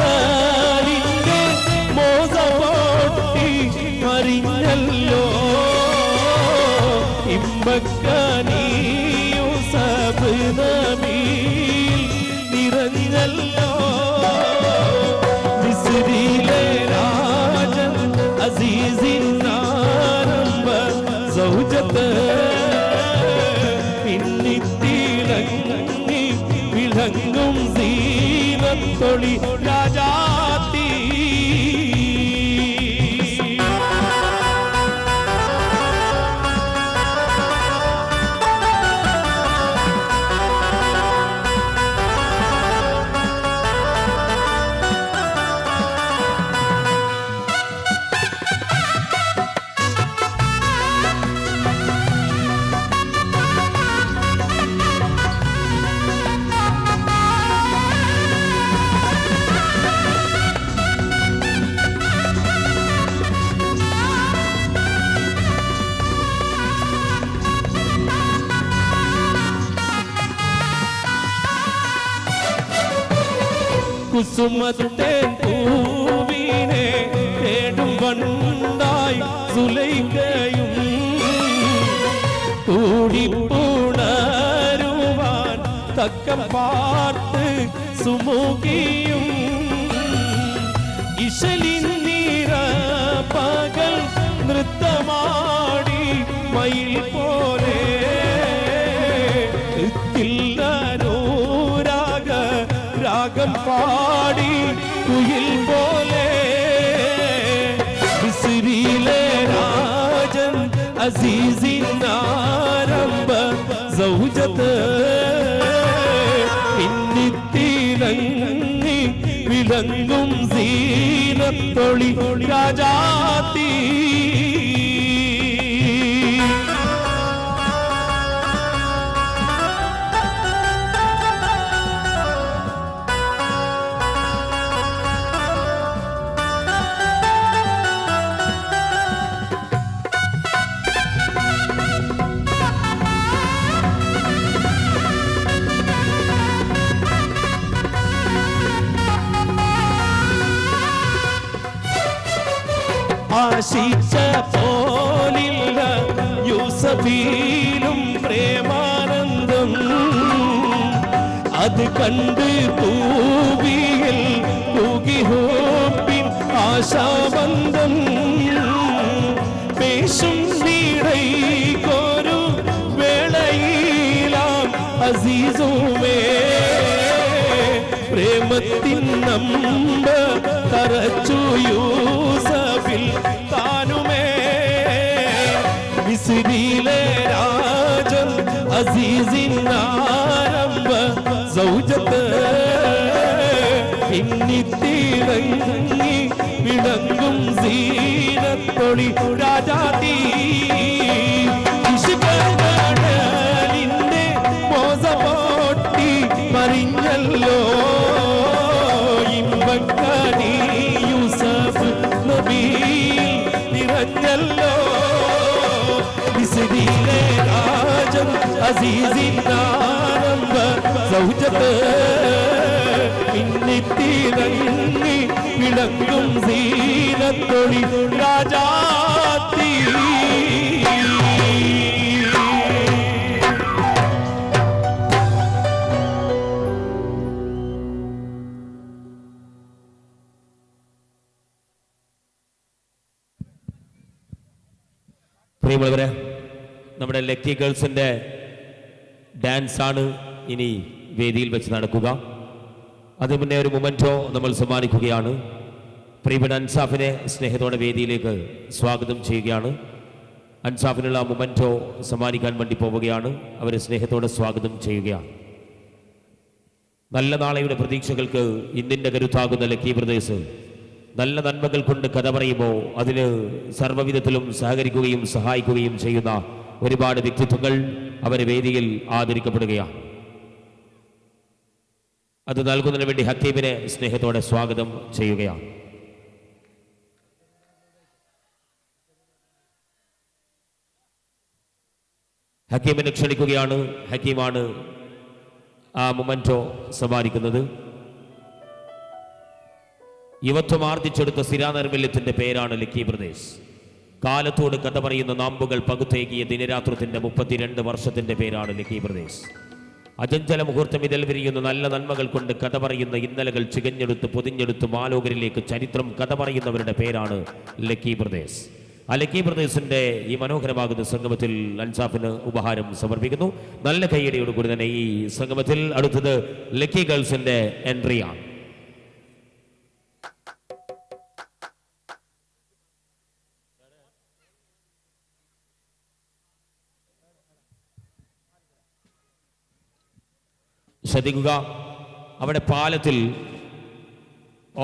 ഇശക്കടലിന്റെ മോസപൊട്ടി മറിഞ്ഞല്ലോ ഇമ്പക്കാനി യൂസഫ് നബി നിറഞ്ഞല്ലോ മിസ്രിലെ രാജൻ അസീസിനാരംഭ സൗജത്ത് പിന്നിത്തിളങ്ങി വിളങ്ങും സീനത്തൊളി രാജാത്തി കുസുമത്തെ പൂവിനെ തേടും വണ്ടായി സുലൈഖയും കൂടിപ്പുണരുവാൻ തക്കം പാർത്ത് സുമുഖിയും ഇശലിൻ നിറ പകൽ നൃത്തമാടി മയിൽ പോലെ രാഗം പാടി കുയിൽ പോലെ മിസ്രിലെ രാജൻ അസീസിനാരംഭ സൗജത്ത് പിന്നിത്തിളങ്ങി വിളങ്ങും സീനത്തൊളി രാജാത്തി ആശിച്ച പോലില്ല യൂസഫീലും പ്രേമാനന്ദം അത് കണ്ട് പൂവിയിൽ പൂകിഹോപ്പിൻ ആശാബന്ധം പേശും നീടൈക്കൊരു വേളയിലാം അസീസുമേ പ്രേമത്തിൻ നമ്പ തറച്ചു യൂസഫിൽ താനുമേ മിസ്രിയിലെ രാജൻ അസീസിൻ ആരംഭ സൗജത്ത് പിന്നിത്തിളങ്ങി വിളങ്ങും സീനത്തൊളി രാജാതീ ഇഷ്കടലിന്റെ മോസപോട്ടി മറിഞ്ഞല്ലോ ഇമ്പക്കടി യൂസഫ് നബി നിറഞ്ഞല്ലോ മിസ്രിയിലെ രാജൻ അസീസിൻ ആരംഭ സൗജത്ത് പിന്നിത്തിറങ്ങി വിളങ്ങും സീനത്തൊളി രാജാത്തി പ്രിയമുള്ളവരെ, നമ്മുടെ ലക്കി ഗേൾസിന്റെ ഡാൻസ് ആണ് ഇനി വേദിയിൽ വെച്ച് നടക്കുക. അതിന് മുന്നേ ഒരു മൊമെന്റോ നമ്മൾ സമ്മാനിക്കുകയാണ്. പ്രിയപ്പെട്ട അൻസാഫിനെ സ്നേഹത്തോടെ വേദിയിലേക്ക് സ്വാഗതം ചെയ്യുകയാണ്. അൻസാഫിനുള്ള മൊമെന്റോ സമ്മാനിക്കാൻ വേണ്ടി പോവുകയാണ്. അവരെ സ്നേഹത്തോടെ സ്വാഗതം ചെയ്യുകയാണ്. നല്ല നാളെയുടെ പ്രതീക്ഷകൾക്ക് ഇന്നിൻ്റെ കരുത്താകുന്ന ലക്കി ബ്രദേഴ്സ് നല്ല നന്മകൾ കൊണ്ട് കഥ പറയുമ്പോൾ അതിന് സർവ്വവിധത്തിലും സഹകരിക്കുകയും സഹായിക്കുകയും ചെയ്യുന്ന ഒരുപാട് വ്യക്തിത്വങ്ങൾ അവരെ വേദിയിൽ ആദരിക്കപ്പെടുകയാണ്. അത് നൽകുന്നതിന് വേണ്ടി ഹക്കീമിനെ സ്നേഹത്തോടെ സ്വാഗതം ചെയ്യുകയാണ്. ഹക്കീമിനെ ക്ഷണിക്കുകയാണ്. ഹക്കീമാണ് ആ മൊമെന്റോ സമ്മാനിക്കുന്നത്. യുവത്വം ആർജിച്ചെടുത്ത സ്ഥിരാനൈർമല്യത്തിന്റെ പേരാണ് ലക്കി ബ്രദേഴ്സ്. കാലത്തോട് കഥ പറയുന്ന നാമ്പുകൾ പകുത്തേകിയ ദിനരാത്രത്തിന്റെ 32 വർഷത്തിന്റെ പേരാണ് ലക്കി ബ്രദേഴ്സ്. അജഞ്ചല മുഹൂർത്തം ഇതിൽ വിരിയുന്ന നല്ല നന്മകൾ കൊണ്ട് കഥ പറയുന്ന ഇന്നലകൾ ചികഞ്ഞെടുത്ത് പൊതിഞ്ഞെടുത്ത് മാലോകരിലേക്ക് ചരിത്രം കഥ പറയുന്നവരുടെ പേരാണ് ലക്കി ബ്രദേഴ്സ്. ആ ലക്കി ബ്രദേഴ്സിന്റെ ഈ മനോഹരമാകുന്ന സംഗമത്തിൽ അൻസാഫിന് ഉപഹാരം സമർപ്പിക്കുന്നു. നല്ല കൈയടിയോടുകൂടി തന്നെ ഈ സംഗമത്തിൽ അടുത്തത് ലക്കി ഗേൾസിന്റെ എൻട്രിയാണ്. ശ്രദ്ധിക്കുക, അവിടെ പാലത്തിൽ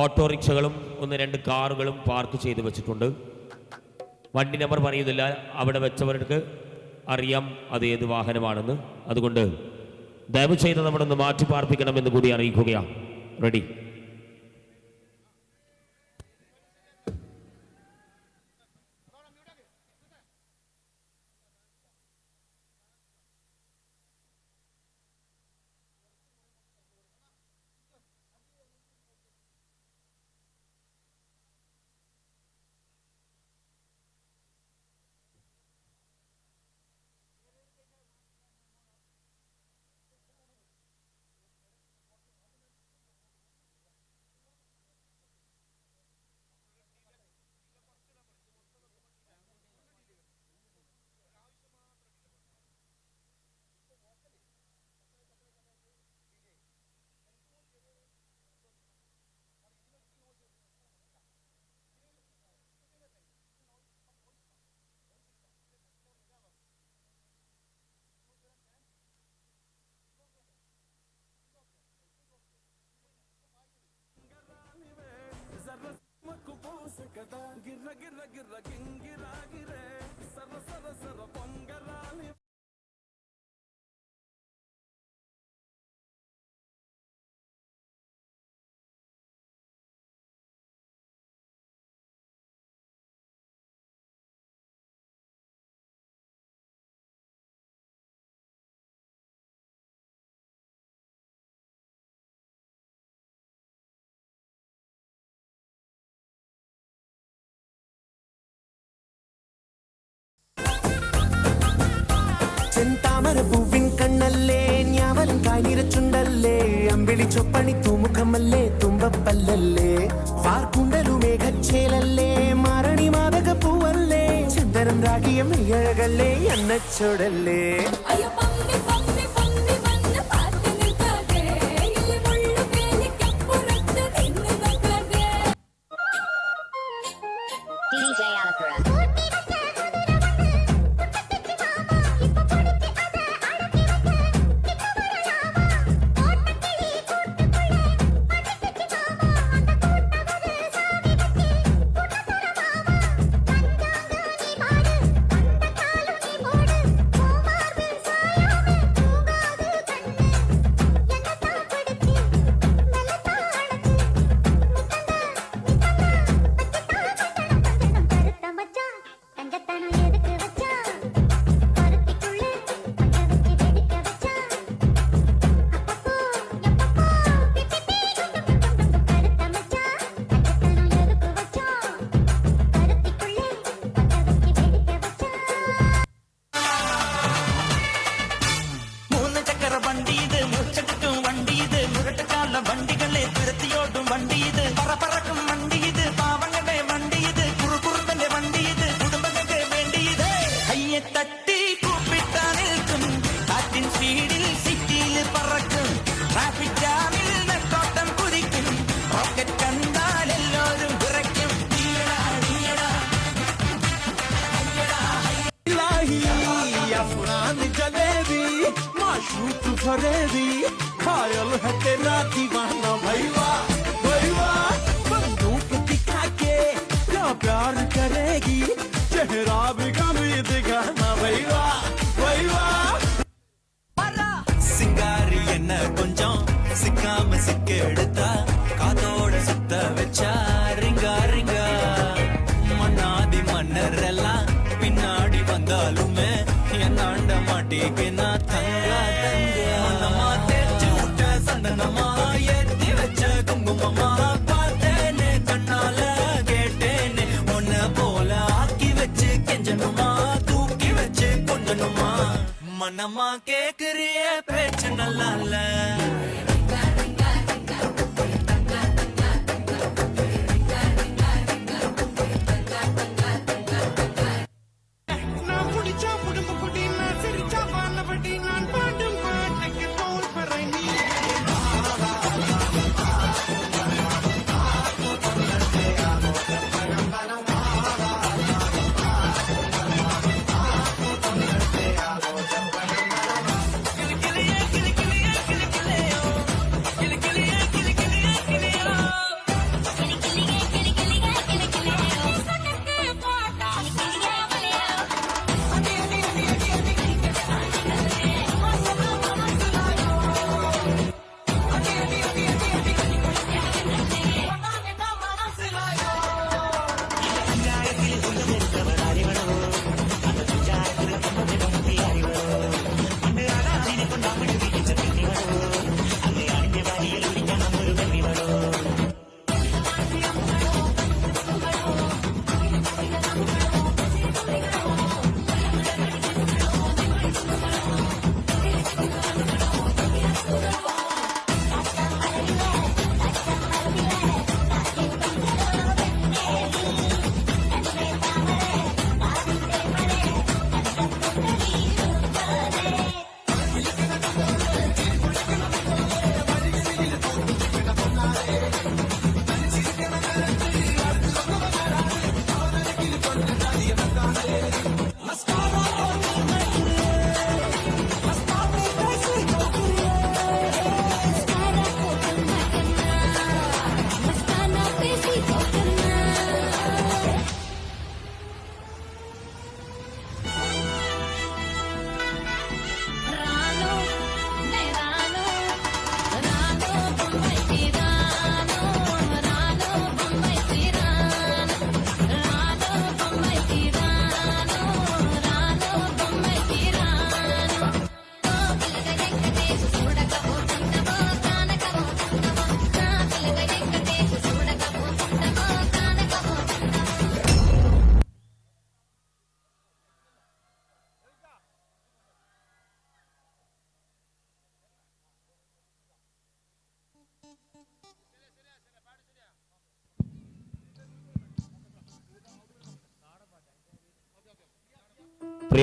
ഓട്ടോറിക്ഷകളും 1-2 കാറുകളും പാർക്ക് ചെയ്ത് വെച്ചിട്ടുണ്ട്. വണ്ടി നമ്പർ പറയുന്നില്ല. അവിടെ വെച്ചവർക്ക് അറിയാം അത് ഏത് വാഹനമാണെന്ന്. അതുകൊണ്ട് ദയവ് ചെയ്ത് നമ്മളൊന്ന് മാറ്റി പാർപ്പിക്കണമെന്ന് കൂടി അറിയിക്കുകയാണ്. റെഡി. గిర్ర గిర్ర గిర్ర గింగిరా గిరే సర సర సర పొంగరాని ചെന്താമര പൂവിൻ കണ്ണല്ലേ ഞാവലും കാനിരച്ചുണ്ടല്ലേ അമ്പിളി ചൊപ്പണി തൂമുഖമല്ലേ തുമ്പപ്പല്ലല്ലേ വാർക്കുണ്ടലു മേഘച്ചേലല്ലേ മാരണി മാതക പൂവല്ലേ ചന്ദനം രാഗിയം അഴകല്ലേ എണ്ണച്ചോടല്ലേ DJ Alapura. खायल है तेरा दीवाना भैया भैया बंदूक दिखा के क्या प्यार करेगी चेहरा भी कभी दिखाना भैया भैया சிங்காரி என்ன கொஞ்சம் சிக்காம சிக்க எடுத்தா காதோட சுத்த வச்சா ரிங்கா ரிங்கா மன்னாதி மன்னர் எல்லாம் பின்னாடி வந்தாலுமே என்னாண்ட மாட்டிக்கு நான் தங்கா தங்க மன்னமா தேய்ச்சி விட்ட சந்தனமா ஏத்தி வச்ச குங்குமமா பார்த்தேனே கண்ணால கேட்டேனே உன்ன போல ஆக்கி வச்சு கெஞ்சனுமா தூக்கி வச்சு கொண்டனுமா மனமா கேக்குறிய பேச்சு நல்லா இல்ல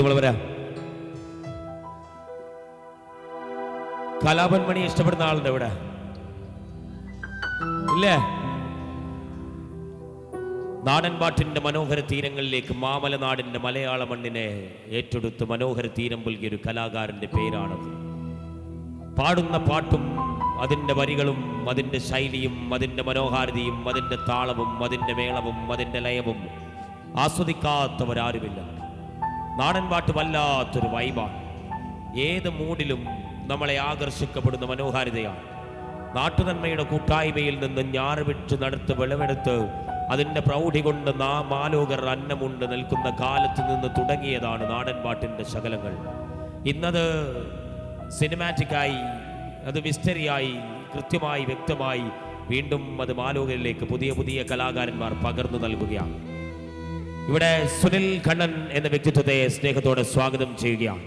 നമ്മൾ വരാം. കലാപൻ മണി ഇഷ്ടപ്പെടുന്ന ആളുണ്ട് ഇവിടെ ഇല്ലേ? നാടൻപാട്ടിന്റെ മനോഹര തീരങ്ങളിലേക്ക് മാമലനാടിന്റെ മലയാള മണ്ണിനെ ഏറ്റെടുത്ത് മനോഹര തീരം പുൽകിയ ഒരു കലാകാരന്റെ പേരാണത്. പാടുന്ന പാട്ടും അതിൻ്റെ വരികളും അതിൻ്റെ ശൈലിയും അതിൻ്റെ മനോഹാരിതയും അതിൻ്റെ താളവും അതിൻ്റെ മേളവും അതിൻ്റെ ലയവും ആസ്വദിക്കാത്തവരാരുമില്ല. നാടൻപാട്ട് വല്ലാത്തൊരു വൈബാണ്. ഏത് മൂഡിലും നമ്മളെ ആകർഷിക്കപ്പെടുന്ന മനോഹാരിതയാണ്. നാട്ടുനന്മയുടെ കൂട്ടായ്മയിൽ നിന്ന് ഞാറ് വിട്ട് നടത്ത് വിളവെടുത്ത് അതിൻ്റെ പ്രൗഢി കൊണ്ട് മാലോകർ അന്നമുണ്ട് നിൽക്കുന്ന കാലത്ത് നിന്ന് തുടങ്ങിയതാണ് നാടൻപാട്ടിൻ്റെ ശകലങ്ങൾ. ഇന്നത് സിനിമാറ്റിക്കായി, അത് മിസ്റ്ററിയായി, കൃത്യമായി വ്യക്തമായി വീണ്ടും അത് മാലോകരിലേക്ക് പുതിയ പുതിയ കലാകാരന്മാർ പകർന്നു നൽകുകയാണ്. ഇവിടെ സുനിൽ കണ്ണൻ എന്ന വ്യക്തിത്വത്തെ സ്നേഹത്തോടെ സ്വാഗതം ചെയ്യുകയാണ്.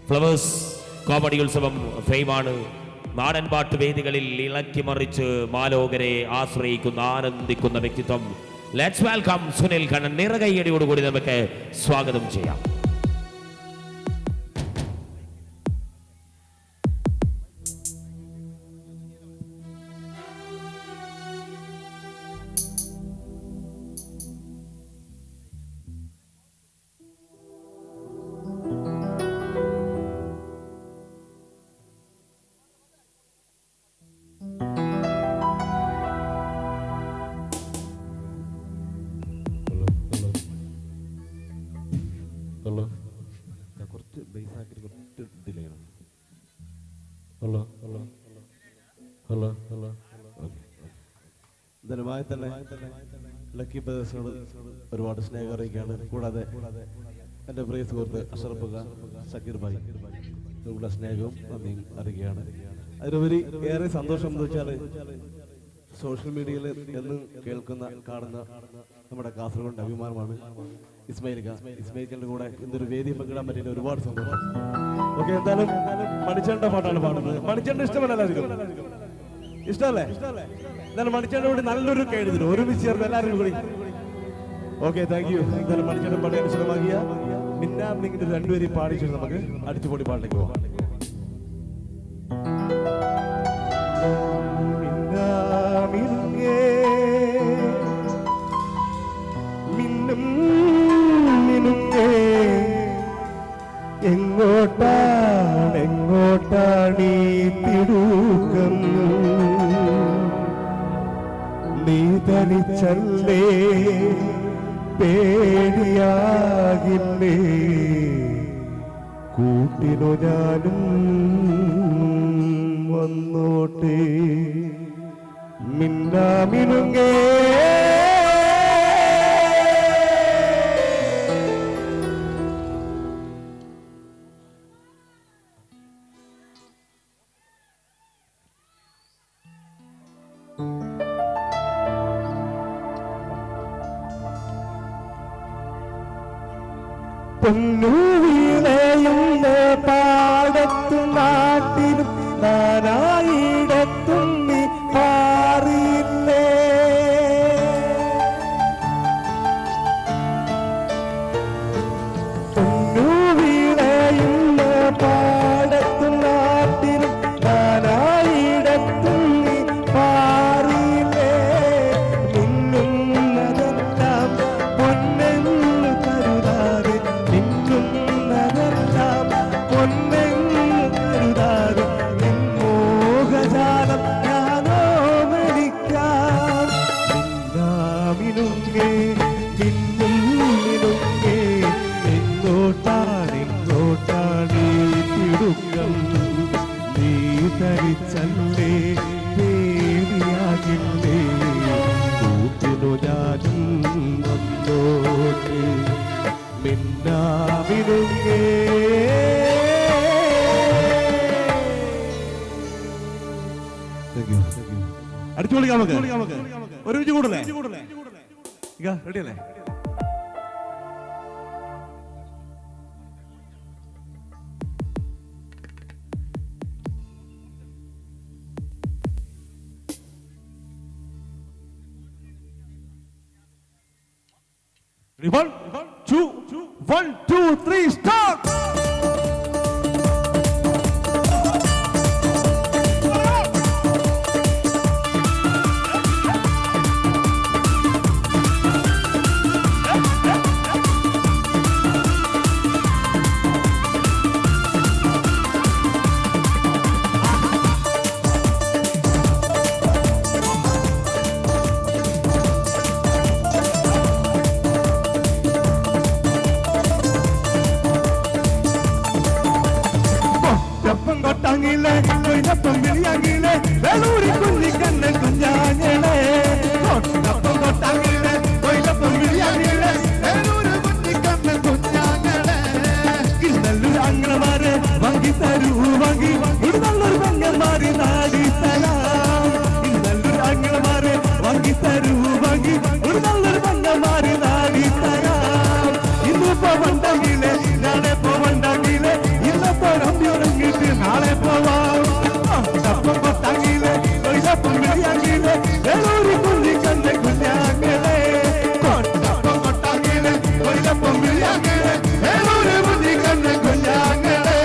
ഫ്ലവേഴ്സ് കോമഡി ഉത്സവം ഫെയിമാണ്. നാടൻപാട്ട് വേദികളിൽ ഇളക്കി മറിച്ച് മാലോകരെ ആശ്രയിക്കുന്ന ആനന്ദിക്കുന്ന വ്യക്തിത്വം. Let's welcome Sunil Kannan. നിറകൈയടിയോടുകൂടി നമുക്ക് സ്വാഗതം ചെയ്യാം. കുറച്ച് ബേസ് ആക്കിയിട്ട് കുറച്ച് ഡിലേ ചെയ്യണം. ഹലോ ഹലോ ഹലോ ഹലോ ധനമായി തന്നെ ലക്കി ബ്രദേഴ്സിനോട് ഒരുപാട് സ്നേഹം അറിയിക്കുകയാണ്. കൂടാതെ എൻ്റെ പ്രിയ സുഹൃത്ത് അഷറഫ് ഖാൻ, സക്കീർ ഭായ് ഇവരുടെ സ്നേഹവും നന്ദിയും അറിയിക്കുകയാണ്. അതിലുപരി ഏറെ സന്തോഷം എന്ന് വെച്ചാൽ സോഷ്യൽ മീഡിയയിൽ എന്നും കേൾക്കുന്ന കാണുന്ന നമ്മുടെ കാസർഗോഡിൻ്റെ അഭിമാനമാണ് ഇസ്മായിൽ ഖാൻ്റെ കൂടെ ഇന്നൊരു വേദി പങ്കിടാൻ പറ്റിയ ഒരുപാട് സന്തോഷം. ഓക്കെ, എന്തായാലും മണിച്ചേട്ടൻ്റെ പാട്ടാണ് പാടുന്നത്. മണിച്ചേട്ടൻ ഇഷ്ടമല്ല, ഇഷ്ടമല്ലേ? എന്തായാലും മണിച്ചേട്ടൻ കൂടി നല്ലൊരു കെഴുതിന് ഒരുമിച്ച് ചേർന്ന് എല്ലാവരും കൂടി. Okay, thank you. എന്തായാലും മണിച്ചേട്ടൻ പാടി അനുസരമാക്കിയ മിന്നാമിങ്ങിന്റെ രണ്ടുപേരും പാടിച്ചിട്ട് നമുക്ക് അടിച്ചുപൊളി പാട്ടിലേക്ക് പോകാം. എങ്ങോട്ടാണീ തിടുക്കം? നീ തനിച്ചല്ലേ, പേടിയാകില്ലേ? കൂട്ടിനു ഞാനും വന്നോട്ടെ. മിന്നാമിനുങ്ങേ പൊന്നുവിളയുന്ന പാടത്തും നാട്ടിലും നാനായിടത്തും നീ പാറിയില്ലേ? പൊന്നുവിളയുന്ന പാടത്തും നാട്ടിലും നാനായിടത്തും നീ പാറിയില്ലേ? മിന്നുന്നതെല്ലാം പൊന്നെന്നു കരുതാതെ, മിന്നുന്നതെല്ലാം പൊന്നെന്നു കരുതാതെ മോഹജാലം ഞാനോ മരിക്കാം. മിന്നാമിനുങ്ങേ മിന്നുമിനുങ്ങേ, എങ്ങോട്ടാണെങ്ങോട്ടാണീ തിടുക്കം? നീ തരിച്ചല്ലേ, പേടിയാകില്ലേ? കൂട്ടിനു ഞാനും വന്നോട്ട്. മിന്നാമിനുങ്ങേ അടിച്ചു പൊളിക്കാം നമുക്ക്. ഒരുമിച്ച് കൂടല്ലേ? റെഡിയല്ലേ? Ready? 2 1 2 3 start. കൊട്ടാങ്ങിലെ കൊയിലപ്പം വിളിയാങ്ങിലെ വെളൂരി കുഞ്ഞി കണ്ണൻ കുഞ്ഞാഞ്ഞിലെ കൊട്ടപ്പം കൊട്ടാങ്ങിലെ കൊയിലപ്പം വിളിയാങ്ങിലെ വെളൂരി കുഞ്ഞി കണ്ണൻ കുഞ്ഞാഞ്ഞിലെ ഇന്നല്ലൊരു അങ്ങളമാരെ വാങ്ങി തരൂ വാങ്ങി ഒരു നല്ലൊരു പെങ്ങന്മാരി നാടി തരാം ഇന്നല്ലൊരു അങ്ങളമാരെ വാങ്ങി തരൂ വാങ്ങി ഒരു നല്ലൊരു പെങ്ങന്മാരി നാടി തരാം ഇന്നിപ്പോ വണ്ടെങ്കിലെ നാളെ പോവണ്ടെങ്കിലെ ഇന്നപ്പോ റമ്പിയുറങ്ങിട്ട് നാളെ പോവാം കൊട്ടപ്പം കൊട്ടാങ്ങിലെ കൊയിലപ്പം വിളിയാങ്ങിലെ വെളൂരി കുഞ്ഞി കണ്ണൻ കുഞ്ഞാങ്ങിലെ കൊട്ടപ്പം കൊട്ടാങ്ങിലെ കൊയിലപ്പം വിളിയാങ്ങിലെ വെളൂരി കുഞ്ഞി കണ്ണൻ കുഞ്ഞാങ്ങിലെ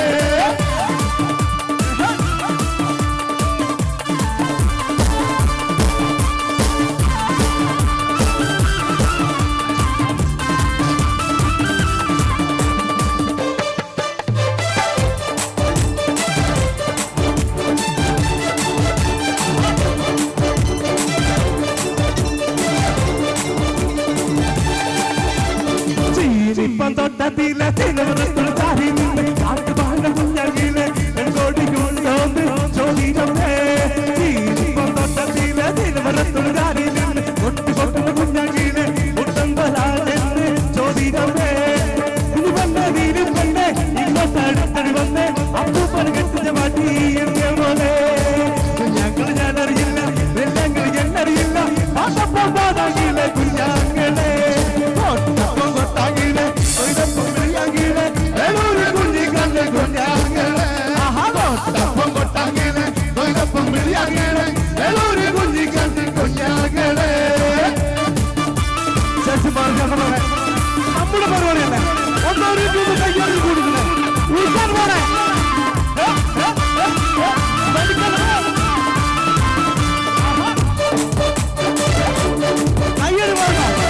ഇപ്പം തൊട്ടത്തിലെ തിരുവനന്തപുരത്തായി നിന്ന് കാട്ടുപാല കുഞ്ഞാങ്ങിലെ എങ്കോടി കൊണ്ടോന്ന് ചോദിക്കേ ഇപ്പം തൊട്ടത്തിലെ തിരുവനന്തപുരത്തായി നിന്ന് കൊട്ടുകൊട്ടുന്ന കുഞ്ഞാങ്ങിലെ ഒട്ടമ്പലാണെന്ന് ചോദിക്കേ ഇത് വന്നേ നീരും വന്നേ ഇങ്ങോട്ട് അടുത്തടി വന്നേ അപ്പൂപ്പൻ കെട്ടിച്ച മാറ്റി പോലെ കുഞ്ഞാങ്ങൾ ഞാനറിയില്ല വെള്ളങ്ങൾ എന്നറിയില്ല പാട്ടപ്പം പാടാങ്ങിലെ കുഞ്ഞാങ്ങളെ കൊട്ടപ്പം കൊട്ടാങ്ങിലെ കൊയിലപ്പം വിളിയാങ്ങിലെ വെളൂരി കുഞ്ഞി കണ്ണൻ കുഞ്ഞാങ്ങളെ കൊട്ടപ്പം കൊട്ടാങ്ങിലെ കൊയിലപ്പം വിളിയാങ്ങിലെ വെളൂരി കുഞ്ഞി കണ്ണൻ കുഞ്ഞാങ്ങളെ നമ്മുടെ പരിപാടിയല്ലേ ഒന്നോരി രൂപ കയ്യോടി കൊടുക്കുന്നത് ഉൾക്കാൻ പോണേ കയ്യോടി പോകണം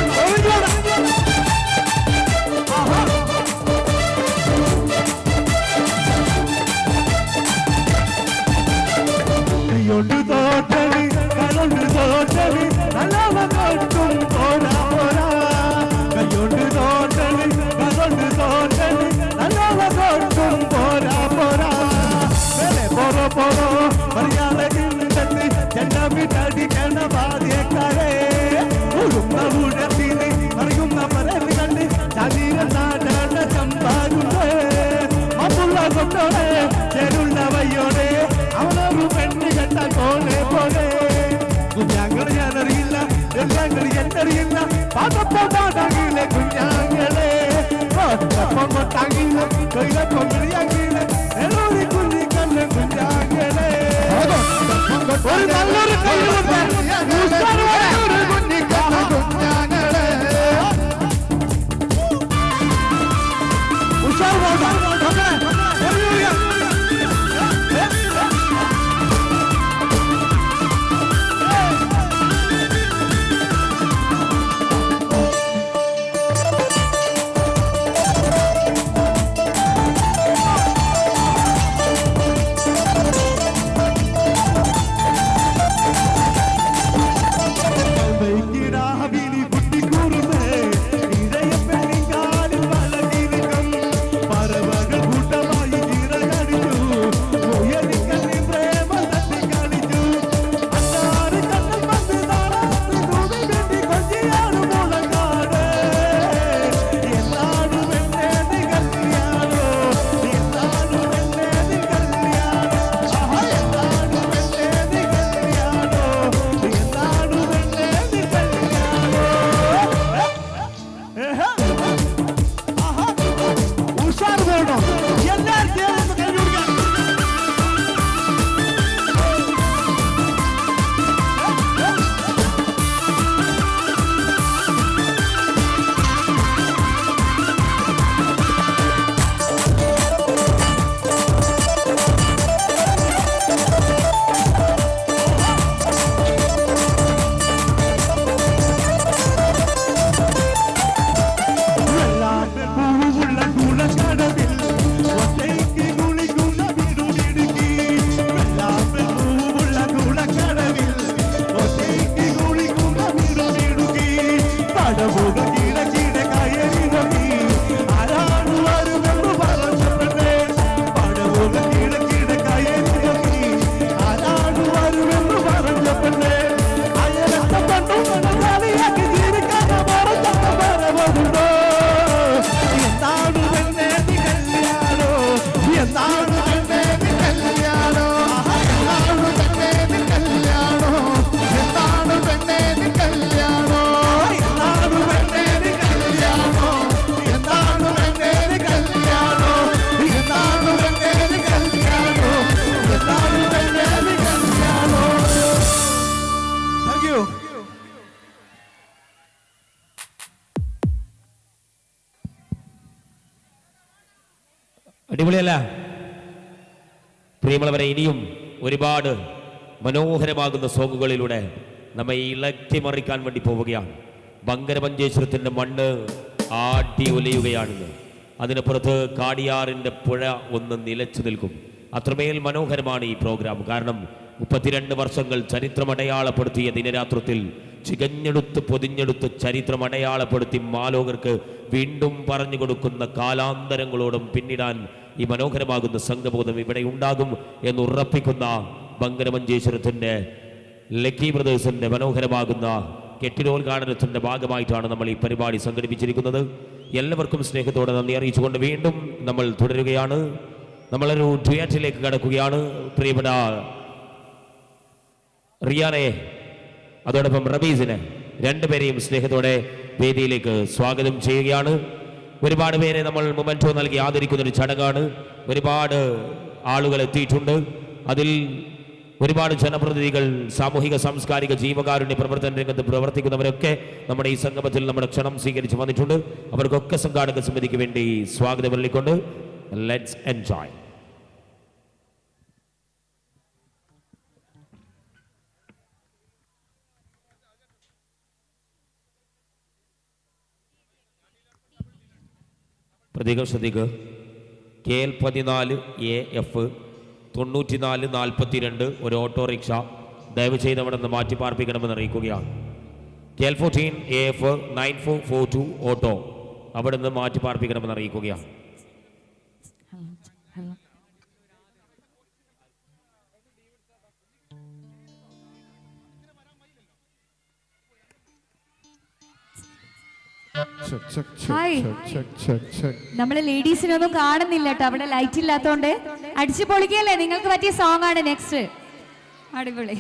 കയ്യോണ്ട് തോറ്റലി കൈകൊണ്ട് തോറ്റലി നല്ലവ കൊട്ടും പോരാ പോരാ കയ്യോണ്ട് തോറ്റലി കൈകൊണ്ട് തോറ്റലി നല്ലവ കൊട്ടും പോരാ പോരാ പോറോ പോറോ മറിയാതെ ഇന്നത്തെ ചെണ്ടമിട്ടടിക്കണ ബാധ്യക്കാരെ ഉടുന്ന ഊഴത്തിന് അറിയുന്ന പരൽ കണ്ട് ശരീര നാടന ചമ്പാരുണ്ട് മറ്റുള്ള കൊണ്ടോടെ ചെരുള്ള വയ്യോടെ അവനൊരു പെണ്ണ് കെട്ട പോലെ പോലെ കുഞ്ഞാങ്ങൾ ഞാനറിയില്ല എല്ലാങ്ങൾ എന്നറിയില്ല പാട്ടപ്പം പാടാങ്ങിലെ കുഞ്ഞാങ്ങളെ കൊട്ടപ്പം കൊട്ടാങ്ങിലെ കൊയിലപ്പം വിളിയാങ്ങിലെ വെളൂരി കുഞ്ഞി കണ്ണൻ കുഞ്ഞാങ്ങളെ ഒരു നല്ലൊരു കുഞ്ഞി കണ്ണൻ കുഞ്ഞാങ്ങളെ ഉഷാർ അടിപൊളിയല്ല? പ്രിയമുള്ളവരെ, ഇനിയും ഒരുപാട് മനോഹരമാകുന്ന സോങ്ങുകളിലൂടെ നമ്മെ ഇളക്കി മറിക്കാൻ വേണ്ടി പോവുകയാണ്. ബങ്കരമഞ്ചേശ്വരത്തിൻ്റെ മണ്ണ് ആടി ഒലയുകയാണെന്ന്. അതിനപ്പുറത്ത് കാടിയാറിൻ്റെ പുഴ ഒന്ന് നിലച്ചു നിൽക്കും. അത്രമേൽ മനോഹരമാണ് ഈ പ്രോഗ്രാം. കാരണം 32 വർഷങ്ങൾ ചരിത്രമടയാളപ്പെടുത്തിയ ദിനരാത്രത്തിൽ ചികഞ്ഞെടുത്ത് പൊതിഞ്ഞെടുത്ത് ചരിത്രമടയാളപ്പെടുത്തി മാലോകർക്ക് വീണ്ടും പറഞ്ഞു കൊടുക്കുന്ന കാലാന്തരങ്ങളോടും പിന്നിടാൻ ഈ മനോഹരമാകുന്ന സംഘബോധം ഇവിടെ ഉണ്ടാകും എന്ന് ഉറപ്പിക്കുന്ന ബങ്കരമഞ്ചേശ്വരത്തിൻ്റെ ലക്കി ബ്രദേഴ്സിൻ്റെ മനോഹരമാകുന്ന കെട്ടിടോദ്ഘാടനത്തിൻ്റെ ഭാഗമായിട്ടാണ് നമ്മൾ ഈ പരിപാടി സംഘടിപ്പിച്ചിരിക്കുന്നത്. എല്ലാവർക്കും സ്നേഹത്തോടെ നന്ദി അറിയിച്ചുകൊണ്ട് വീണ്ടും നമ്മൾ തുടരുകയാണ്. നമ്മളൊരു ഡ്യുയറ്റിലേക്ക് കടക്കുകയാണ്. പ്രിയപ്പെട്ട റിയാനെ അതോടൊപ്പം റബീസിനെ രണ്ടുപേരെയും സ്നേഹത്തോടെ വേദിയിലേക്ക് സ്വാഗതം ചെയ്യുകയാണ്. ഒരുപാട് പേരെ നമ്മൾ മൊമെന്റോ നൽകി ആദരിക്കുന്നൊരു ചടങ്ങാണ്. ഒരുപാട് ആളുകൾ എത്തിയിട്ടുണ്ട്. അതിൽ ഒരുപാട് ജനപ്രതിനിധികൾ, സാമൂഹിക സാംസ്കാരിക ജീവകാരുണ്യ പ്രവർത്തന രംഗത്ത് പ്രവർത്തിക്കുന്നവരൊക്കെ നമ്മുടെ ഈ സംഗമത്തിൽ നമ്മുടെ ക്ഷണം സ്വീകരിച്ച് വന്നിട്ടുണ്ട്. അവർക്കൊക്കെ സംഘാടക സമിതിക്ക് വേണ്ടി സ്വാഗതം അറിയിക്കൊണ്ട് ലെറ്റ്സ് എൻജോയ്. പ്രതീകം ശ്രദ്ധിക്കുക. KL 14 AF 9442 ഒരു ഓട്ടോറിക്ഷ ദയവ് ചെയ്ത് അവിടെ നിന്ന് മാറ്റി പാർപ്പിക്കണമെന്ന് അറിയിക്കുകയാണ്. KL 14 AF 9442 ഓട്ടോ അവിടെ നിന്ന് മാറ്റി പാർപ്പിക്കണമെന്ന് അറിയിക്കുകയാണ്. നമ്മള് ലേഡീസിനൊന്നും കാണുന്നില്ല കേട്ടോ, അവിടെ ലൈറ്റ് ഇല്ലാത്തോണ്ട്. അടിച്ചു പൊളിക്കല്ലേ, നിങ്ങൾക്ക് പറ്റിയ സോങ് ആണ് നെക്സ്റ്റ്. അടിപൊളി.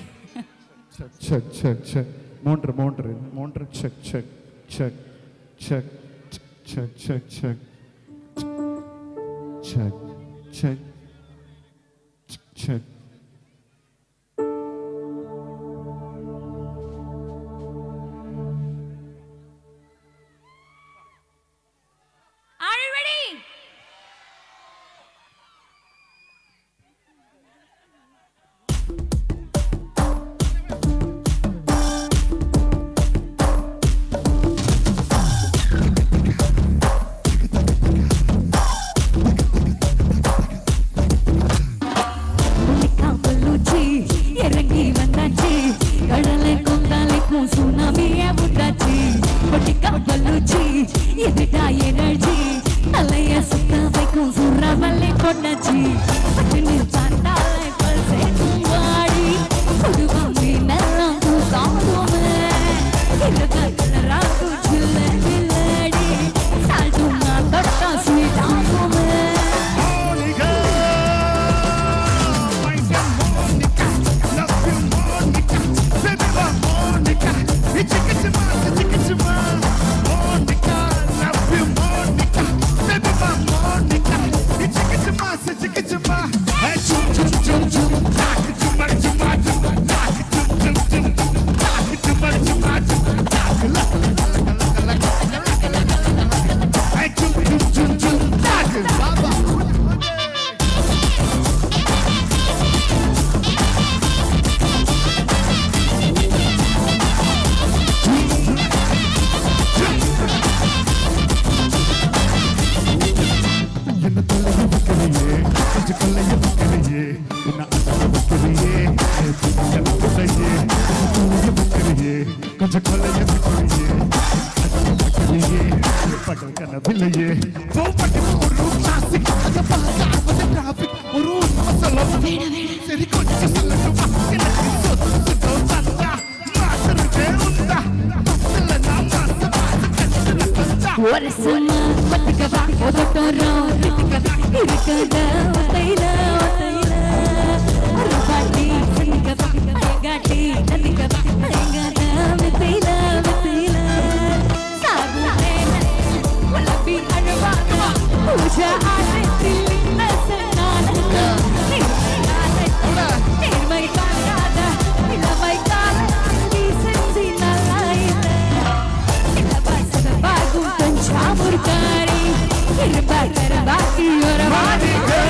Body girl.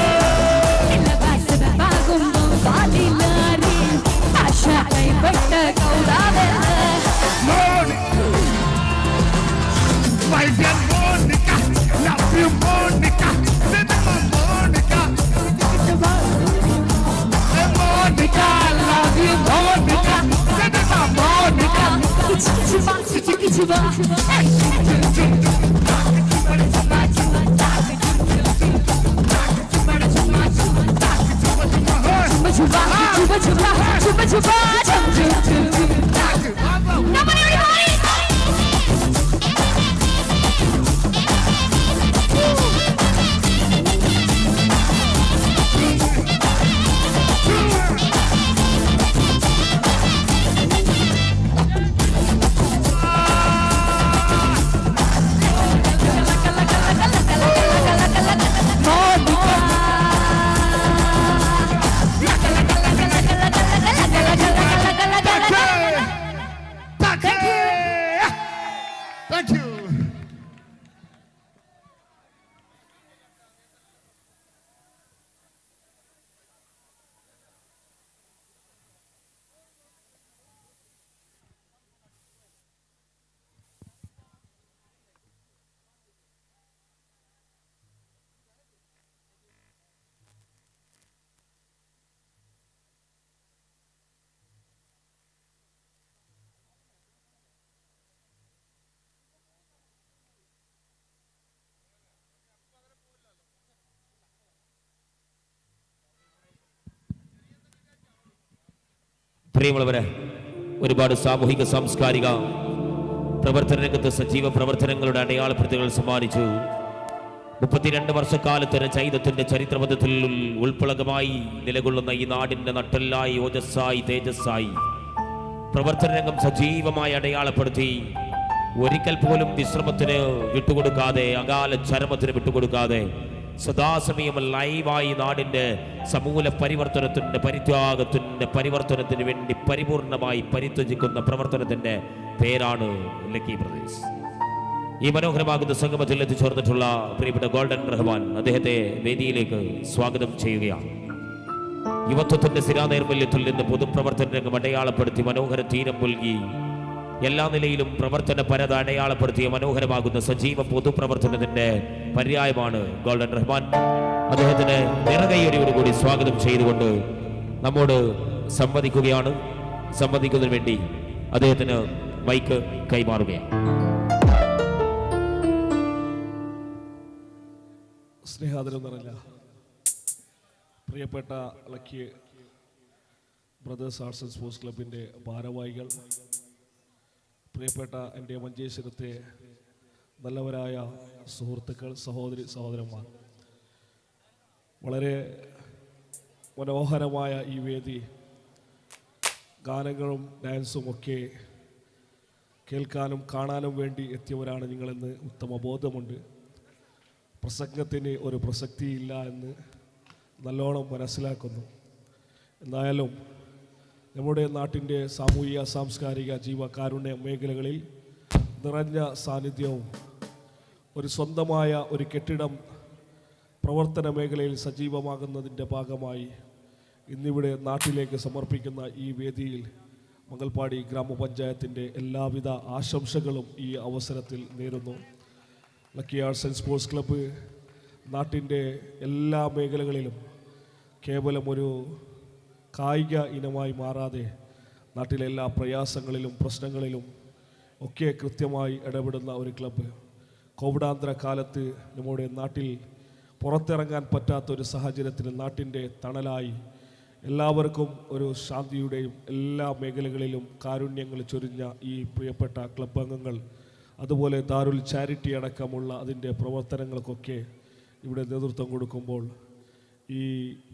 പ്രിയമുള്ളവരെ, ഒരുപാട് സാമൂഹിക സാംസ്കാരിക പ്രവർത്തന രംഗത്ത് സജീവ പ്രവർത്തനങ്ങളുടെ അടയാളപ്പെടുത്തലുകൾ സമ്മാനിച്ചു 32 വർഷക്കാലത്തിന് ചൈതത്തിന്റെ ചരിത്രപഥത്തിൽ ഉൾപ്പളകമായി നിലകൊള്ളുന്ന ഈ നാടിന്റെ നട്ടെല്ലായി ഓജസ്സായി തേജസ്സായി പ്രവർത്തന രംഗം സജീവമായി അടയാളപ്പെടുത്തി ഒരിക്കൽ പോലും വിശ്രമത്തിന് വിട്ടുകൊടുക്കാതെ അകാല ചരമത്തിന് വിട്ടുകൊടുക്കാതെ സദാസമയം ലൈവായി നാടിന്റെ സമൂല പരിവർത്തനത്തിന്റെ പരിത്യാഗത്തിന്റെ പരിവർത്തനത്തിന് വേണ്ടി പരിപൂർണമായി പരിത്യജിക്കുന്ന പ്രവർത്തനത്തിന്റെ പേരാണ് ലക്കി ബ്രദേഴ്സ്. ഈ മനോഹരമാകുന്ന സംഗമത്തിൽ എത്തിച്ചേർന്നിട്ടുള്ള പ്രിയപ്പെട്ട ഗോൾഡൻ റഹ്മാൻ അദ്ദേഹത്തെ വേദിയിലേക്ക് സ്വാഗതം ചെയ്യുകയാണ്. യുവത്വത്തിന്റെ സ്ഥിരാനൈർമല്യത്തിൽ നിന്ന് പൊതുപ്രവർത്തന രംഗം അടയാളപ്പെടുത്തി മനോഹര തീരം പുൽകി എല്ലാ നിലയിലും പ്രവർത്തന പരത അടയാളപ്പെടുത്തിയ മനോഹരമാകുന്ന സജീവ പൊതുപ്രവർത്തനത്തിന്റെ പര്യായമാണ് ഗോൾഡൻ റഹ്മാൻ. അദ്ദേഹത്തിന് നിറകൈയടിയോടുകൂടി സ്വാഗതം ചെയ്തുകൊണ്ട് നമ്മോട് സംവദിക്കുകയാണ്. സംവദിക്കുന്നതിന് വേണ്ടി അദ്ദേഹത്തിന് മൈക്ക് കൈമാറുകയാണ്. സ്നേഹാദരം നിറഞ്ഞ പ്രിയപ്പെട്ട lucky brothers arts and sports ക്ലബിൻ്റെ ഭാരവാഹികൾ, പ്രിയപ്പെട്ട എൻ്റെ മഞ്ചേശ്വരത്തെ നല്ലവരായ സുഹൃത്തുക്കൾ, സഹോദരി സഹോദരന്മാർ, വളരെ മനോഹരമായ ഈ വേദി ഗാനങ്ങളും ഡാൻസും ഒക്കെ കേൾക്കാനും കാണാനും വേണ്ടി എത്തിയവരാണ് നിങ്ങളെന്ന് ഉത്തമ ബോധമുണ്ട്. പ്രസംഗത്തിന് ഒരു പ്രസക്തിയില്ല എന്ന് നല്ലോണം മനസ്സിലാക്കുന്നു. എന്തായാലും നമ്മുടെ നാട്ടിൻ്റെ സാമൂഹിക സാംസ്കാരിക ജീവകാരുണ്യ മേഖലകളിൽ നിറഞ്ഞ സാന്നിധ്യവും ഒരു സ്വന്തമായ ഒരു കെട്ടിടം പ്രവർത്തന മേഖലയിൽ സജീവമാകുന്നതിൻ്റെ ഭാഗമായി ഇന്നിവിടെ നാട്ടിലേക്ക് സമർപ്പിക്കുന്ന ഈ വേദിയിൽ മംഗൽപാടി ഗ്രാമപഞ്ചായത്തിൻ്റെ എല്ലാവിധ ആശംസകളും ഈ അവസരത്തിൽ നേരുന്നു. Lucky arts and sports club നാട്ടിൻ്റെ എല്ലാ മേഖലകളിലും കേവലം ഒരു കായിക ഇനമായി മാറാതെ നാട്ടിലെ എല്ലാ പ്രയാസങ്ങളിലും പ്രശ്നങ്ങളിലും ഒക്കെ കൃത്യമായി ഇടപെടുന്ന ഒരു ക്ലബ്ബ്. കോവിഡാന്തര കാലത്ത് നമ്മുടെ നാട്ടിൽ പുറത്തിറങ്ങാൻ പറ്റാത്തൊരു സാഹചര്യത്തിൽ നാട്ടിൻ്റെ തണലായി എല്ലാവർക്കും ഒരു ശാന്തിയുടെയും എല്ലാ മേഖലകളിലും കാരുണ്യങ്ങൾ ചൊരിഞ്ഞ ഈ പ്രിയപ്പെട്ട ക്ലബ് അംഗങ്ങൾ, അതുപോലെ ദാരുൽ ചാരിറ്റി അടക്കമുള്ള അതിൻ്റെ പ്രവർത്തനങ്ങൾക്കൊക്കെ ഇവിടെ നേതൃത്വം കൊടുക്കുമ്പോൾ ഈ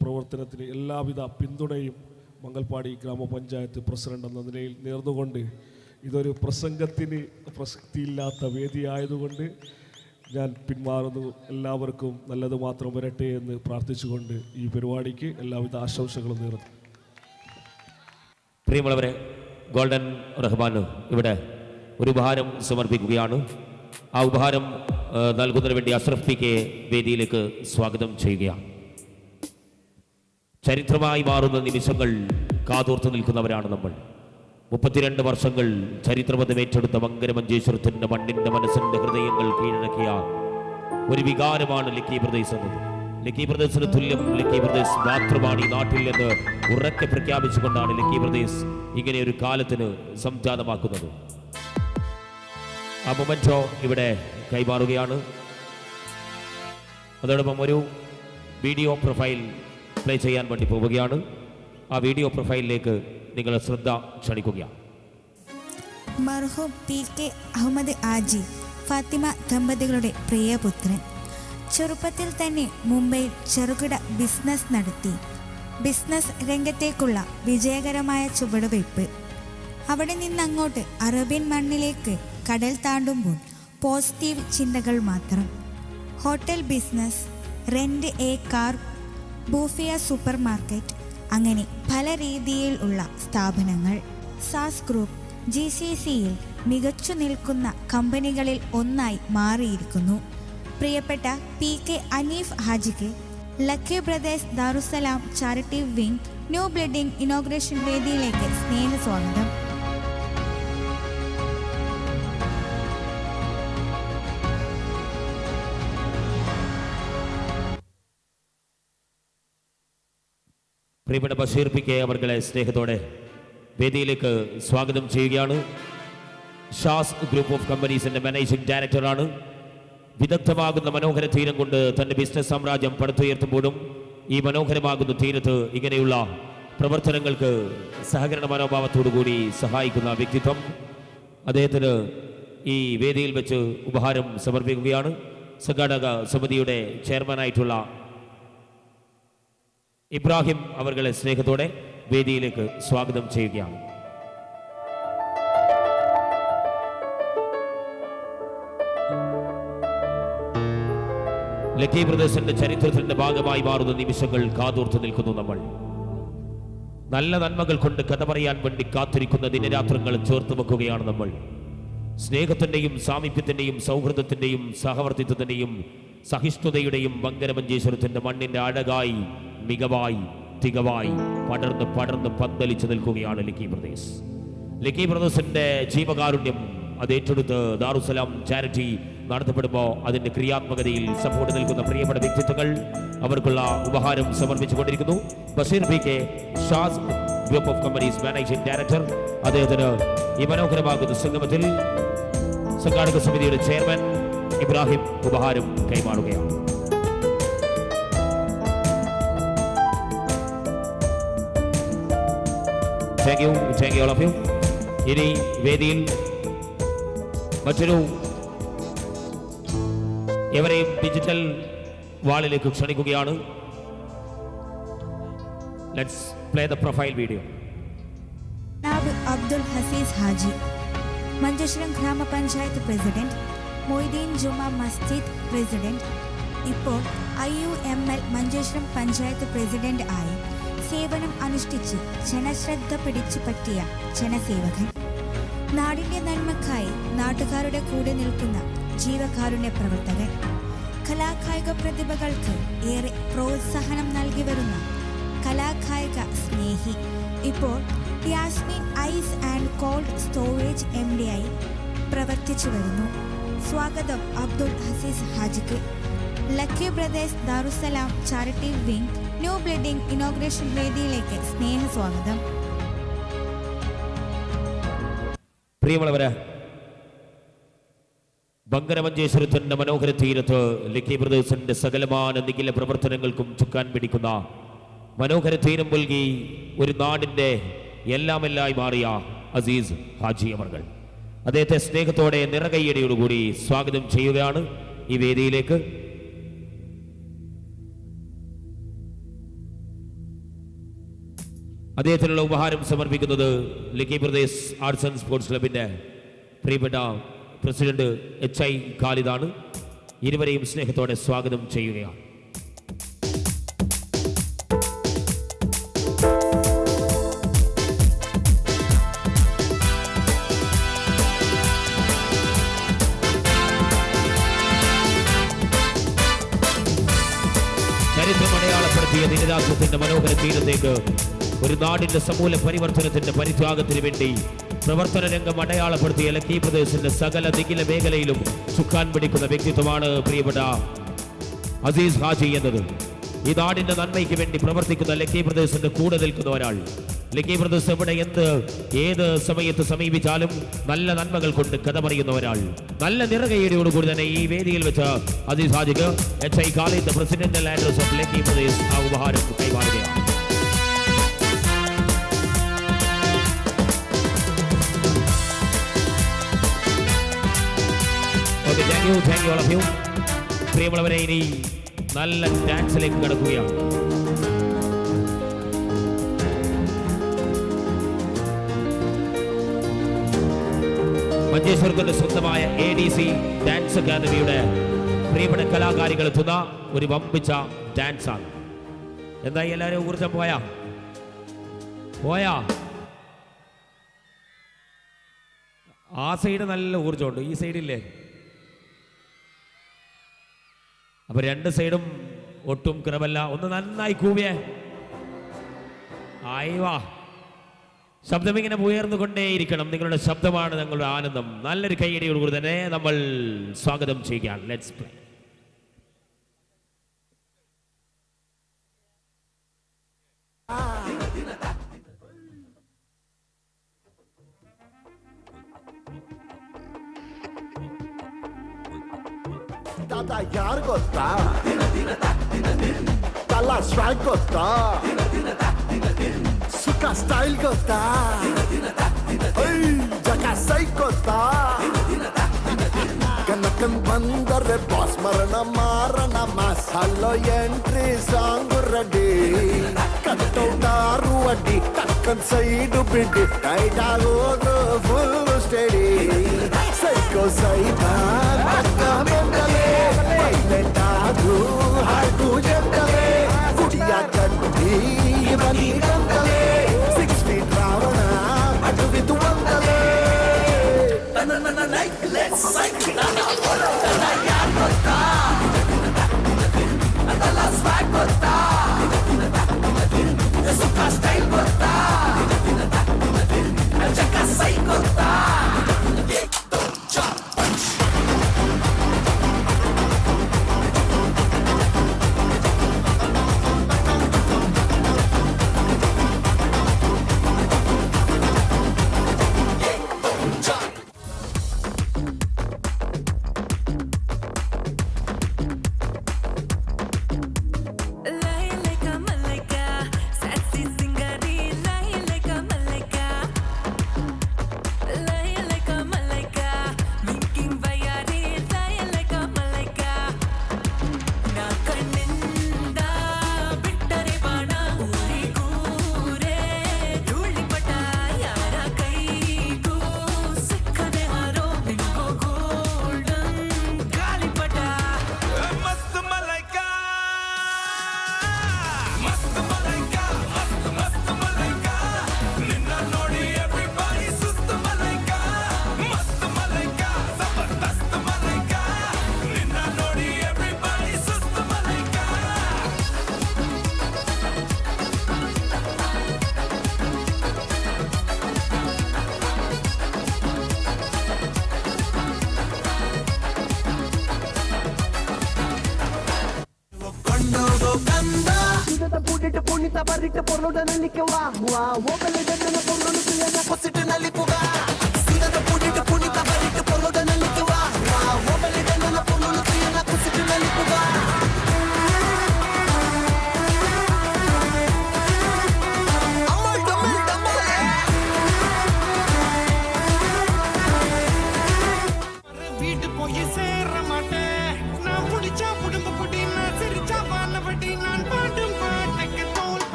പ്രവർത്തനത്തിന് എല്ലാവിധ പിന്തുണയും മംഗൽപാടി ഗ്രാമപഞ്ചായത്ത് പ്രസിഡന്റ് എന്ന നിലയിൽ നേർന്നുകൊണ്ട്, ഇതൊരു പ്രസംഗത്തിന് പ്രസക്തിയില്ലാത്ത വേദിയായതുകൊണ്ട് ഞാൻ പിന്മാറുന്നു. എല്ലാവർക്കും നല്ലത് മാത്രം വരട്ടെ എന്ന് പ്രാർത്ഥിച്ചുകൊണ്ട് ഈ പരിപാടിക്ക് എല്ലാവിധ ആശംസകളും നേർന്നു. പ്രിയമുള്ളവരെ, ഗോൾഡൻ റഹ്മാൻ ഇവിടെ ഒരു ഉപഹാരം സമർപ്പിക്കുകയാണ്. ആ ഉപഹാരം നൽകുന്നതിന് വേണ്ടി അഷ്റഫ് പി കെ വേദിയിലേക്ക് സ്വാഗതം ചെയ്യുകയാണ്. ചരിത്രമായി മാറുന്ന നിമിഷങ്ങൾ കാതോർത്ത് നിൽക്കുന്നവരാണ് നമ്മൾ. 32 വർഷങ്ങൾ ചരിത്രപഥം ഏറ്റെടുത്ത മങ്കരമഞ്ചേശ്വരത്തിൻ്റെ മണ്ണിൻ്റെ മനസ്സിൻ്റെ ഹൃദയങ്ങൾ കീഴടക്കിയ ഒരു വികാരമാണ് ലക്കി ബ്രദേഴ്സ് എന്നത്. ലക്കി ബ്രദേഴ്സിന് തുല്യം ലക്കി ബ്രദേഴ്സ് മാത്രമാണ് ഈ നാട്ടിൽ എന്ന് ഉറക്കെ പ്രഖ്യാപിച്ചുകൊണ്ടാണ് ലക്കി ബ്രദേഴ്സ് ഇങ്ങനെ ഒരു കാലത്തിന് സംജാതമാക്കുന്നത്. ആ മൊമെന്റോ ഇവിടെ കൈമാറുകയാണ്. അതോടൊപ്പം ഒരു വീഡിയോ പ്രൊഫൈൽ പ്ലേ ചെയ്യാൻ വേണ്ടി പോവുകയാണ്. ആ വീഡിയോ പ്രൊഫൈലിലേക്ക് നിങ്ങളെ ശ്രദ്ധ ക്ഷണിക്കുകയാണ്. മർഹൂം PK അഹമ്മദ് ആജി ഫാത്തിമ ദമ്പതികളുടെ പ്രിയപുത്രൻ. ചെറുപ്പത്തിൽ തന്നെ മുംബൈയിൽ ചെറുകിട ബിസിനസ് നടത്തി. ബിസിനസ് രംഗത്തേക്കുള്ള വിജയകരമായ ചുവടുവയ്പ്. അവിടെ നിന്നങ്ങോട്ട് അറേബ്യൻ മണ്ണിലേക്ക് കടൽ താണ്ടുമ്പോൾ പോസിറ്റീവ് ചിന്തകൾ മാത്രം. Hotel business, rent a car, ബൂഫിയ സൂപ്പർ മാർക്കറ്റ്, അങ്ങനെ പല രീതിയിൽ ഉള്ള സ്ഥാപനങ്ങൾ. സാസ് ഗ്രൂപ്പ് GCCയിൽ മികച്ചു നിൽക്കുന്ന കമ്പനികളിൽ ഒന്നായി മാറിയിരിക്കുന്നു. പ്രിയപ്പെട്ട PK അനീഫ് ഹാജിക്ക് lucky brothers Darussalam charity wing new building inauguration വേദിയിലേക്ക് സ്നേഹസ്വാഗതം. പ്രിയപ്പെട്ട ബഷീർ PK അവർകളെ സ്നേഹത്തോടെ വേദിയിലേക്ക് സ്വാഗതം ചെയ്യുകയാണ്. ഷാസ് ഗ്രൂപ്പ് ഓഫ് കമ്പനീസിന്റെ മാനേജിംഗ് ഡയറക്ടറാണ്. വിദഗ്ധമാകുന്ന മനോഹര തീരം കൊണ്ട് തന്റെ ബിസിനസ് സാമ്രാജ്യം പടുത്തുയർത്തുമ്പോഴും ഈ മനോഹരമാകുന്ന തീരത്ത് ഇങ്ങനെയുള്ള പ്രവർത്തനങ്ങൾക്ക് സഹകരണ മനോഭാവത്തോടുകൂടി സഹായിക്കുന്ന വ്യക്തിത്വം. അദ്ദേഹത്തിന് ഈ വേദിയിൽ വെച്ച് ഉപഹാരം സമർപ്പിക്കുകയാണ്. സംഘാടക സമിതിയുടെ ചെയർമാനായിട്ടുള്ള ഇബ്രാഹിം അവർകളെ സ്നേഹത്തോടെ വേദിയിലേക്ക് സ്വാഗതം ചെയ്യുകയാണ്. ലക്കി ബ്രദേഴ്സിന്റെ ചരിത്രത്തിന്റെ ഭാഗമായി മാറുന്ന നിമിഷങ്ങൾ കാതോർത്ത് നിൽക്കുന്നു നമ്മൾ. നല്ല നന്മകൾ കൊണ്ട് കഥ പറയാൻ വേണ്ടി കാത്തിരിക്കുന്ന ദിനരാത്രങ്ങൾ ചേർത്ത് വെക്കുകയാണ് നമ്മൾ. സ്നേഹത്തിന്റെയും സാമീപ്യത്തിന്റെയും സൗഹൃദത്തിന്റെയും സഹവർത്തിത്വത്തിന്റെയും സഹിഷ്ണുതയുടെയും മങ്കരമഞ്ചേശ്വരത്തിന്റെ മണ്ണിന്റെ അഴകായി മികവായി തികവായി പടർന്ന് പടർന്ന് പന്തലിച്ചു നിൽക്കുകയാണ് ലക്കി ബ്രദേഴ്സ്. ലക്കി ബ്രദേഴ്സിന്റെ ജീവകാരുണ്യം അത് ഏറ്റെടുത്ത് ദാറുസലാം ചാരിറ്റി നടത്തപ്പെടുമ്പോൾ അതിന്റെ ക്രിയാത്മകതയിൽ സപ്പോർട്ട് നിൽക്കുന്ന പ്രിയപ്പെട്ട വ്യക്തിത്വങ്ങൾ അവർക്കുള്ള ഉപഹാരം സമർപ്പിച്ചുകൊണ്ടിരിക്കുന്നു. Basheer PK Shaz group of companies managing director. അദ്ദേഹത്തിന് ഈ മനോഹരമാകുന്ന സംഗമത്തിൽ സംഘാടക സമിതിയുടെ ചെയർമാൻ ഇബ്രാഹിം ഉപഹാരം കൈമാറുകയാണ്. Thank you all of you. ഇനി വേദിയിൽ മറ്റൊരു എവരെയും ഡിജിറ്റൽ വാളിലേക്ക് ക്ഷണിക്കുകയാണ്. Let's play the profile video. Abdul Haseez Haji, Manjeshwaram gramapanchayat president, Moideen Juma Masjid president, ഇപ്പോൾ IUML മഞ്ചേശ്വരം പഞ്ചായത്ത് പ്രസിഡന്റ് ആയി സേവനം അനുഷ്ഠിച്ച് ജനശ്രദ്ധ പിടിച്ചു പറ്റിയ ജനസേവകൻ. നാടിന്റെ നന്മക്കായി നാട്ടുകാരുടെ കൂടെ നിൽക്കുന്ന ജീവകാരുണ്യ പ്രവർത്തകൻ. കലാകായിക പ്രതിഭകൾക്ക് ഏറെ പ്രോത്സാഹനം നൽകി വരുന്ന കലാകായിക സ്നേഹി. ഇപ്പോൾ Yasmin ice and cold storage MD ആയി പ്രവർത്തിച്ചു വരുന്നു. സ്വാഗതം അബ്ദുൽ ഹസീസ് ഹാജിക്ക്. Lucky brothers Darussalam charity wing new building inauguration വേദിയിലേക്ക് സ്നേഹസ്വാഗതം. പ്രിയമുള്ളവരെ, ബങ്കരമഞ്ചേശ്വരത്തിന്റെ മനോഹര തീരത്ത് ലക്കി ബ്രദേഴ്സിന്റെ സകലമാന നിഖില പ്രവർത്തനങ്ങൾക്കും ചുക്കാൻ പിടിക്കുന്ന മനോഹര തീരം പുൽകി ഒരു നാടിന്റെ എല്ലാമെല്ലായി മാറിയ അസീസ് ഹാജി അവർകൾ. അദ്ദേഹത്തെ സ്നേഹത്തോടെ നിറകയ്യടിയോടുകൂടി സ്വാഗതം ചെയ്യുകയാണ് ഈ വേദിയിലേക്ക്. അദ്ദേഹത്തിനുള്ള ഉപഹാരം സമർപ്പിക്കുന്നത് lucky brothers arts and sports ക്ലബിന്റെ പ്രിയപ്പെട്ട പ്രസിഡന്റ് HI ഖാലിദാണ്. ഇരുവരെയും സ്നേഹത്തോടെ സ്വാഗതം ചെയ്യുകയാണ്. ചരിത്രമടയാളപ്പെടുത്തിയ ദിനരാത്രത്തിന്റെ മനോഹര തീരത്തേക്ക് ഒരു നാടിന്റെ സമൂല പരിവർത്തനത്തിന്റെ പരിത്യാഗത്തിന് വേണ്ടി പ്രവർത്തന രംഗം അടയാളപ്പെടുത്തിയ ലക്കി ബ്രദേഴ്സിന്റെ സകല നിഖില മേഖലയിലും ചുക്കാൻ പിടിക്കുന്ന വ്യക്തിത്വമാണ് പ്രിയപ്പെട്ട അസീസ് ഹാജി എന്നത്. ഈ നാടിന്റെ നന്മയ്ക്ക് വേണ്ടി പ്രവർത്തിക്കുന്ന ലക്കി ബ്രദേഴ്സിന്റെ കൂടെ നിൽക്കുന്ന ഒരാൾ. ലക്കി ബ്രദേഴ്സ് എവിടെ ഏത് സമയത്ത് സമീപിച്ചാലും നല്ല നന്മകൾ കൊണ്ട് കഥ പറയുന്ന ഒരാൾ നല്ല നിറകൈയോടുകൂടി തന്നെ ഈ വേദിയിൽ വെച്ച് അതിസാധിക്ക് HI college president Andres of lucky brothers ആ ഉപഹാരം കൈമാറുകയാണ്. Thank you all of you. പ്രിയമുള്ളവരെ, ഇനി നല്ല ഡാൻസിലേക്ക് കടക്കുകയാണ്. മഞ്ചേശ്വരത്തിന്റെ സ്വന്തമായ ADC ഡാൻസ് അക്കാദമിയുടെ പ്രിയപ്പെട്ട കലാകാരികൾ എത്തുന്ന ഒരു വമ്പിച്ച ഡാൻസാണ്. എന്തായി എല്ലാവരും ഊർജം പോയാ ആ സൈഡ് നല്ല ഊർജമുണ്ട്, ഈ സൈഡില്ലേ? അപ്പൊ രണ്ട് സൈഡും ഒട്ടും കുറവല്ല. ഒന്ന് നന്നായി കൂവിയേ. ആയിവാ, ശബ്ദം ഇങ്ങനെ ഉയർന്നുകൊണ്ടേയിരിക്കണം. നിങ്ങളുടെ ശബ്ദമാണ് ഞങ്ങളുടെ ആനന്ദം. നല്ലൊരു കൈയടിയോടുകൂടി തന്നെ നമ്മൾ സ്വാഗതം ചെയ്യുകയാണ്. Let's play. Dada yaar gotta Tala swag gotta Suka style gotta Hey jaka sai gotta Kanakan bandare boss marana masalo entry song ready Cut out aru adi takkan side bidi tight agodu full steady Psycho saitan takka mentale Pailetaadu hardu gentale Kudiya katti bani gantale 6 feet ravana adu vidu vandale Tanana night let's cycle Tala yaar gotta Tala swag gotta Suka style gotta Jaka sai gotta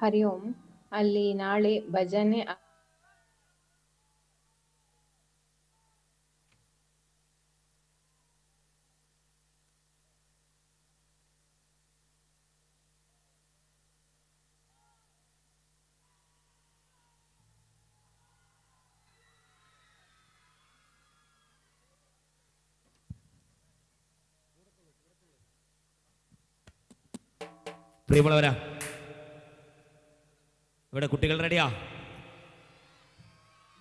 ಹರಿ ಓಂ. ಅಲ್ಲಿ ನಾಳೆ ಭಜನೆ പ്രിയമുള്ളവരാ, ഇവിടെ കുട്ടികൾ റെഡിയാ?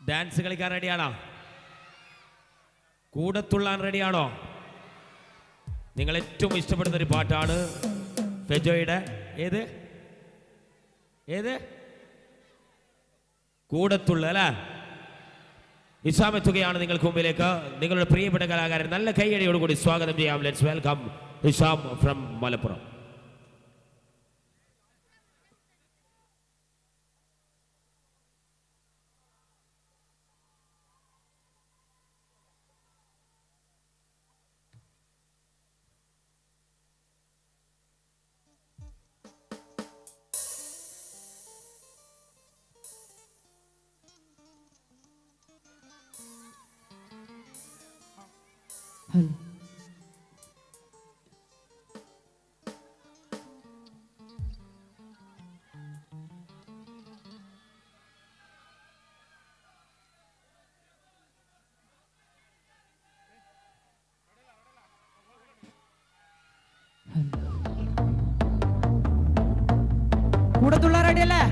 ഡാൻസ് കളിക്കാൻ റെഡിയാണോ? കൂടത്തുള്ളാൻ റെഡിയാണോ? നിങ്ങൾ ഏറ്റവും ഇഷ്ടപ്പെടുന്ന ഒരു പാട്ടാണ് ഫെജോയുടെ ഏത് ഏത് കൂടത്തുള്ള അല്ലേ? ഇസാം എത്തുകയാണ് നിങ്ങൾക്ക് മുമ്പിലേക്ക്. നിങ്ങളുടെ പ്രിയപ്പെട്ട കലാകാരൻ നല്ല കൈയടിയോടുകൂടി സ്വാഗതം ചെയ്യാം. Let's welcome Isam from Malappuram. കൂടത്തുള്ള റെഡിയല്ലേ?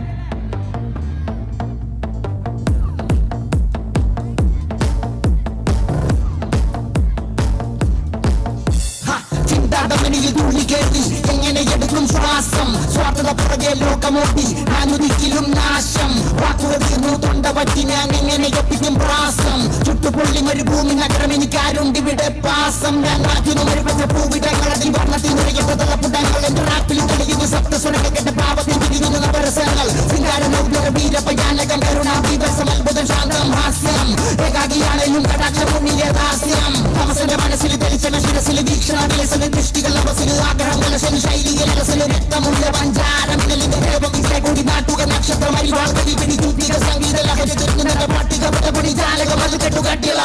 എങ്ങനെ എടുക്കും ശ്വാസം സ്വാർത്ഥത പുറകെ ലോകമോട്ടി ഞാനൊരിക്കലും നാശം വാക്കുകൾ തീർന്നു തൊണ്ട പറ്റി ഞാൻ എങ്ങനെ ഒപ്പിക്കും പ്രാസം ചുട്ടുപൊള്ളി മരുഭൂമി നഗരം എനിക്കാരുണ്ട് ഇവിടെ പാസം ഞാൻ മാറ്റുന്നു മരുപറ്റ പൂവിടങ്ങൾ അതിൽ വർണ്ണത്തിൽ നിറയപ്പെട്ട തലപ്പുടങ്ങൾ എന്റെ റാപ്പിൽ തെളിയുന്നു സപ്തസ്വരങ്ങളുടെ പാവത്തിൽ തിരിയുന്നു നവരസങ്ങൾ സിംഗാര നൗദ്ര വീരപയാനകം കരുണാഭീവസം അത്ഭുതം ശാന്തം ഹാസ്യം ഏകാകിയാണെങ്കിലും കടാക്ഷ മുന്നിലെ ഹാസ്യം അവസര മനസ്സിൽ തെളിച്ചണ ശിരസിൽ വീക്ഷണ വിലസന ദൃഷ്ടികൾ അവസര ആഗ്രഹങ്ങൾ ശൈലിയിൽ അലസന രക്തമുള്ള പഞ്ചാരമികൂടി നാട്ടുക നക്ഷത്രം അരിവാൾകളിൽ പിടികൂട്ടിക സംഗീത ലഹരി തീർക്കുന്ന പട്ടിക പടപടി ജാലകം അത് കെട്ടുകാട്ടിയുള്ള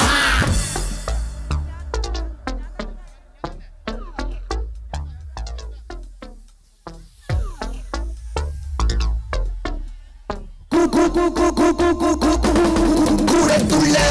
കൂടത്തുള്ള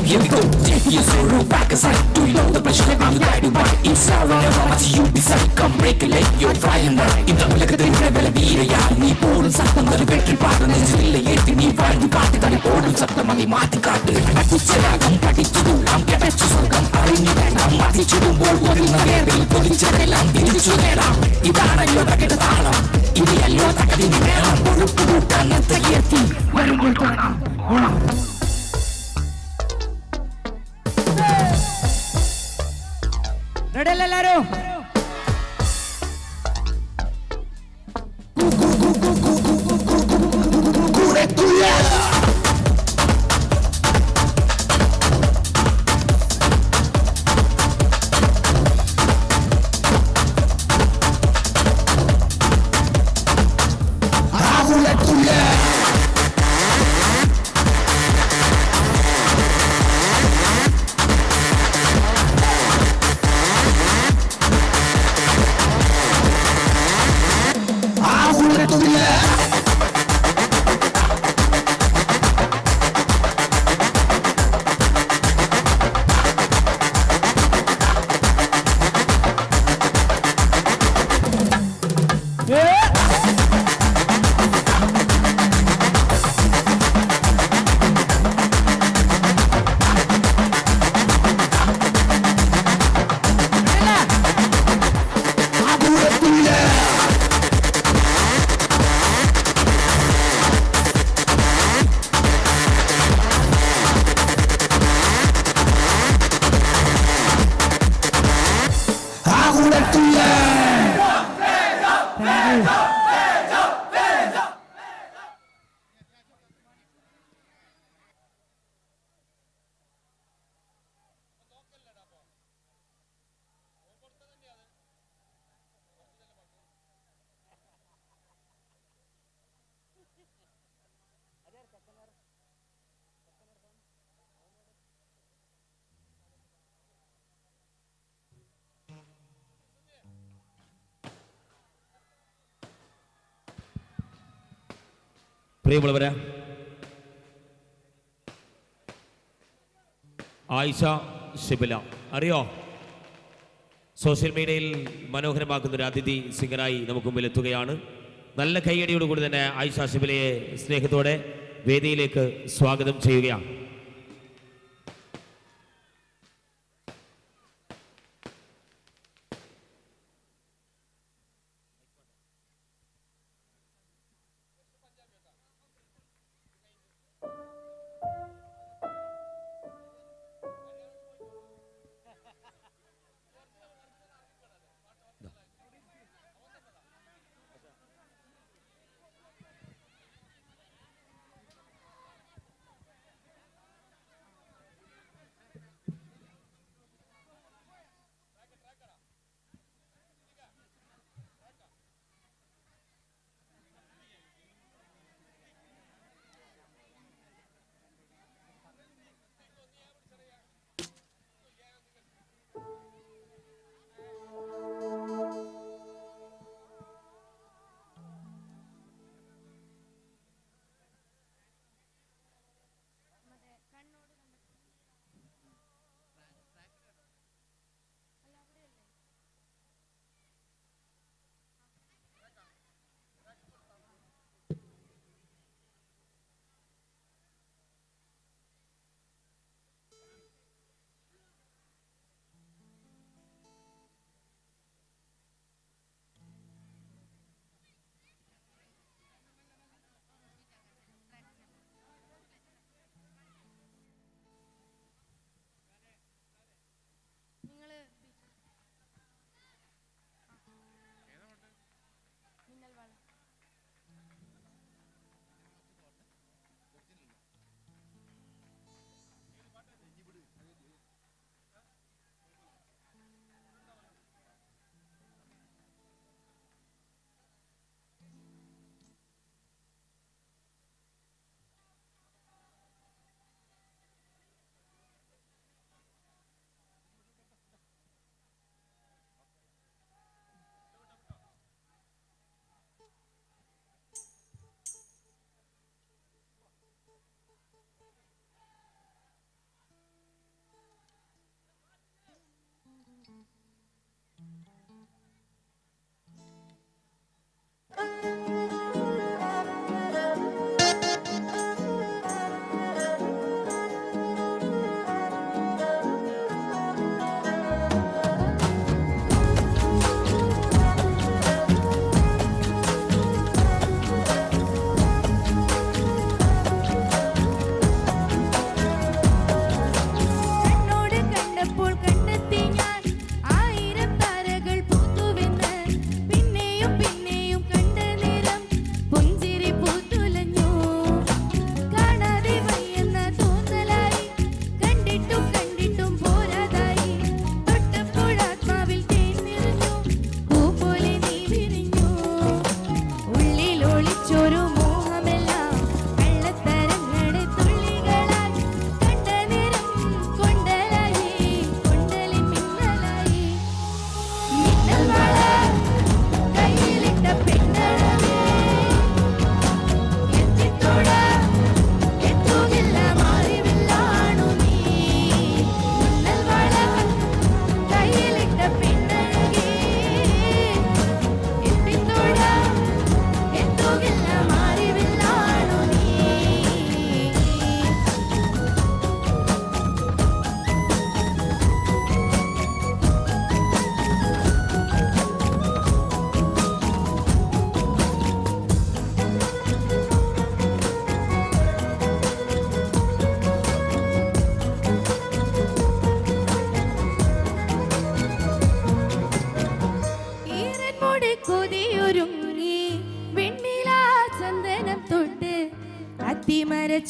Here we go, take your sorrow back aside. Do you know the pressure that I'm guided by? It's all on how much you decide. Come break a leg, you're flying right. In the ഉലകത്തിൽ പ്രബല വീരയാ നീ പോടും സത്യം ഒരു വെற்றி പാടും നെഞ്ചില്ല ഏറ്റി നീ വാഴ്ന്നു പാട്ട് തന്നെ പോടും സത്യം നീ മാറ്റിക്കാട്ട് അടിച്ചരാഗം പഠിച്ചതും കിടച്ചു സ്വർഗം അറിഞ്ഞു വേണം മതിച്ചിടുമ്പോൾ ഒരു നഗരിൽ പൊതിച്ചതെല്ലാം തിരിച്ചു നേടാം ഇതാണല്ലോ തകട താളം ഇനിയല്ലോ തകതിന് വേണം കൊഴുപ്പ് കൂട്ടാൻ തകർത്തി വരുമ്പോൾ തുടങ്ങാം റെഡിയല്ലേ എല്ലാരും? പ്രിയമുള്ളവരെ, ആയിഷ ഷിബില അറിയോ? സോഷ്യൽ മീഡിയയിൽ മനോഹരമാക്കുന്ന ഒരു അതിഥി സിംഗറായി നമുക്ക് മുമ്പിൽ എത്തുകയാണ്. നല്ല കൈയടിയോടുകൂടി തന്നെ ആയിഷ ഷിബിലയെ സ്നേഹത്തോടെ വേദിയിലേക്ക് സ്വാഗതം ചെയ്യുകയാണ്.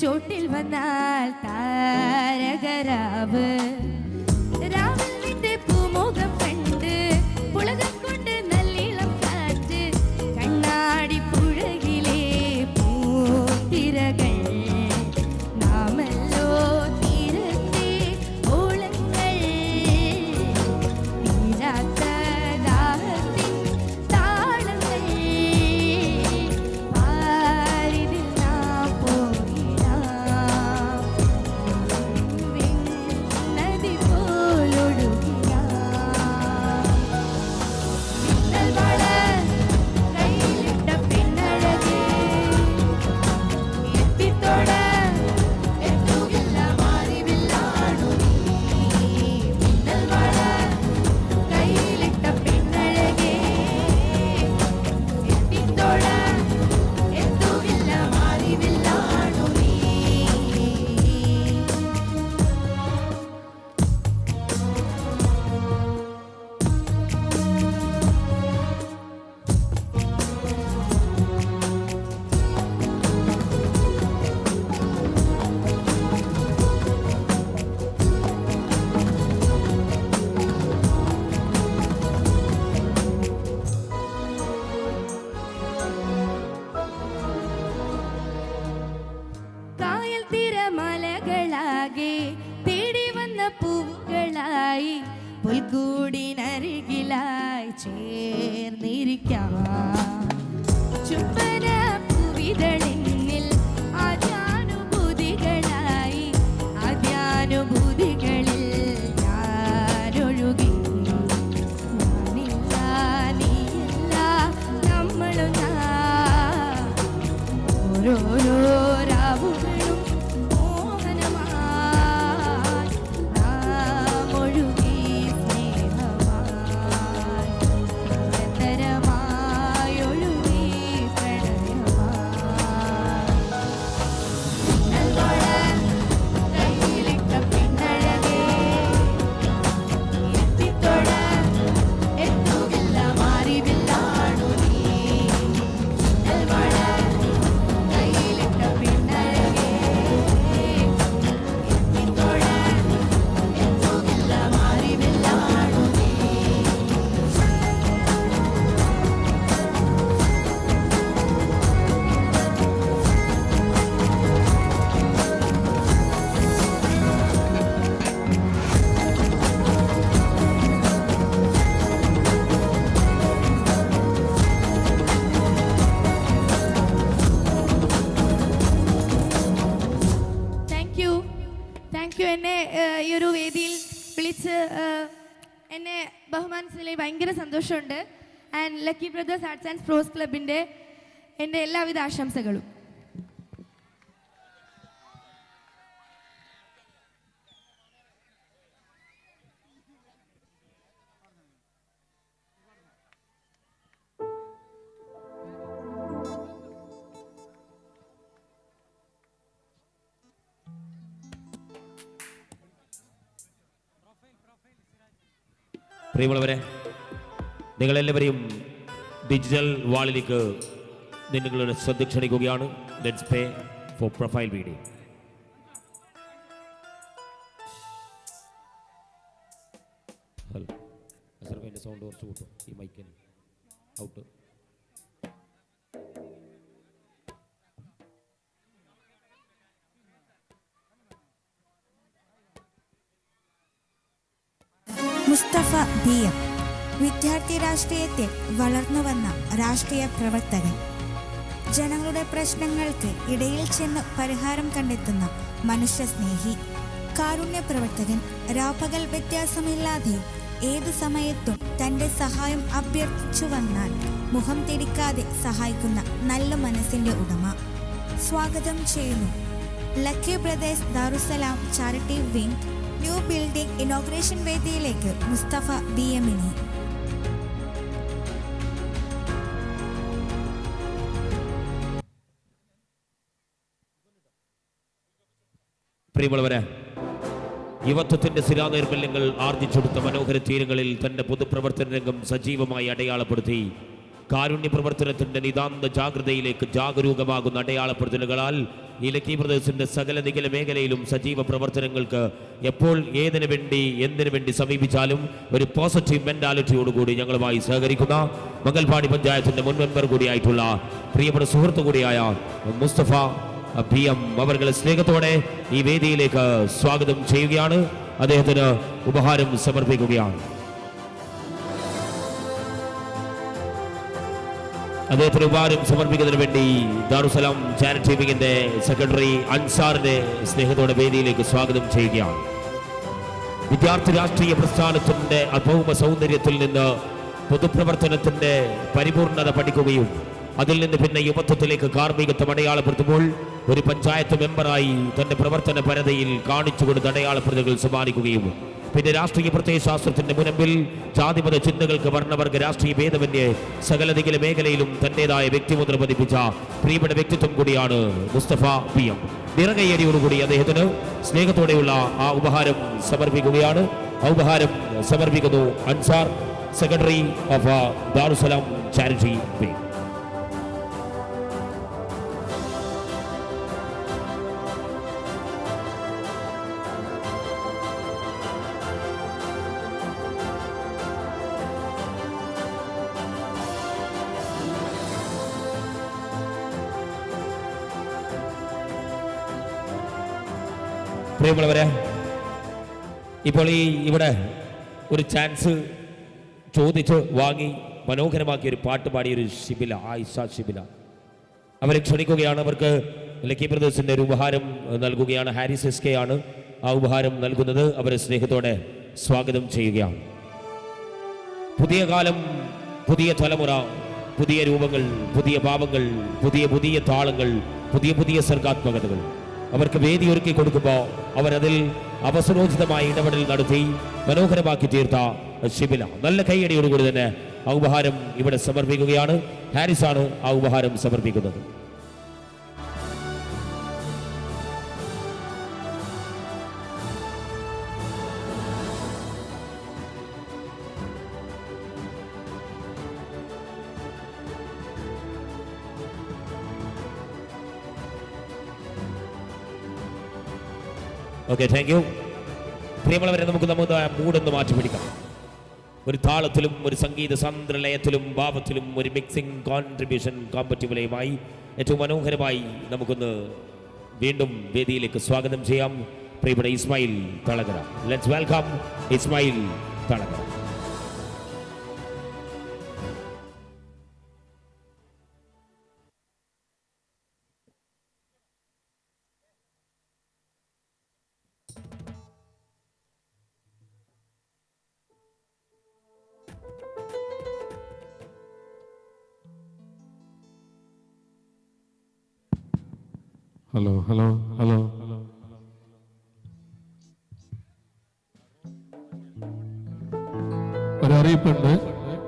ചോട്ടിൽ വന്നാൽ താരകരാവ് രാവിൽ നിന്റെ പൂമുഖം കണ്ട് പുളകം കൊണ്ട് നല്ലിളം കാറ്റ് കണ്ണാടി പുഴകിലെ പൂത്തിരകൾ നാമല്ലോ തീരത്തെ ഓളങ്ങൾ തീരാത്ത ദാഹത്തിൻ താളങ്ങൾ പാരിതിൽ നാം കൂട്ടായി പുൽക്കൂടിനരികിലായി ചേർന്നിരിക്കാം ചുംബന പൂവിതളിന്നിൽ ആദ്യാനുഭൂതികളായി ആദ്യാനുഭൂതികളിൽ ഞാനൊഴുകി ഞാനില്ല നീയില്ല നമ്മളും ഓരോരോ രാവുകളും മോഹനമായി നാം ഒഴുകി സ്നേഹമായി നിരന്തരമായി ഒഴുകി പ്രണയമായി കയ്യിലിട്ട പിന്നഴകേ എത്തിത്തൊട എത്തുകില്ല മാറിവില്ലാണു നീ കയ്യിലിട്ട പിന്നഴകേ എത്തിത്തൊട എത്തുകില്ല മാറിവില്ലാണു നീ താങ്ക് യു എന്നെ ഈ ഒരു വേദിയിൽ വിളിച്ച് എന്നെ ബഹുമാനിച്ചതിൽ ഭയങ്കര സന്തോഷമുണ്ട്. And lucky brothers arts and sports ക്ലബിൻ്റെ എൻ്റെ എല്ലാവിധ ആശംസകളും. പ്രിയമുള്ളവരെ, നിങ്ങളെല്ലാവരെയും ഡിജിറ്റൽ വാളിലേക്ക് നിങ്ങളുടെ ശ്രദ്ധ ക്ഷണിക്കുകയാണ്. Let's pay for profile video. Hello sound കുറച്ച് കൂട്ടും ഈ മൈക്കിന് ഔട്ട്. മുസ്തഫ BM വിദ്യാർത്ഥി രാഷ്ട്രീയത്തിൽ വളർന്നു വന്ന രാഷ്ട്രീയ പ്രവർത്തകൻ. ജനങ്ങളുടെ പ്രശ്നങ്ങൾക്ക് ഇടയിൽ ചെന്ന് പരിഹാരം കണ്ടെത്തുന്ന മനുഷ്യസ്നേഹി, കാരുണ്യ പ്രവർത്തകൻ. രാപ്പകൽ വ്യത്യാസമില്ലാതെ ഏതു സമയത്തും തൻ്റെ സഹായം അഭ്യർത്ഥിച്ചു വന്നാൽ മുഖം തിരിക്കാതെ സഹായിക്കുന്ന നല്ല മനസ്സിൻ്റെ ഉടമ. സ്വാഗതം ചെയ്യുന്നു lucky brothers Darussalam charity wing new building inauguration വേദിയിലേക്ക് മുസ്തഫ BMനെ. പ്രിയമുള്ളവരെ, യുവത്വത്തിന്റെ സ്ഥിരാനൈർമല്യങ്ങൾ ആർജിച്ചെടുത്ത മനോഹര തീരങ്ങളിൽ തന്റെ പൊതുപ്രവർത്തന രംഗം സജീവമായി അടയാളപ്പെടുത്തി കാരുണ്യ പ്രവർത്തനത്തിന്റെ നിതാന്ത ജാഗ്രതയിലേക്ക് ജാഗരൂകമാകുന്ന അടയാളപ്പെടുത്തലുകളാൽ ഈ ലക്കി ബ്രദേഴ്സിന്റെ സകല നികല മേഖലയിലും സജീവ പ്രവർത്തനങ്ങൾക്ക് എപ്പോൾ ഏതിനു വേണ്ടി എന്തിനു വേണ്ടി സമീപിച്ചാലും ഒരു പോസിറ്റീവ് മെന്റാലിറ്റിയോടുകൂടി ഞങ്ങളുമായി സഹകരിക്കുന്ന മംഗൽപാടി പഞ്ചായത്തിന്റെ മുൻ മെമ്പർ കൂടിയായിട്ടുള്ള പ്രിയപ്പെട്ട സുഹൃത്തു കൂടിയായ മുസ്തഫ BM അവർകളെ സ്നേഹത്തോടെ ഈ വേദിയിലേക്ക് സ്വാഗതം ചെയ്യുകയാണ്. അദ്ദേഹത്തിന് ഉപഹാരം സമർപ്പിക്കുകയാണ്. അദ്ദേഹത്തിന് ഉപഹാരം സമർപ്പിക്കുന്നതിന് വേണ്ടി ദാറുസലാം ചാരിറ്റി വിങ്ങിന്റെ സെക്രട്ടറി അൻസാറിനെ സ്നേഹത്തോടെ വേദിയിലേക്ക് സ്വാഗതം ചെയ്യുകയാണ്. വിദ്യാർത്ഥി രാഷ്ട്രീയ പ്രസ്ഥാനത്തിന്റെ അഭൗമ സൗന്ദര്യത്തിൽ നിന്ന് പൊതുപ്രവർത്തനത്തിന്റെ പരിപൂർണത പഠിക്കുകയും അതിൽ നിന്ന് പിന്നെ യുവത്വത്തിലേക്ക് കാർമ്മികത്വം അടയാളപ്പെടുത്തുമ്പോൾ ഒരു പഞ്ചായത്ത് മെമ്പറായി തന്റെ പ്രവർത്തന പരതയിൽ കാണിച്ചു കൊടുത്ത അടയാളപ്പെടുത്തലുകൾ സമ്മാനിക്കുകയും പിന്നെ രാഷ്ട്രീയ പ്രത്യയശാസ്ത്രത്തിന്റെ മുൻപിൽ ജാതിമത ചിന്തകൾക്ക് വർണ്ണവർഗ രാഷ്ട്രീയ ഭേദമന്യേ സകലതികല മേഖലയിലും തന്റേതായ വ്യക്തിമുദ്ര പതിപ്പിച്ച പ്രിയപ്പെട്ട വ്യക്തിത്വം കൂടിയാണ് മുസ്തഫ BM. നിറകയ്യടിയോടുകൂടി അദ്ദേഹത്തിന് സ്നേഹത്തോടെയുള്ള ആ ഉപഹാരം സമർപ്പിക്കുകയാണ്. ആ ഉപഹാരം സമർപ്പിക്കുന്നു Ansar, secretary of Darussalam charity wing. പ്രിയമുള്ളവരെ, ഇപ്പോൾ ഇവിടെ ഒരു ചാൻസ് ചോദിച്ച് വാങ്ങി മനോഹരമാക്കിയ ഒരു പാട്ട് പാടിയൊരു ഷിബില, ആയിഷ ഷിബില, അവരെ ക്ഷണിക്കുകയാണ്. അവർക്ക് ലക്കി ബ്രദേഴ്സിൻ്റെ ഒരു ഉപഹാരം നൽകുകയാണ്. ഹാരിസ് SK ആണ് ആ ഉപഹാരം നൽകുന്നത്. അവരെ സ്നേഹത്തോടെ സ്വാഗതം ചെയ്യുകയാണ്. പുതിയ കാലം, പുതിയ തലമുറ, പുതിയ രൂപങ്ങൾ, പുതിയ ഭാവങ്ങൾ, പുതിയ പുതിയ താളങ്ങൾ, പുതിയ പുതിയ സർഗാത്മകതകൾ അവർക്ക് വേദി ഒരുക്കി കൊടുക്കുമ്പോൾ അവരതിൽ അവസരോചിതമായ ഇടപെടൽ നടത്തി മനോഹരമാക്കി തീർത്ത ഷിബില നല്ല കൈയടിയോടുകൂടി തന്നെ ആ ഉപഹാരം ഇവിടെ സമർപ്പിക്കുകയാണ്. ഹാരിസാണ് ആ ഉപഹാരം സമർപ്പിക്കുന്നത്. Okay, thank you. പ്രിയമുള്ളവരെ, നമുക്ക് മൂടൊന്ന് മാറ്റി പിടിക്കാം. ഒരു താളത്തിലും ഒരു സംഗീത സാന്ദ്രലയത്തിലും ഭാവത്തിലും ഒരു മിക്സിംഗ് കോൺട്രിബ്യൂഷൻ കോമ്പറ്റീവുമായി ഏറ്റവും മനോഹരമായി നമുക്കൊന്ന് വീണ്ടും വേദിയിലേക്ക് സ്വാഗതം ചെയ്യാം പ്രിയപ്പെട്ട Ismail Thalakara. Let's welcome Ismail Thalakara. Hello hello hello ഒരറിയിപ്പുണ്ട്.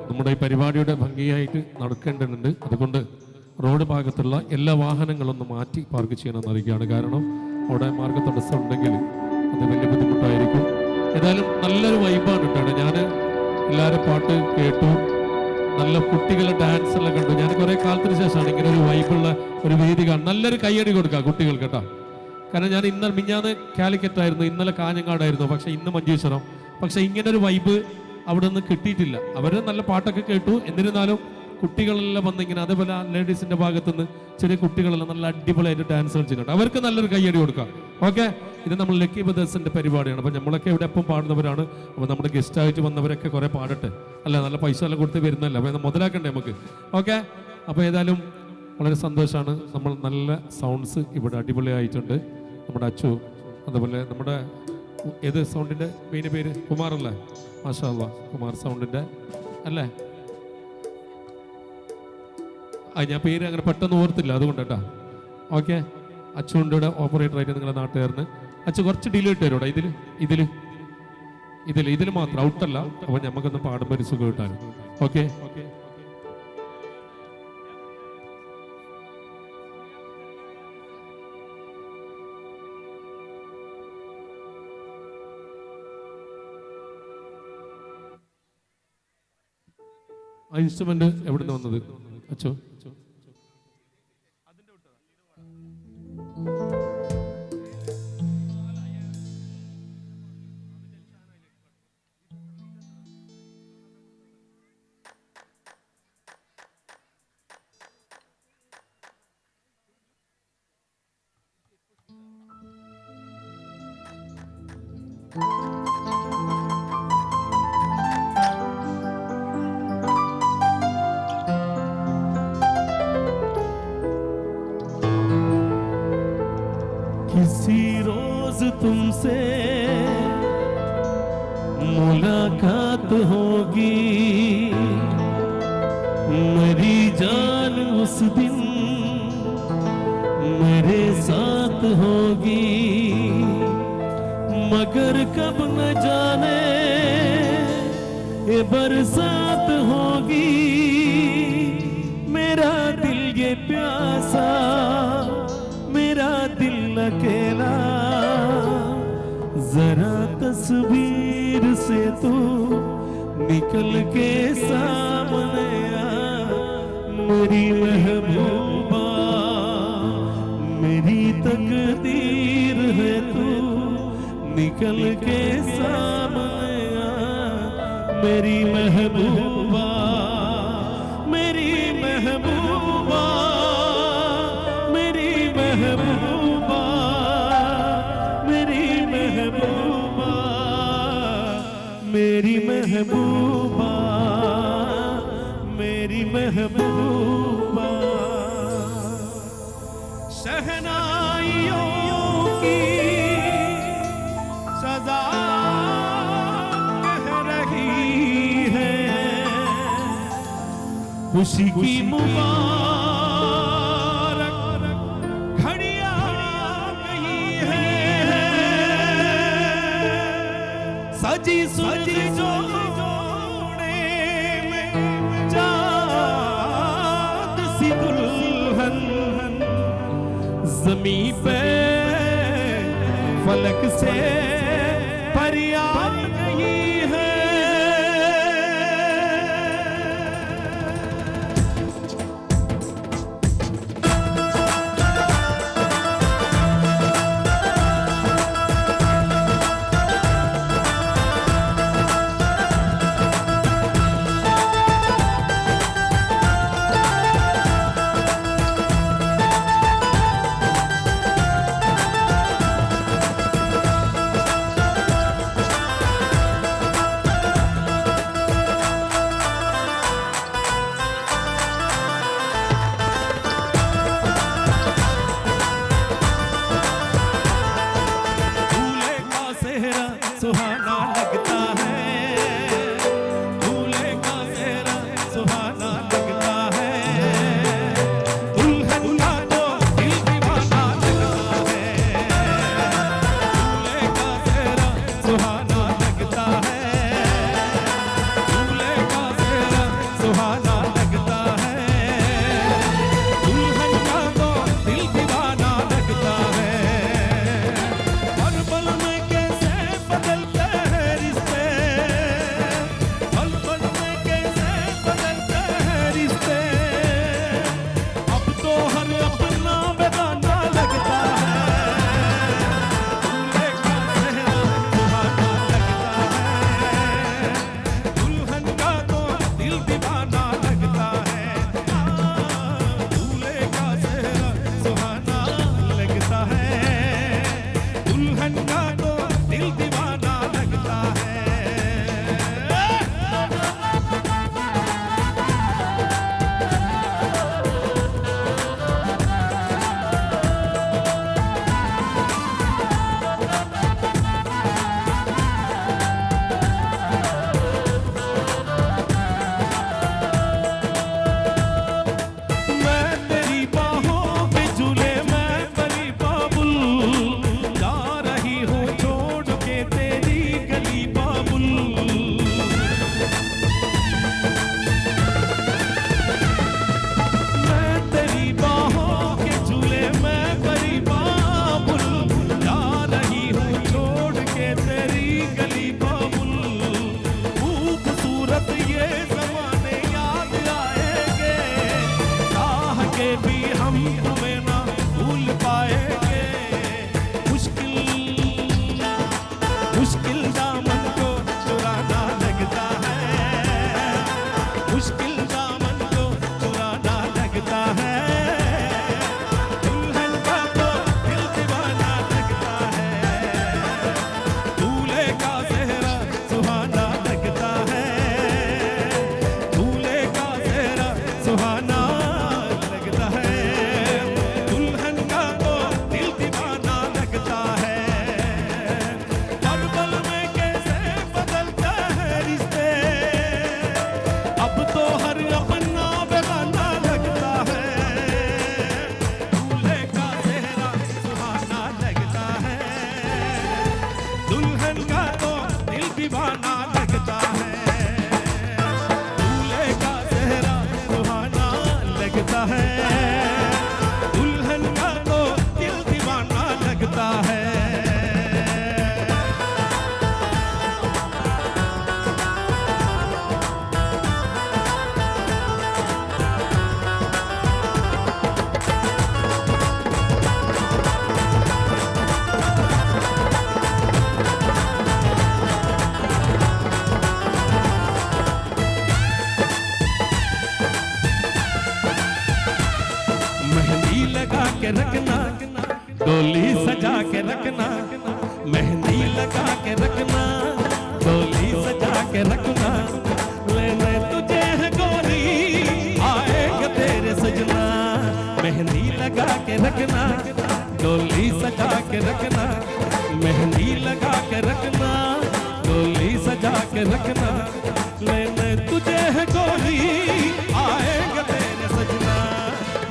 നമ്മുടെ ഈ പരിപാടിയുടെ ഭംഗിയായിട്ട് നടക്കേണ്ടതുണ്ട്. അതുകൊണ്ട് റോഡ് ഭാഗത്തുള്ള എല്ലാ വാഹനങ്ങളൊന്നും മാറ്റി പാർക്ക് ചെയ്യണമെന്ന് അറിയിക്കുകയാണ്. കാരണം അവിടെ മാർഗ തടസ്സം ഉണ്ടെങ്കിൽ അത് വലിയ ബുദ്ധിമുട്ടായിരിക്കും. ഏതായാലും നല്ലൊരു വൈബാണ് കേട്ടോ. ഞാൻ എല്ലാവരും പാട്ട് കേട്ടു, നല്ല കുട്ടികളുടെ ഡാൻസ് എല്ലാം കണ്ടു. ഞാൻ കുറേ കാലത്തിന് ശേഷമാണ് ഇങ്ങനെ ഒരു വൈബുള്ള ഒരു വേദി കാണും. നല്ലൊരു കൈയടി കൊടുക്കുക കുട്ടികൾക്ക് കേട്ടോ. കാരണം ഞാൻ മിഞ്ഞാന്ന് കാലിക്കറ്റായിരുന്നു, ഇന്നലെ കാഞ്ഞങ്ങാടായിരുന്നു, പക്ഷേ ഇന്ന് മഞ്ചേശ്വരം. പക്ഷേ ഇങ്ങനൊരു വൈബ് അവിടെ നിന്ന് കിട്ടിയിട്ടില്ല. അവർ നല്ല പാട്ടൊക്കെ കേട്ടു. എന്നിരുന്നാലും കുട്ടികളെല്ലാം വന്നിങ്ങനെ, അതേപോലെ ലേഡീസിൻ്റെ ഭാഗത്തുനിന്ന് ചെറിയ കുട്ടികളെല്ലാം നല്ല അടിപൊളിയായിട്ട് ഡാൻസ് കളിച്ചിട്ടുണ്ട്. അവർക്ക് നല്ലൊരു കൈയടി കൊടുക്കാം. ഓക്കെ, ഇത് നമ്മൾ ലക്കി ബ്രദേഴ്സിൻ്റെ പരിപാടിയാണ്. അപ്പോൾ നമ്മളൊക്കെ ഇവിടെ എപ്പം പാടുന്നവരാണ്. അപ്പോൾ നമ്മുടെ ഗസ്റ്റായിട്ട് വന്നവരൊക്കെ കുറേ പാടട്ടെ, അല്ല നല്ല പൈസ എല്ലാം കൊടുത്ത് വരുന്നല്ല, അപ്പോൾ മുതലാക്കണ്ടേ നമുക്ക്. ഓക്കെ, അപ്പോൾ ഏതായാലും വളരെ സന്തോഷമാണ്. നമ്മൾ നല്ല സൗണ്ട്സ് ഇവിടെ അടിപൊളിയായിട്ടുണ്ട്. നമ്മുടെ അച്ചു, അതുപോലെ നമ്മുടെ ഏത് സൗണ്ടിൻ്റെ മെയിൻ പേര് കുമാറല്ലേ? മാഷാ അല്ലാ, കുമാർ സൗണ്ടിൻ്റെ അല്ലേ? ഞാൻ പേര് അങ്ങനെ പെട്ടെന്ന് ഓർത്തില്ല, അതുകൊണ്ട് കേട്ടോ. ഓക്കെ, അച്ചുണ്ട് ഇവിടെ ഓപ്പറേറ്ററായിട്ട് നിങ്ങളുടെ നാട്ടുകാരന്. അച്ചു കുറച്ച് ഡിലീറ്റ് തരൂടാ ഇതിൽ മാത്രം, ഔട്ടല്ല. അപ്പോൾ നമുക്കൊന്ന് പാടുമ്പോൾ ഒരു സുഖം കിട്ടാനും. ഓക്കെ, ആ ഇൻസ്ട്രുമെന്റ് എവിടെ നിന്ന് വന്നത് അച്ചോ? किसी रोज तुमसे मुलाकात होगी, मेरी जान उस दिन मेरे साथ होगी, मगर कब न जाने ये बरसात होगी। मेरा दिल ये प्यासा, मेरा दिल अकेला, जरा तस्वीर से तू निकल के सामने आ, मेरी महबूबा मेरी तकदीर है तू, निकल के सामने आ, मेरी महबूबा मेरी महबूबा मेरी महबूबा मेरी महबूबा मेरी महबूबा शहनाइयों की सजा कह रही है, खुशी की मुबारक घड़ी आ गई है, सजी सुजी जोड़े में चाँद सी दुल्हन ज़मीं पे फलक से परी आ गई है। सुहाना लगता है, दूल्हे का चेहरा सुहाना लगता है, दुल्हन का तो दिल दीवाना लगता है, दूल्हे का चेहरा सुहाना लगता है, दूल्हे का चेहरा सुहाना लगता है, दुल्हन का तो दिल दीवाना लगता है। हर पल में कैसे बदलते हैं रिश्ते, पल पल में कैसे बदलते हैं रिश्ते, अब तो हर अपना बेगाना लगता है, दूल्हे का चेहरा सुहाना लगता है, दुल्हन का तो दिल दीवाना लगता है, दूल्हे का चेहरा सुहाना लगता है, दुल्हन का तो दिल दीवाना लगता है। मैं तेरी बाहों में झूले मैं परी बाबुल, जा रही हूँ छोड़ के तेरी गली बाबुल। मैं तेरी बाहों के झूले मैं परी बाबुल, जा रही हूँ छोड़ के तेरी गली बाबुल। खूबसूरत ये ज़माने याद आएंगे, चाह के भी हम तुम्हें ना भूल पाएंगे। मुश्किल मुश्किल दामन को चुराना लगता है, मुश्किल दामन को चुराना लगता है, दुल्हन का तो दिल दीवाना लगता है, दूल्हे का चेहरा सुहाना लगता है, दूल्हे का चेहरा सुहाना लगता है, दुल्हन का तो दिल दीवाना लगता है। हर पल में कैसे बदलते हैं रिश्ते, अब तो हर अपना बेगाना लगता है, दूल्हे का चेहरा सुहाना लगता है, दुल्हन का तो दिल दीवाना लगता है, दूल्हे का चेहरा सुहाना लगता है, दुल्हन का तो दिल दीवाना लगता है। मेहंदी लगा के रखना, डोली सजा के रखना, मेहंदी लगा के रखना, डोली सजा के रखना, लेने तुझे है गोरी के रखना, डोली सजा के रखना, मेहंदी लगा के रखना, डोली सजा के रखना, लेने तुझे है गोरी आएगा तेरे सजना,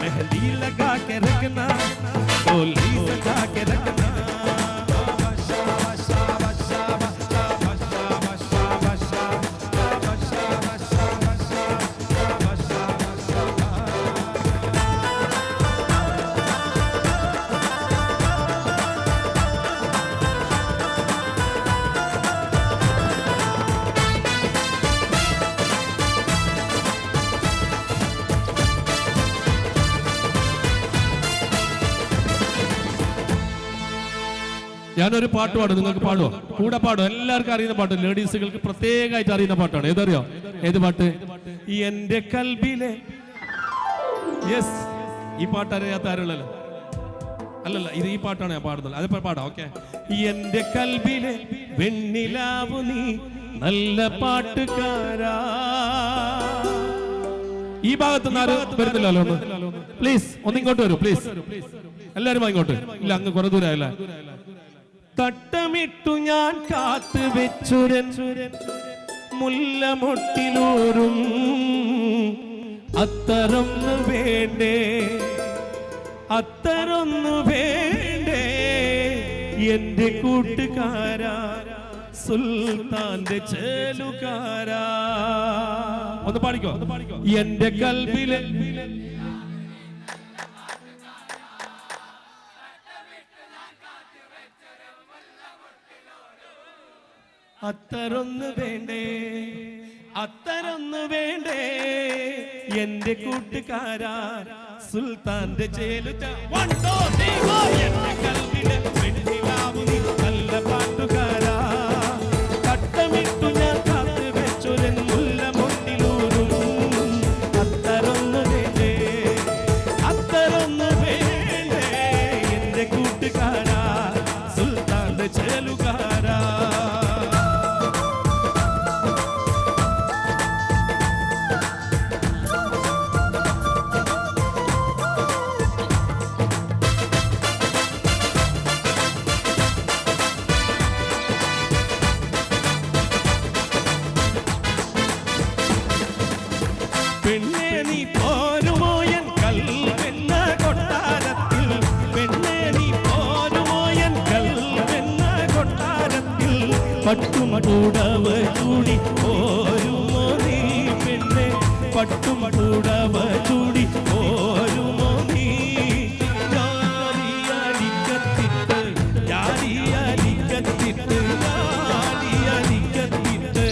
मेहंदी लगा के रखना, डोली सजा के रखना। ഞാനൊരു പാട്ട് പാടും, നിങ്ങൾക്ക് പാടുമോ? കൂടെ പാടും. എല്ലാവർക്കും അറിയുന്ന പാട്ട്, ലേഡീസുകൾക്ക് പ്രത്യേകമായിട്ട് അറിയുന്ന പാട്ടാണ്. ഏതറിയോ? ഏത് പാട്ട്? എന്റെ കൽബിലെ. യെസ്, ഈ പാട്ട് അറിയാത്ത ആരുള്ളല്ലോ? അല്ലല്ല, ഇത് ഈ പാട്ടാണ് ഞാൻ പാടുന്നത്. അതിപ്പോ പാടാം. ഓക്കെ. എന്റെ കൽബിലെ വെണ്ണിലാവു നീ നല്ല പാട്ടുകാരാ. ഈ ഭാഗത്ത് വരുന്നില്ലല്ലോ ഒന്ന്. പ്ലീസ് ഒന്നിങ്ങോട്ട് വരൂ, പ്ലീസ്. എല്ലാവരും ഇങ്ങോട്ട്. ഇല്ല, അങ്ങ് കുറെ ദൂരമല്ല. തട്ടമിട്ടു ഞാൻ കാത്തു വെച്ചുരൻ മുല്ലമൊട്ടിലൂറും അത്തരൊന്നു വേണ്ടേ, അത്തരൊന്നു വേണ്ടേ എന്റെ കൂട്ടുകാരാ, സുൽത്താന്റെ ചേലുകാരാ. ഒന്ന് പാടിക്കോ. എന്റെ കൽബിലെ അത്തരൊന്നു വേണ്ടേ, അത്തരൊന്നു വേണ്ടേ എന്റെ കൂട്ടുകാരാ, സുൽത്താന്റെ ചേലുക. എന്റെ കൽബിലെ വെണ്ണിലാവു നീ നല്ല പാട്ടുകാരാ, തട്ടമിട്ടു ഞാൻ കാത്തു വെച്ചൊരു മുല്ലമൊട്ടിലൂറും അത്തരൊന്നു വേണ്ടേ, അത്തരൊന്നു വേണ്ടേ എന്റെ കൂട്ടുകാരാ, സുൽത്താന്റെ ചേലുകാരാ. പെണ്ണേ നീ പോരുമോ എൻ കൽവെന്ന കൊട്ടാരത്തിൽ, പെണ്ണേ നീ പോരുമോ എൻ കൽവെന്ന കൊട്ടാരത്തിൽ, പട്ടും പൂടവ ചൂടി പോരുമോ നീ പെണ്ണേ, പട്ടും പൂടവ ചൂടി പോരുമോ നീ. യാലിയലിക്കത്തിട്ട് യാലിയലിക്കത്തിട്ട് യാലിയലിക്കത്തിട്ട്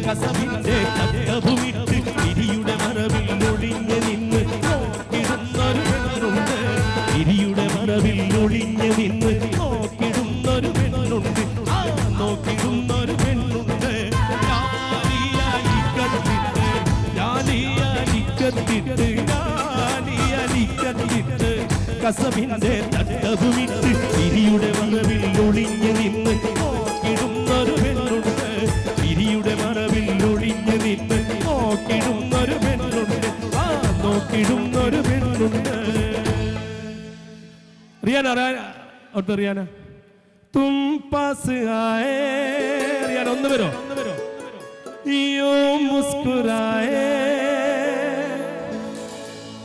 കസവിന്റെ തട്ടഭുമിട്ട് ഇരിയുടെ മറവിൽ ഒളിഞ്ഞ് നിന്ന് നോക്കിടുന്നൊരു പെണ്ണുണ്ട്, ഇരിയുടെ മറവിൽ ഒളിഞ്ഞ് നിന്ന് നോക്കിടുന്നൊരു പെണ്ണുണ്ട്, ആ നോക്കിടുന്നൊരു പെണ്ണുണ്ട്. യാലിയലിക്കത്തിട്ട് യാലിയലിക്കത്തിട്ട് യാലിയലിക്കത്തിട്ട് കസവിന്റെ തട്ടഭുമിട്ട് ഇരിയുടെ മറവിൽ ഒളിഞ്ഞ് നിന്ന് നോക്കിടുന്നൊരു പെണ്ണുണ്ട്, ഇരിയുടെ മറവിൽ ഒളിഞ്ഞ് നിന്ന് നോക്കിടുന്നൊരു പെണ്ണുണ്ട്, ആ നോക്കിടുന്നൊരു പെണ്ണുണ്ട്. റിയാന ഒട്ട് റിയാന തും പാസ് ആയേ. റിയാന ഒന്ന് വരോ? യോ മുസ്കുരായേ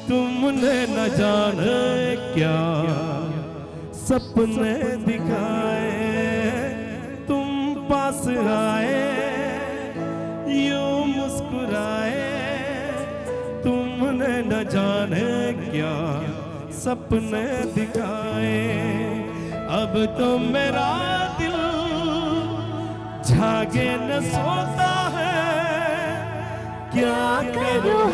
तुमने न जाने क्या सपने दिखाए, तुम पास आए यूं मुस्कुराए, तुमने न जाने क्या सपने दिखाए, अब तो मेरा दिल जागे न सोता है, क्या करूँ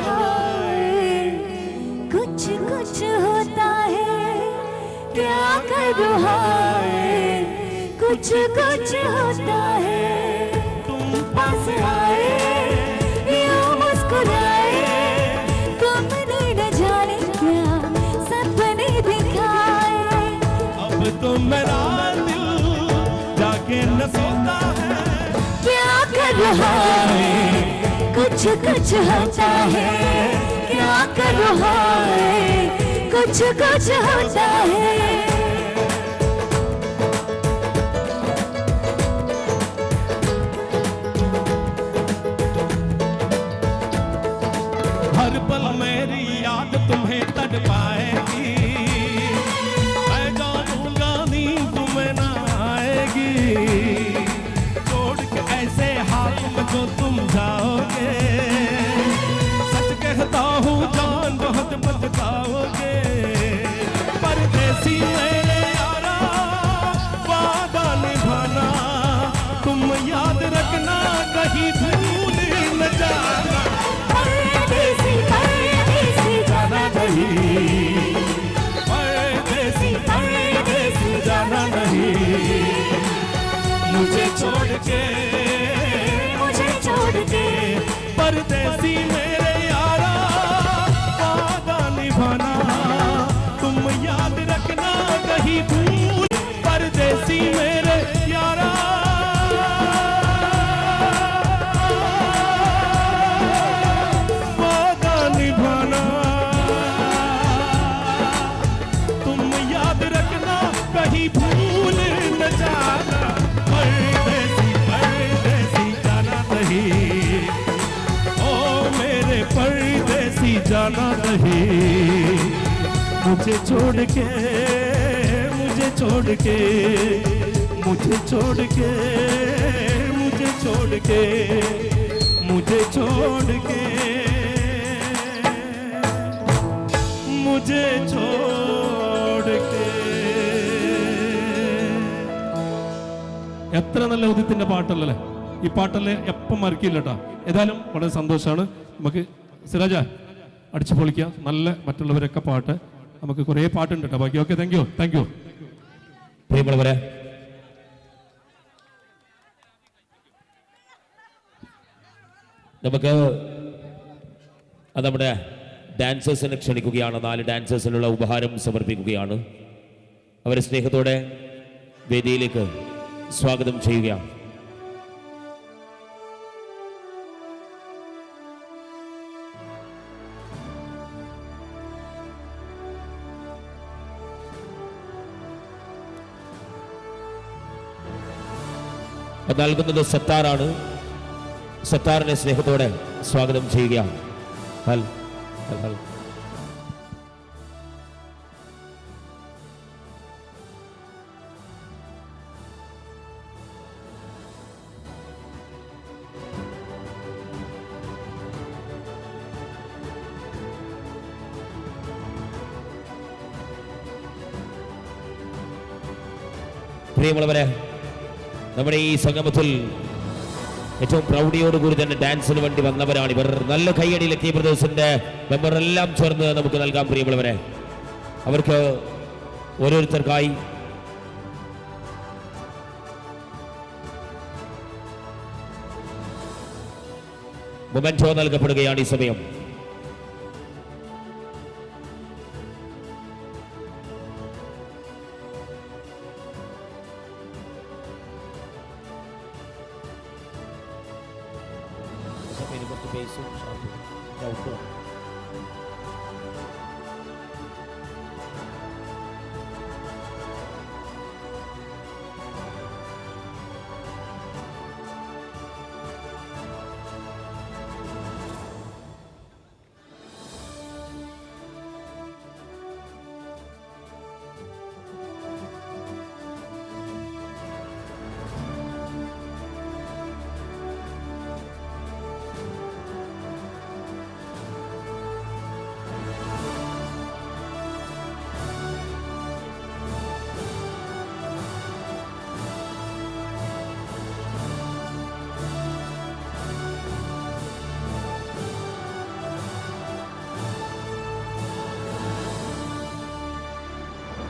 कुछ कुछ होता है, क्या करूँ हाय कुछ कुछ होता है, तुम पास आए यूं मुस्कुराए, तुमने न जाने क्या सपने दिखाए, अब तो मेरा दिल जाके न सोता है, क्या करूँ हाय कुछ कुछ होता है, क्या करूँ हाय कुछ कुछ होता है। हर पल मेरी याद तुम्हें तड़पाएगी, मैं जानूंगा नींद तुम्हें ना आएगी, छोड़ के ऐसे हाल में जो तुम जाओगे, सच कहता हूँ जान बहुत पछताओगे। परदेसी मेरे यारा वादा निभाना, तुम याद रखना कहीं भूल न जाना। परदेसी जाना नहीं, परदेसी जाना नहीं, मुझे छोड़ के परदेसी मेरे यारा वादा निभाना, तुम याद रखना कहीं भूल। परदेसी मेरे यारा वादा निभाना, तुम याद रखना कहीं भूल न जाना। परदेसी जाना नहीं, ओ मेरे परदेसी जाना नहीं, मुझे छोड़ के मुझे छोड़ के मुझे छोड़ के मुझे छोड़ के मुझे छोड़ के मुझे छोड़ के। എത്ര നല്ല ഉദിത്തിന്റെ പാട്ടല്ലേ ഈ പാട്ടല്ലേ, എപ്പം മറക്കില്ല കേട്ടോ. ഏതായാലും വളരെ സന്തോഷമാണ്. നമുക്ക് സിറാജ അടിച്ചു പൊളിക്കാം. നല്ല മറ്റുള്ളവരൊക്കെ പാട്ട്, നമുക്ക് കുറേ പാട്ടുണ്ട് കേട്ടോ ബാക്കി. Okay, thank you, thank you. പ്രിയമുള്ളവരെ, നമുക്ക് നമ്മുടെ ഡാൻസേഴ്സിനെ ക്ഷണിക്കുകയാണ്. 4 ഡാൻസേഴ്സിനുള്ള ഉപഹാരം സമർപ്പിക്കുകയാണ്. അവരെ സ്നേഹത്തോടെ വേദിയിലേക്ക് സ്വാഗതം ചെയ്യുകയാണ്. നൽകുന്നത് സത്താറാണ്. സത്താറിനെ സ്നേഹത്തോടെ സ്വാഗതം ചെയ്യുകയാണ്. ഹൽ ഹൽ ഹൽ. പ്രിയമുള്ളവരെ, നമ്മുടെ ഈ സംഗമത്തിൽ ഏറ്റവും പ്രൗഢിയോടുകൂടി തന്നെ ഡാൻസിന് വേണ്ടി വന്നവരാണ് ഇവർ. നല്ല കൈയടി ലക്കി ബ്രദേഴ്സിന്റെ മെമ്പറെല്ലാം ചേർന്ന് നമുക്ക് നൽകാം. പ്രിയമുള്ളവരെ, അവർക്ക് ഓരോരുത്തർക്കായി മൊമെന്റോ നൽകപ്പെടുകയാണ് ഈ സമയം.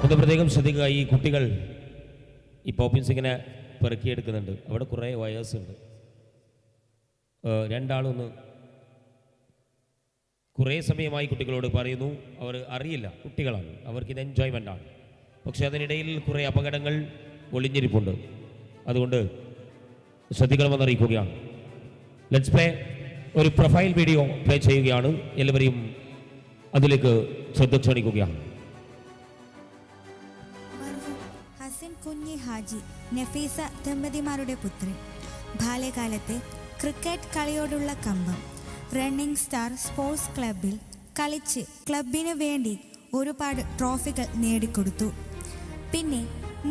ഒന്ന് പ്രത്യേകം ശ്രദ്ധിക്കുക, ഈ കുട്ടികൾ ഈ പോപ്പിൻസ് ഇങ്ങനെ പെറുക്കിയെടുക്കുന്നുണ്ട്. അവിടെ കുറേ വയേഴ്സ് ഉണ്ട്. രണ്ടാളൊന്ന് കുറേ സമയമായി കുട്ടികളോട് പറയുന്നു, അവർ അറിയില്ല, കുട്ടികളാണ്, അവർക്കിത് എൻജോയ്മെൻ്റാണ്. പക്ഷെ അതിനിടയിൽ കുറേ അപകടങ്ങൾ ഒളിഞ്ഞിരിപ്പുണ്ട്. അതുകൊണ്ട് ശ്രദ്ധിക്കണമെന്നറിയിക്കുകയാണ്. ലെറ്റ്സ് പ്ലേ ഒരു പ്രൊഫൈൽ വീഡിയോ പ്ലേ ചെയ്യുകയാണ്. എല്ലാവരെയും അതിലേക്ക് ശ്രദ്ധ ക്ഷണിക്കുകയാണ്. ഹാജി നഫീസ ദമ്പതിമാരുടെ പുത്രൻ. ബാല്യകാലത്ത് ക്രിക്കറ്റ് കളിയോടുള്ള കമ്പം. റണ്ണിംഗ് സ്റ്റാർ സ്പോർട്സ് ക്ലബിൽ കളിച്ച് ക്ലബിനു വേണ്ടി ഒരുപാട് ട്രോഫികൾ നേടിക്കൊടുത്തു. പിന്നെ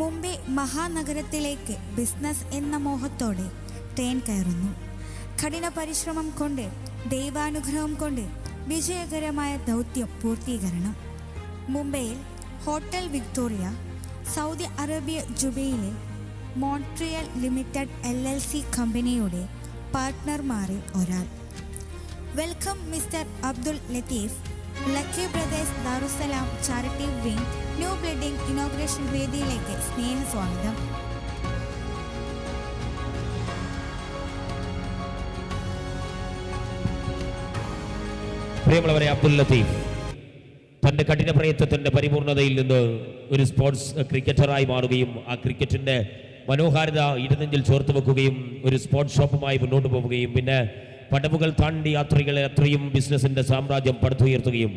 മുംബൈ മഹാനഗരത്തിലേക്ക് ബിസിനസ് എന്ന മോഹത്തോടെ ട്രെയിൻ കയറുന്നു. കഠിന പരിശ്രമം കൊണ്ട് ദൈവാനുഗ്രഹം കൊണ്ട് വിജയകരമായ ദൗത്യം പൂർത്തീകരണം. മുംബൈയിൽ ഹോട്ടൽ വിക്ടോറിയ, സൗദി അറേബ്യ ജുബൈയിലെ മോൺട്രിയൽ ലിമിറ്റഡ് LLC കമ്പനിയുടെ പാർട്ട്ണർമാരിൽ ഒരാൾ. Welcome mister Abdul Latheef. Lucky brothers Darussalam charity wing new building inauguration വേദിയിലേക്ക് സ്നേഹസ്വാഗതം. പ്രിയമുള്ളവരെ, അബ്ദുൽ ലത്തീഫ് തൻ്റെ കഠിന പ്രയത്നത്തിൻ്റെ പരിപൂർണതയിൽ നിന്ന് ഒരു സ്പോർട്സ് ക്രിക്കറ്ററായി മാറുകയും ആ ക്രിക്കറ്റിൻ്റെ മനോഹാരിത ഇടനെഞ്ചിൽ ചേർത്ത് വെക്കുകയും ഒരു സ്പോർട്സ് ഷോപ്പുമായി മുന്നോട്ട് പോവുകയും പിന്നെ പടവുകൾ താണ്ടി യാത്രികളെ അത്രയും ബിസിനസിൻ്റെ സാമ്രാജ്യം പടുത്തുയർത്തുകയും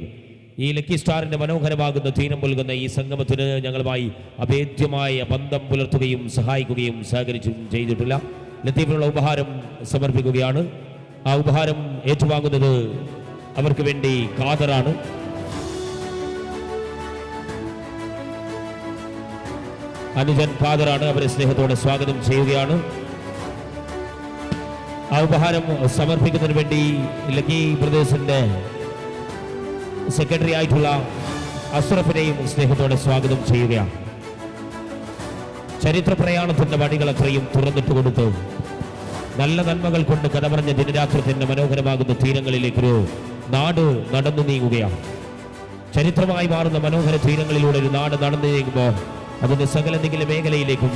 ഈ ലക്കി സ്റ്റാറിൻ്റെ മനോഹരമാകുന്ന തീരം പുൽകുന്ന ഈ സംഗമത്തിന് ഞങ്ങളുമായി അഭേദ്യമായ ബന്ധം പുലർത്തുകയും സഹായിക്കുകയും സഹകരിച്ചും ചെയ്തിട്ടില്ല ലത്തീഫിനുള്ള ഉപഹാരം സമർപ്പിക്കുകയാണ്. ആ ഉപഹാരം ഏറ്റുവാങ്ങുന്നത് അവർക്ക് വേണ്ടി ഖാദറാണ്. അനുജൻ ഖാദറാണ്. അവരെ സ്നേഹത്തോടെ സ്വാഗതം ചെയ്യുകയാണ്. ആ ഉപഹാരം സമർപ്പിക്കുന്നതിന് വേണ്ടി ലക്കി ബ്രദേഴ്സിന്റെ സെക്രട്ടറി ആയിട്ടുള്ള അഷ്റഫിനെയും സ്നേഹത്തോടെ സ്വാഗതം ചെയ്യുകയാണ്. ചരിത്ര പ്രയാണത്തിന്റെ വഴികൾ അത്രയും തുറന്നിട്ട് കൊടുത്തു നല്ല നന്മകൾ കൊണ്ട് കഥ പറഞ്ഞ ദിനരാത്രത്തിന്റെ മനോഹരമാകുന്ന തീരങ്ങളിലേക്കൊരു നാട് നടന്നു നീങ്ങുകയാണ്. ചരിത്രമായി മാറുന്ന മനോഹര തീരങ്ങളിലൂടെ ഒരു നാട് നടന്നു നീങ്ങുമ്പോൾ അതിന്റെ സകല നികല മേഖലയിലേക്കും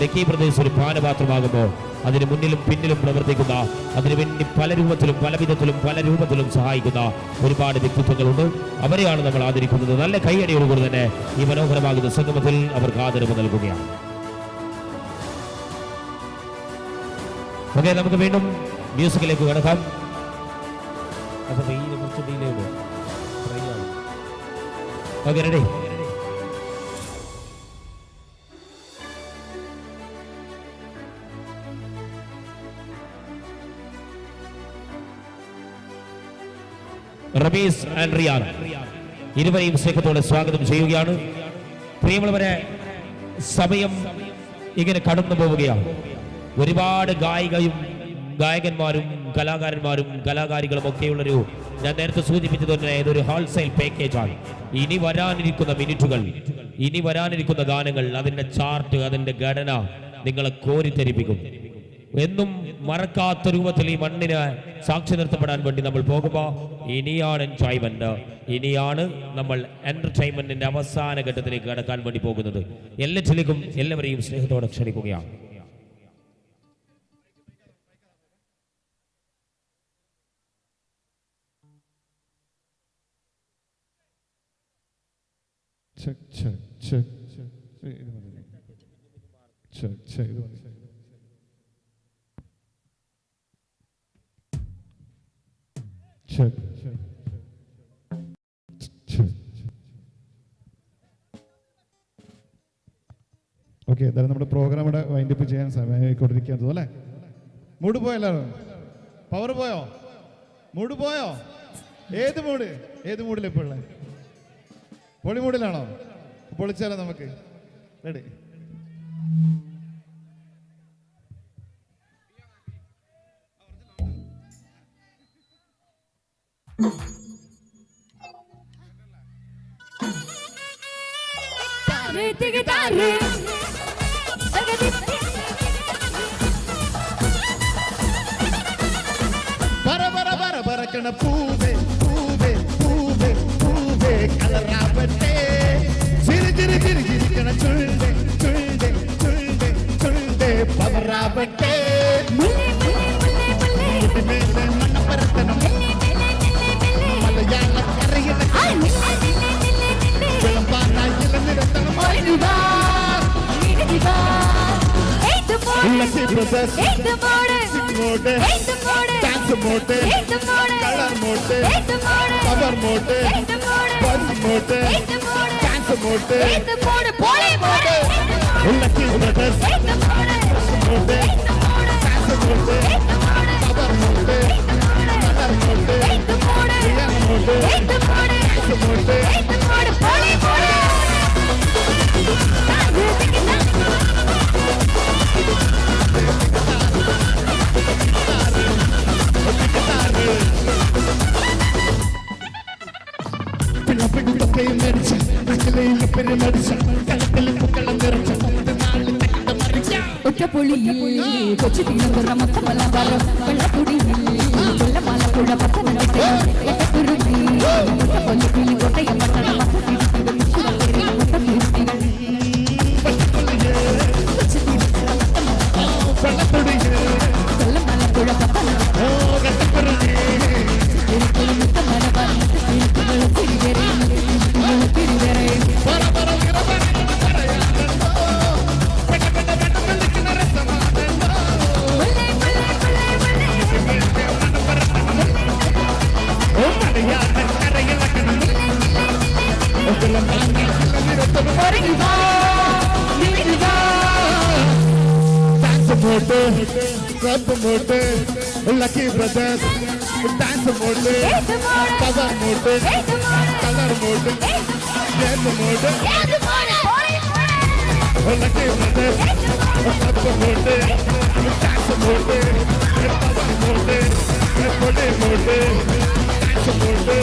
ലക്കി ബ്രദേഴ്സ് ഒരു പാനപാത്രമാകുമ്പോൾ അതിന് മുന്നിലും പിന്നിലും പ്രവർത്തിക്കുന്ന അതിനുവേണ്ടി പല രൂപത്തിലും പല വിധത്തിലും പല രൂപത്തിലും സഹായിക്കുന്ന ഒരുപാട് വ്യക്തിത്വങ്ങളുണ്ട്. അവരെയാണ് നമ്മൾ ആദരിക്കുന്നത്. നല്ല കൈയടിയോടുകൂടി തന്നെ ഈ മനോഹരമാകുന്ന സംഗമത്തിൽ അവർക്ക് ആദരവ് നൽകുകയാണ്. ഓക്കെ, നമുക്ക് വീണ്ടും മ്യൂസിക്കിലേക്ക് കടക്കാം. Okay, ready? Rameez and Riyan ഇരുവരെയും സ്നേഹത്തോടെ സ്വാഗതം ചെയ്യുകയാണ്. പ്രിയമുള്ളവരെ, സമയം ഇങ്ങനെ കടന്നു പോവുകയാണ്. ഒരുപാട് ഗായകന്മാരും കലാകാരന്മാരും കലാകാരികളും ഒക്കെയുള്ളൊരു, ഞാൻ നേരത്തെ സൂചിപ്പിച്ചത് തന്നെ, ഇതൊരു ഹോൾസെയിൽ പാക്കേജാണ്. ഇനി വരാനിരിക്കുന്ന മിനിറ്റുകൾ, ഇനി വരാനിരിക്കുന്ന ഗാനങ്ങൾ, അതിൻ്റെ ചാർട്ട്, അതിൻ്റെ ഘടന നിങ്ങളെ കോരിത്തെരിപ്പിക്കും. എന്നും മറക്കാത്ത രൂപത്തിൽ ഈ മണ്ണിന് സാക്ഷി നിർത്തപ്പെടാൻ വേണ്ടി നമ്മൾ പോകുമ്പോൾ ഇനിയാണ് എൻജോയ്മെന്റ്, ഇനിയാണ് നമ്മൾ എന്റർടൈൻമെന്റിന്റെ അവസാന ഘട്ടത്തിലേക്ക് കടക്കാൻ വേണ്ടി പോകുന്നത്. എല്ലാറ്റിലേക്കും എല്ലാവരെയും സ്നേഹത്തോടെ ക്ഷണിക്കുകയാണ്. ഓക്കെ, എന്തായാലും നമ്മുടെ പ്രോഗ്രാം ഇവിടെ വൈൻഡപ്പ് ചെയ്യാൻ സമയമായിക്കൊണ്ടിരിക്കുന്നത് അല്ലേ? മൂഡ് പോയോ എല്ലാവരും? പവർ പോയോ? മൂഡ് പോയോ? ഏത് മൂഡിൽ ഇപ്പോൾ ഉള്ളത്? പൊളി മൂഡിലാണോ? പൊളിച്ചാലോ നമുക്ക്? റെഡി? പറക്കണ പൂവേ പൂവേ പൂവേ പൂവേ കളറാവട്ടെ, ചിരിക്കണ ചുണ്ടേ ചുണ്ടേ ചുണ്ടേ ചുണ്ടേ പവറാവട്ടെ, മണ്ണ പരത്തണം മലയാള കറിയിട വിളമ്പാനായി നിലനിർത്തണം. Lucky Brothers, mode, dance mode, color mode, power mode, buzz mode, dance mode, poly mode. Lucky Brothers, Mode, Dance Mode, Power Mode, Color Mode, Real Mode, Dance Mode. പിള്ളപ്പിടുത്തൊക്കെയും മരിച്ച നക്കിലയിൽ പെരുമരിച്ച കളത്തിൽ പൂക്കളം നിറച്ച ഒറ്റപ്പൊളിയിൽ കൊച്ചു തീരുന്ന മൊത്തമല്ല വരം വെള്ളത്തുടിയിൽ വെള്ളമാലപ്പുഴ പത്തനംതിട്ട എട്ടക്കുരുതി കൊല്ലത്തിൽ കോട്ടയം പട്ടണം വെള്ളമാലപ്പുഴ പത്തനം Lucky Brothers, Dance Mode, Power Mode, Color Mode, Red Mode, Lucky Brothers, Club Mode, Dance Mode, Power Mode, Body Mode, Dance Mode.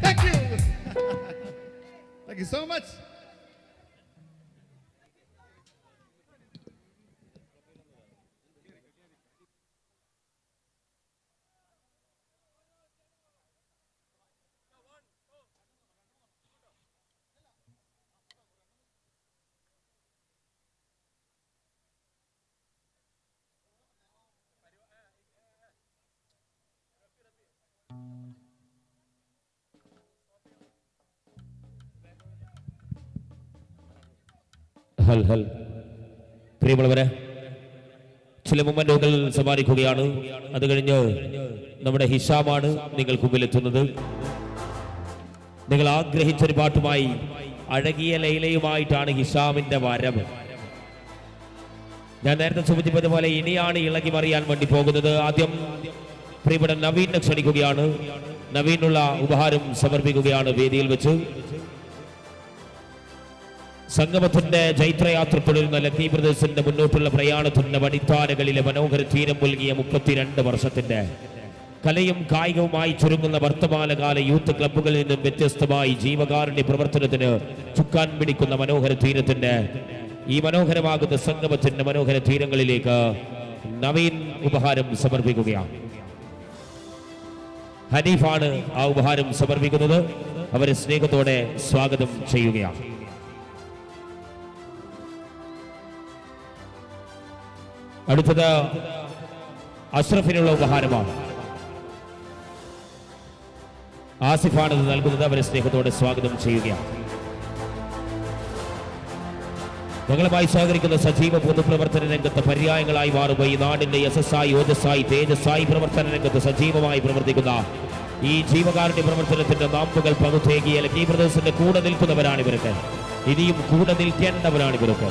Thank you. Thank you so much. ഹൽ ഹൽ പ്രിയമുള്ളവരെ, ചില മൊമെന്റുകൾ സമ്മാനിക്കുകയാണ്. അത് കഴിഞ്ഞ് നമ്മുടെ ഹിഷാമാണ് നിങ്ങൾക്ക് മുമ്പിലെത്തുന്നത്. നിങ്ങൾ ആഗ്രഹിച്ചൊരു പാട്ടുമായി അഴകിയ ലൈലയുമായിട്ടാണ് ഹിഷാമിന്റെ വരവ്. ഞാൻ നേരത്തെ സൂചിപ്പിച്ചതുപോലെ ഇനിയാണ് ഇളകി മറിയാൻ വേണ്ടി പോകുന്നത്. ആദ്യം പ്രിയപ്പെട്ട നവീനെ ക്ഷണിക്കുകയാണ്. നവീനുള്ള ഉപഹാരം സമർപ്പിക്കുകയാണ് വേദിയിൽ വെച്ച്. സംഗമത്തിന്റെ ജൈത്രയാത്ര തുടരുന്ന ലക്കി ബ്രദേഴ്സിന്റെ മുന്നോട്ടുള്ള പ്രയാണത്തിന്റെ വടിത്താരകളിലെ മനോഹര തീരം പുൽകിയ 32 വർഷത്തിന്റെ കലയും കായികവുമായി ചുരുങ്ങുന്ന വർത്തമാനകാല യൂത്ത് ക്ലബ്ബുകളിൽ നിന്നും വ്യത്യസ്തമായി ജീവകാരുണ്യ പ്രവർത്തനത്തിന് ചുക്കാൻ പിടിക്കുന്ന മനോഹര തീരത്തിന്റെ ഈ മനോഹരമാകുന്ന സംഗമത്തിന്റെ മനോഹര തീരങ്ങളിലേക്ക് നവീൻ ഉപഹാരം സമർപ്പിക്കുകയാണ്. ഹനീഫാണ് ആ ഉപഹാരം സമർപ്പിക്കുന്നത്. അവരെ സ്നേഹത്തോടെ സ്വാഗതം ചെയ്യുകയാണ്. അടുത്തത് അഷ്റഫിനുള്ള ഉപഹാരമാണ്. ആസിഫാണ് ഇത് നൽകുന്നത്. അവരെ സ്നേഹത്തോടെ സ്വാഗതം ചെയ്യുകയാണ്. ഞങ്ങളുമായി സഹകരിക്കുന്ന സജീവ പൊതുപ്രവർത്തന രംഗത്ത് പര്യായങ്ങളായി മാറുമ്പോൾ ഈ നാടിന്റെ യശസ്സായി ഓജസ്സായി തേജസ്സായി പ്രവർത്തന രംഗത്ത് സജീവമായി പ്രവർത്തിക്കുന്ന ഈ ജീവകാരുണ്യ പ്രവർത്തനത്തിന്റെ നാമ്പുകൾ പകുത്തേകിയ ലക്കി ബ്രദേഴ്സിന്റെ കൂടെ നിൽക്കുന്നവരാണ് ഇവർക്ക്. ഇനിയും കൂടെ നിൽക്കേണ്ടവരാണ് ഇവർക്ക്.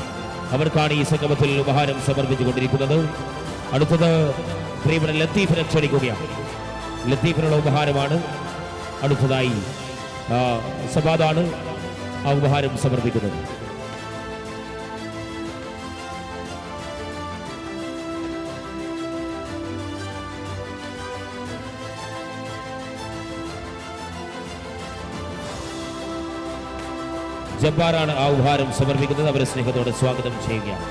അവർക്കാണ് ഈ സംഗമത്തിൽ ഉപഹാരം സമർപ്പിച്ചുകൊണ്ടിരിക്കുന്നത്. അടുത്തത് പ്രിയപ്പെട്ട ലത്തീഫിനെ ക്ഷണിക്കുകയാണ്. ലത്തീഫിനുള്ള ഉപഹാരമാണ്. അടുത്തതായി സബാദാണ് ആ ഉപഹാരം സമർപ്പിക്കുന്നത്. ജബ്ബാറാണ് ആ ഉപഹാരം സമർപ്പിക്കുന്നത്. അവരെ സ്നേഹത്തോടെ സ്വാഗതം ചെയ്യുകയാണ്.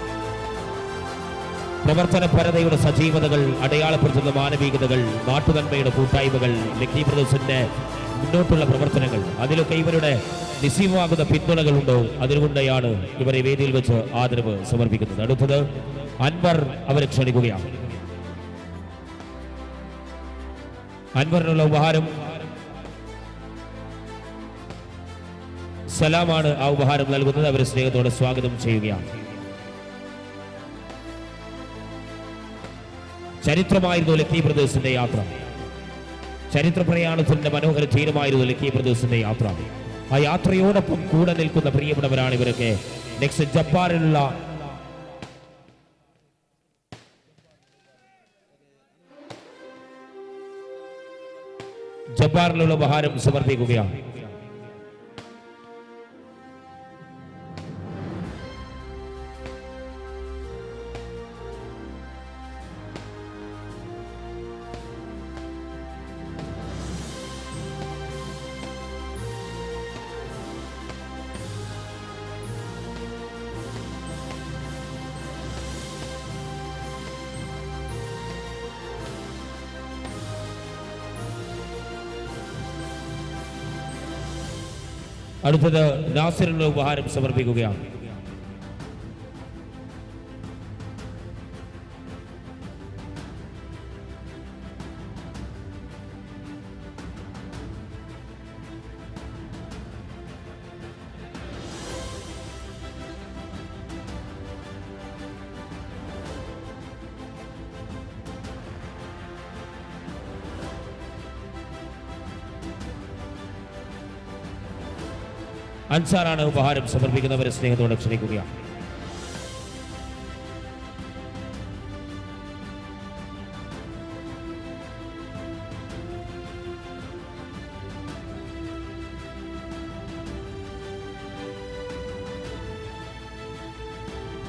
പ്രവർത്തന പരതയുടെ സജീവതകൾ, അടയാളപ്പെടുത്തുന്ന മാനവികതകൾ, നാട്ടുനന്മയുടെ കൂട്ടായ്മകൾ, ലക്കി ബ്രദേഴ്സിന്റെ മുന്നോട്ടുള്ള പ്രവർത്തനങ്ങൾ, അതിലൊക്കെ ഇവരുടെ നിസ്സീമമാകുന്ന പിന്തുണകളുണ്ടോ, അതുകൊണ്ടാണ് ഇവരെ വേദിയിൽ വെച്ച് ആദരവ് സമർപ്പിക്കുന്നത്. അടുത്തത് അൻവർ അവരെ ക്ഷണിക്കുകയാണ്. അൻവറിനുള്ള ഉപഹാരം സലാമാണ് ആ ഉപഹാരം നൽകുന്നത്. അവരെ സ്നേഹത്തോടെ സ്വാഗതം ചെയ്യുകയാണ്. ചരിത്രമായിരുന്നു ലക്കി ബ്രദേഴ്സിന്റെ യാത്ര. ചരിത്ര പ്രയാണത്തിന്റെ മനോഹര തീരമായിരുന്നു ലക്കി ബ്രദേഴ്സിന്റെ യാത്ര. ആ യാത്രയോടൊപ്പം കൂടെ നിൽക്കുന്ന പ്രിയപ്പെട്ടവരാണ് ഇവരൊക്കെ. നെക്സ്റ്റ് ജബ്ബാറിലുള്ള ഉപഹാരം സമർപ്പിക്കുകയാണ്. അടുത്തത് നാസിറിനുള്ള ഉപഹാരം സമർപ്പിക്കുകയാണ്. അൻസാറാണ് ഉപഹാരം സമർപ്പിക്കുന്നവരെ സ്നേഹത്തോടെ ക്ഷണിക്കുകയാണ്.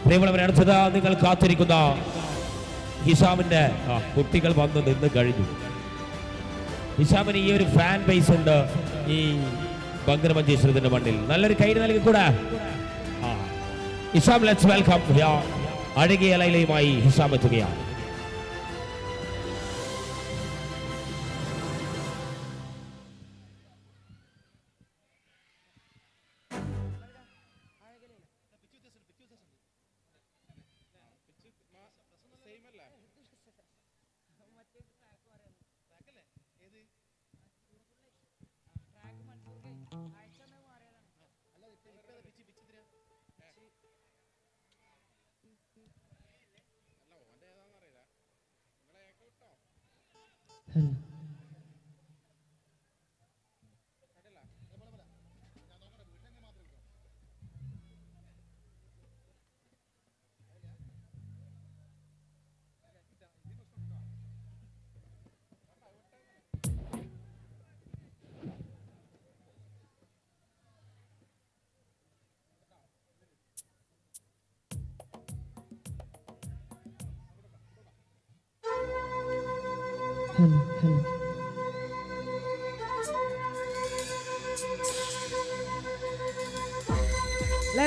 പ്രിയമുള്ളവരെ, അടുത്തത് നിങ്ങൾ കാത്തിരിക്കുന്ന ഹിഷാമിന്റെ കുട്ടികൾ വന്ന് നിന്ന് കഴിഞ്ഞു. ഹിഷാമിന് ഈ ഒരു ഫാൻ ബേസ് ഉണ്ട് ഈ ബങ്കർ മഞ്ചേശ്വരത്തിന്റെ മണ്ണിൽ. നല്ലൊരു കൈ നൽകിക്കൂടെ ഹിഷാം. Let's welcome. അഴകിയ ലൈലയുമായി ഹിഷാം എത്തുകയാണ്.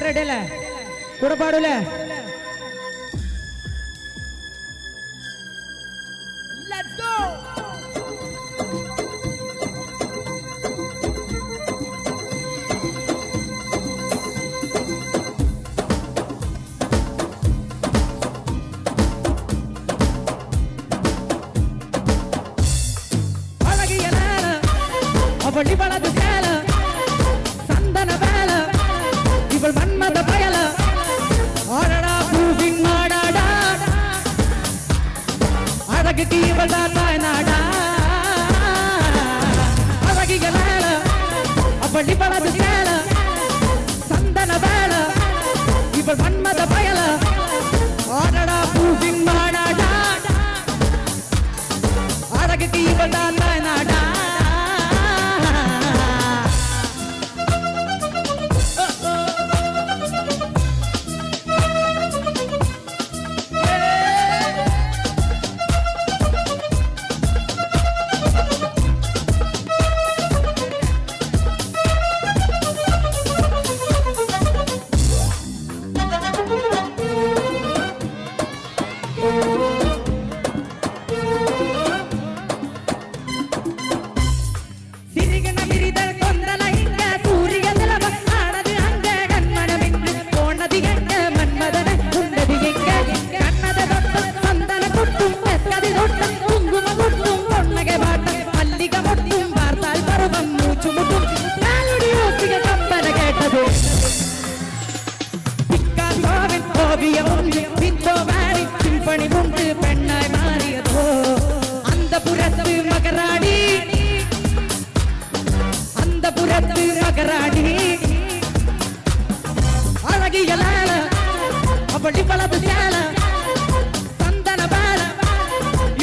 റെഡി അല്ലേ? കൂടെ പാടൂലേ? Thank you.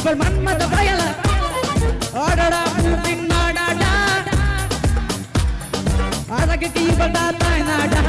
ഇപ്പോൾ മന്മത വയല ഓടടാ പിന്നാടാ അഴക് ഇവളുടെ തായ്നാടാ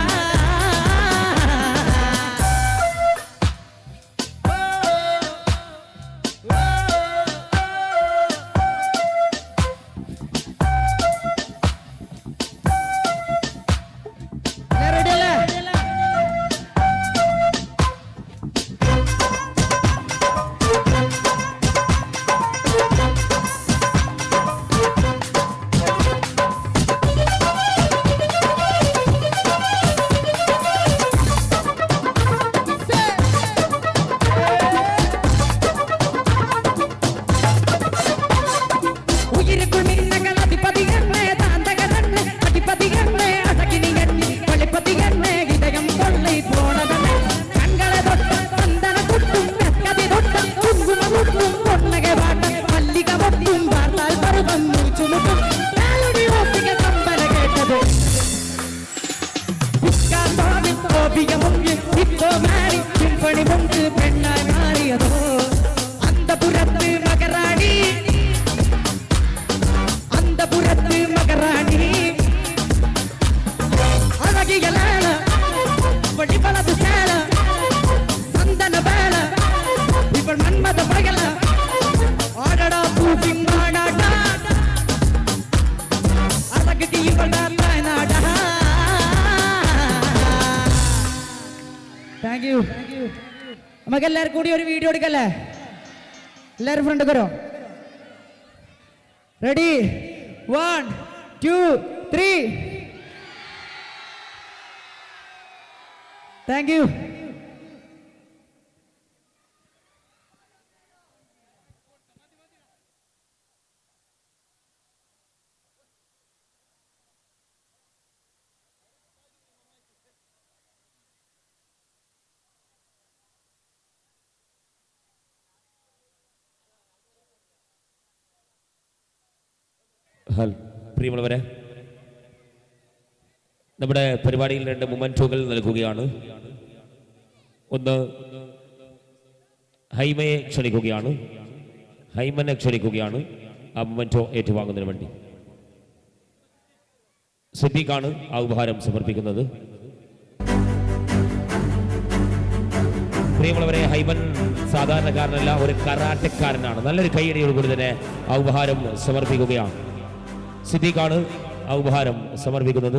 നമുക്ക് എല്ലാവർക്കും കൂടി ഒരു വീഡിയോ എടുക്കല്ലേ എല്ലാവരും ഫ്രണ്ട് കരോ റെഡി 1 2 3 താങ്ക് യു പ്രിയമുള്ളവരെ, നമ്മുടെ പരിപാടിയിൽ 2 മൊമെന്റോകൾ നൽകുകയാണ്. ഒന്ന് ഹൈമയെ ക്ഷണിക്കുകയാണ്, ഹൈമനെ ക്ഷണിക്കുകയാണ് ആ മൊമെന്റോ ഏറ്റുവാങ്ങുന്നതിന് വേണ്ടി. സിദ്ദീഖാണ് ആ ഉപഹാരം സമർപ്പിക്കുന്നത്. പ്രിയമുള്ളവരെ, ഹൈമൻ സാധാരണക്കാരനല്ല, ഒരു കരാട്ടക്കാരനാണ്. നല്ലൊരു കൈയടിയോടുകൂടി തന്നെ ആ ഉപഹാരം സമർപ്പിക്കുകയാണ്. സിദ്ദീഖാണ് ആ ഉപഹാരം സമർപ്പിക്കുന്നത്.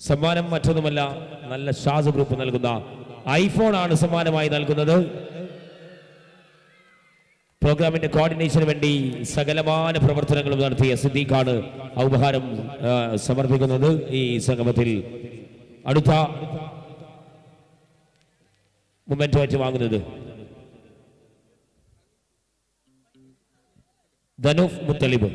സമ്മാനം മറ്റൊന്നുമല്ല, നല്ല ഷാസ് ഗ്രൂപ്പ് നൽകുന്ന ഐഫോൺ ആണ് സമ്മാനമായി നൽകുന്നത്. പ്രോഗ്രാമിന്റെ കോർഡിനേഷന് വേണ്ടി സകലമാന പ്രവർത്തനങ്ങളും നടത്തിയ സിദ്ദീഖാണ് ആ ഉപഹാരം സമർപ്പിക്കുന്നത്. ഈ സംഗമത്തിൽ അടുത്ത മൊമെന്റോ ആയിട്ട് വാങ്ങുന്നത് ധനൂഫ് മുത്തലിബ്,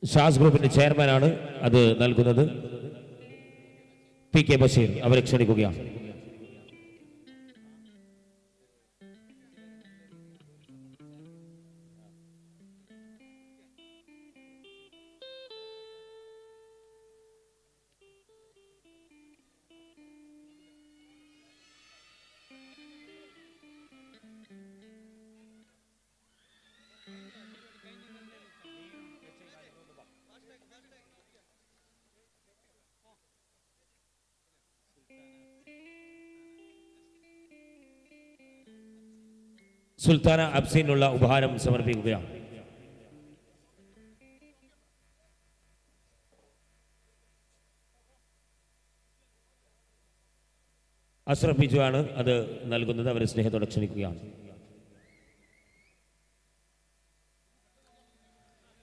ഷാസ് ഗ്രൂപ്പിന്റെ ചെയർമാനാണ് അത് നൽകുന്നത്. PK ബഷീർ അവരെ ക്ഷണിക്കുകയാണ്. സുൽത്താന അബ്സീനുള്ള ഉപഹാരം സമർപ്പിക്കുകയാണ്. അഷ്റഫ് ബിജുവാണ് അത് നൽകുന്നത്. അവരെ സ്നേഹത്തോടെ ക്ഷണിക്കുകയാണ്.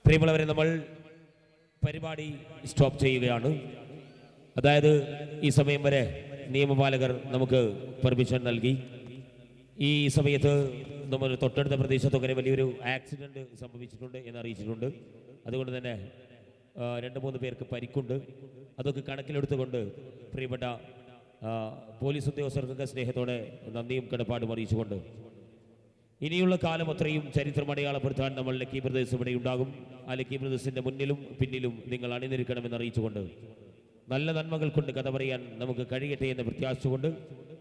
പ്രിയമുള്ളവരെ, നമ്മൾ പരിപാടി സ്റ്റോപ്പ് ചെയ്യുകയാണ്. അതായത് ഈ സമയം വരെ നിയമപാലകർ നമുക്ക് പെർമിഷൻ നൽകി. ഈ സമയത്ത് നമ്മൾ തൊട്ടടുത്ത പ്രദേശത്തൊക്കെ വലിയൊരു ആക്സിഡന്റ് സംഭവിച്ചിട്ടുണ്ട് എന്ന് അറിയിച്ചിട്ടുണ്ട്. അതുകൊണ്ട് തന്നെ 2-3 പേർക്ക് പരിക്കുണ്ട്. അതൊക്കെ കണക്കിലെടുത്തുകൊണ്ട് പ്രിയപ്പെട്ട പോലീസ് ഉദ്യോഗസ്ഥർക്കൊക്കെ സ്നേഹത്തോടെ നന്ദിയും കടപ്പാടും അറിയിച്ചുകൊണ്ട് ഇനിയുള്ള കാലം അത്രയും ചരിത്രം അടയാളപ്പെടുത്താൻ നമ്മൾ ലക്കി ബ്രദേഴ്സ് ഇവിടെ ഉണ്ടാകും. ആ ലക്കി ബ്രദേഴ്സിൻ്റെ മുന്നിലും പിന്നിലും നിങ്ങൾ അണിനിരക്കണമെന്ന് അറിയിച്ചുകൊണ്ട് നല്ല നന്മകൾ കൊണ്ട് കഥ പറയാൻ നമുക്ക് കഴിയട്ടെ എന്ന് പ്രത്യാശിച്ചുകൊണ്ട്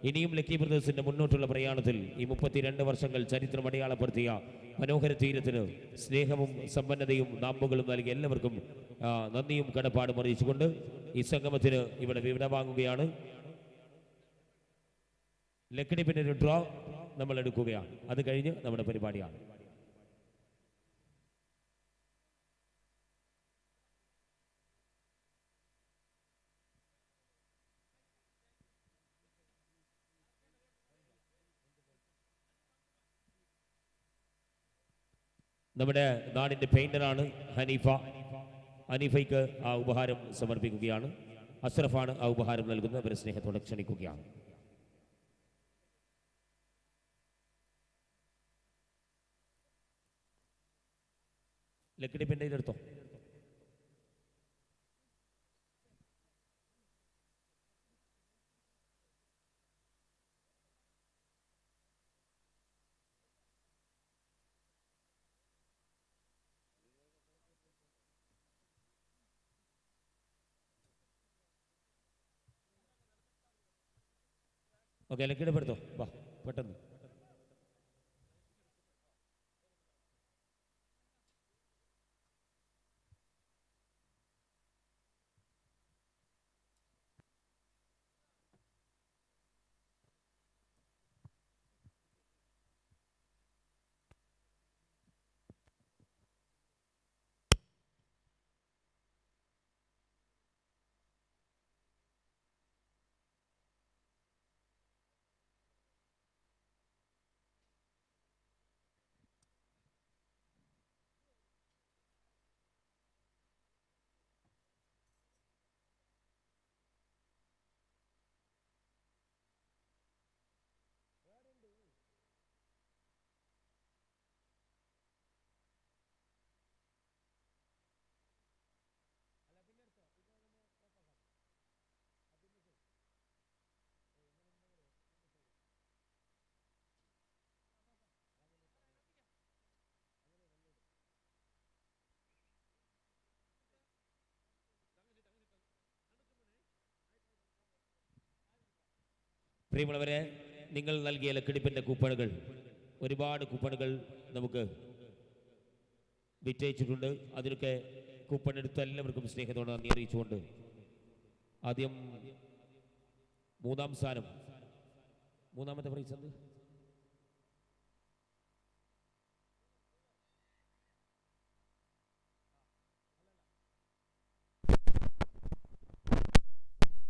ഇനിയും ലക്കി ബ്രദേഴ്സിൻ്റെ മുന്നോട്ടുള്ള പ്രയാണത്തിൽ ഈ 32 വർഷങ്ങൾ ചരിത്രം അടയാളപ്പെടുത്തിയ മനോഹര തീരത്തിന് സ്നേഹവും സമ്പന്നതയും നാമ്പുകളും നൽകിയ എല്ലാവർക്കും നന്ദിയും കടപ്പാടും അറിയിച്ചുകൊണ്ട് ഈ സംഗമത്തിന് ഇവിടെ വിട വാങ്ങുകയാണ്. ലക്കിടിപ്പിൻ്റെ ഒരു ഡ്രോ നമ്മൾ എടുക്കുകയാണ്. അത് കഴിഞ്ഞ് നമ്മുടെ പരിപാടിയാണ്. നമ്മുടെ നാടിൻ്റെ പെയിന്ററാണ് ഹനീഫ. ഹനീഫയ്ക്ക് ആ ഉപഹാരം സമർപ്പിക്കുകയാണ്. അഷ്റഫാണ് ആ ഉപഹാരം നൽകുന്നത്. അവരെ സ്നേഹത്തോടെ ക്ഷണിക്കുകയാണ്. ലക്കിടിപ്പിൻ്റെ ഇതെടുത്തോ. ഓക്കെ, ലക്കിടിപ്പെടുത്തോ. വാ പെട്ടെന്ന്. പ്രിയമുള്ളവരെ, നിങ്ങൾ നൽകിയ ലക്കിടിപ്പിൻ്റെ കൂപ്പണുകൾ, ഒരുപാട് കൂപ്പണുകൾ നമുക്ക് വിറ്റയിച്ചിട്ടുണ്ട്. അതിനൊക്കെ കൂപ്പൺ എടുത്ത എല്ലാവർക്കും സ്നേഹത്തോടെ നന്ദി അറിയിച്ചുകൊണ്ട് ആദ്യം മൂന്നാം സ്ഥാനം, മൂന്നാമത്തെ പ്രൈസ് എന്ത്?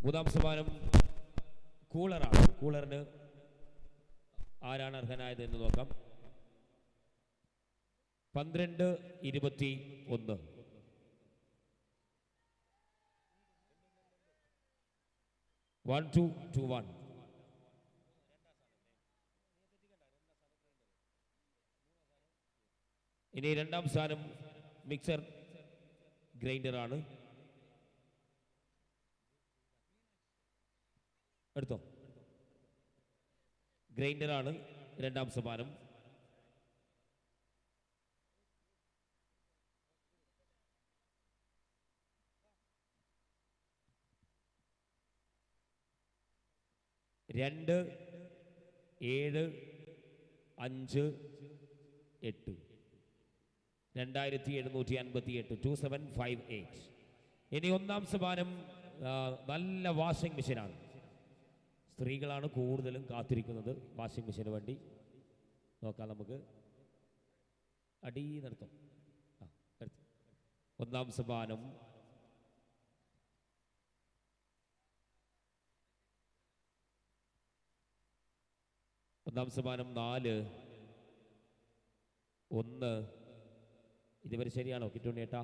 മൂന്നാം സമ്മാനം കൂളറാണ്. കൂളറിന് ആരാണ് അർഹനായത് എന്ന് നോക്കാം. 12-21. ഇനി രണ്ടാം സ്ഥാനം മിക്സർ ഗ്രൈൻഡറാണ്. എടുത്തോ. ഗ്രൈൻഡറാണ് രണ്ടാം സമ്മാനം. രണ്ട് 7 5 8 2758 2758. ഇനി ഒന്നാം സമ്മാനം നല്ല വാഷിംഗ് മെഷീനാണ്. സ്ത്രീകളാണ് കൂടുതലും കാത്തിരിക്കുന്നത് വാഷിംഗ് മെഷീന് വേണ്ടി. നോക്കാം നമുക്ക്. അടി നടത്തും. ഒന്നാം സമ്മാനം ഒന്നാം സമ്മാനം 4 1. ഇതുവരെ ശരിയാണോ കിട്ടുണ്ണി ഏട്ടാ?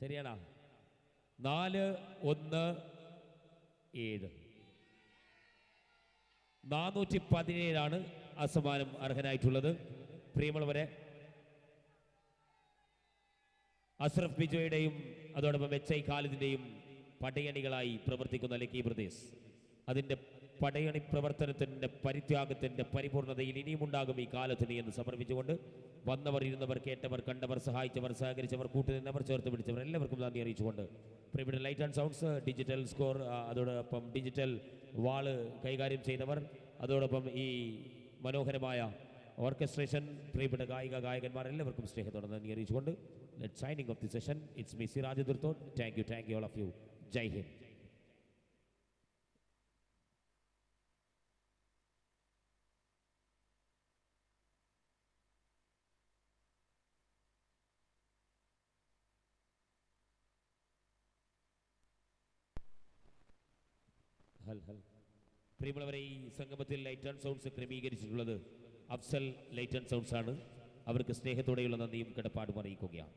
ശരിയാണോ? 4 1 7. 417 ആ സമ്മാനം അർഹനായിട്ടുള്ളത്. പ്രിയമുള്ളവരെ, അഷ്റഫ് ബിജോയുടെയും അതോടൊപ്പം HI ഖാലിദിൻ്റെയും പടയണികളായി പ്രവർത്തിക്കുന്ന ലക്കി ബ്രദേഴ്സ്, അതിൻ്റെ പടയണി പ്രവർത്തനത്തിൻ്റെ പരിത്യാഗത്തിൻ്റെ പരിപൂർണതയിൽ ഇനിയുമുണ്ടാകും ഈ കാലത്തിന് എന്ന് സമർപ്പിച്ചുകൊണ്ട് വന്നവർ, ഇരുന്നവർ, കേട്ടവർ, കണ്ടവർ, സഹായിച്ചവർ, സഹകരിച്ചവർ, കൂട്ടുനിന്നവർ, ചേർത്ത് പിടിച്ചവർ എല്ലാവർക്കും നന്ദി അറിയിച്ചുകൊണ്ട് പ്രിയപ്പെട്ട light and sounds, digital score, അതോടൊപ്പം ഡിജിറ്റൽ വാള് കൈകാര്യം ചെയ്തവർ, അതോടൊപ്പം ഈ മനോഹരമായ ഓർക്കസ്ട്രേഷൻ, പ്രിയപ്പെട്ട ഗായകന്മാർ എല്ലാവർക്കും സ്നേഹത്തോടെ നന്ദി അറിയിച്ചുകൊണ്ട് let signing off the session. It's me Siraj ദുർത്തോട്ട്. Thank you all of you. Jai Hind. പ്രിയമുള്ളവരെ, ഈ സംഗമത്തിൽ ലൈറ്റ് ആൻഡ് സൗണ്ട്സ് ക്രമീകരിച്ചിട്ടുള്ളത് അഫ്സൽ ലൈറ്റ് ആൻഡ് സൗണ്ട്സ് ആണ്. അവർക്ക് സ്നേഹത്തോടെയുള്ള നന്ദിയും കടപ്പാടും അറിയിക്കുകയാണ്.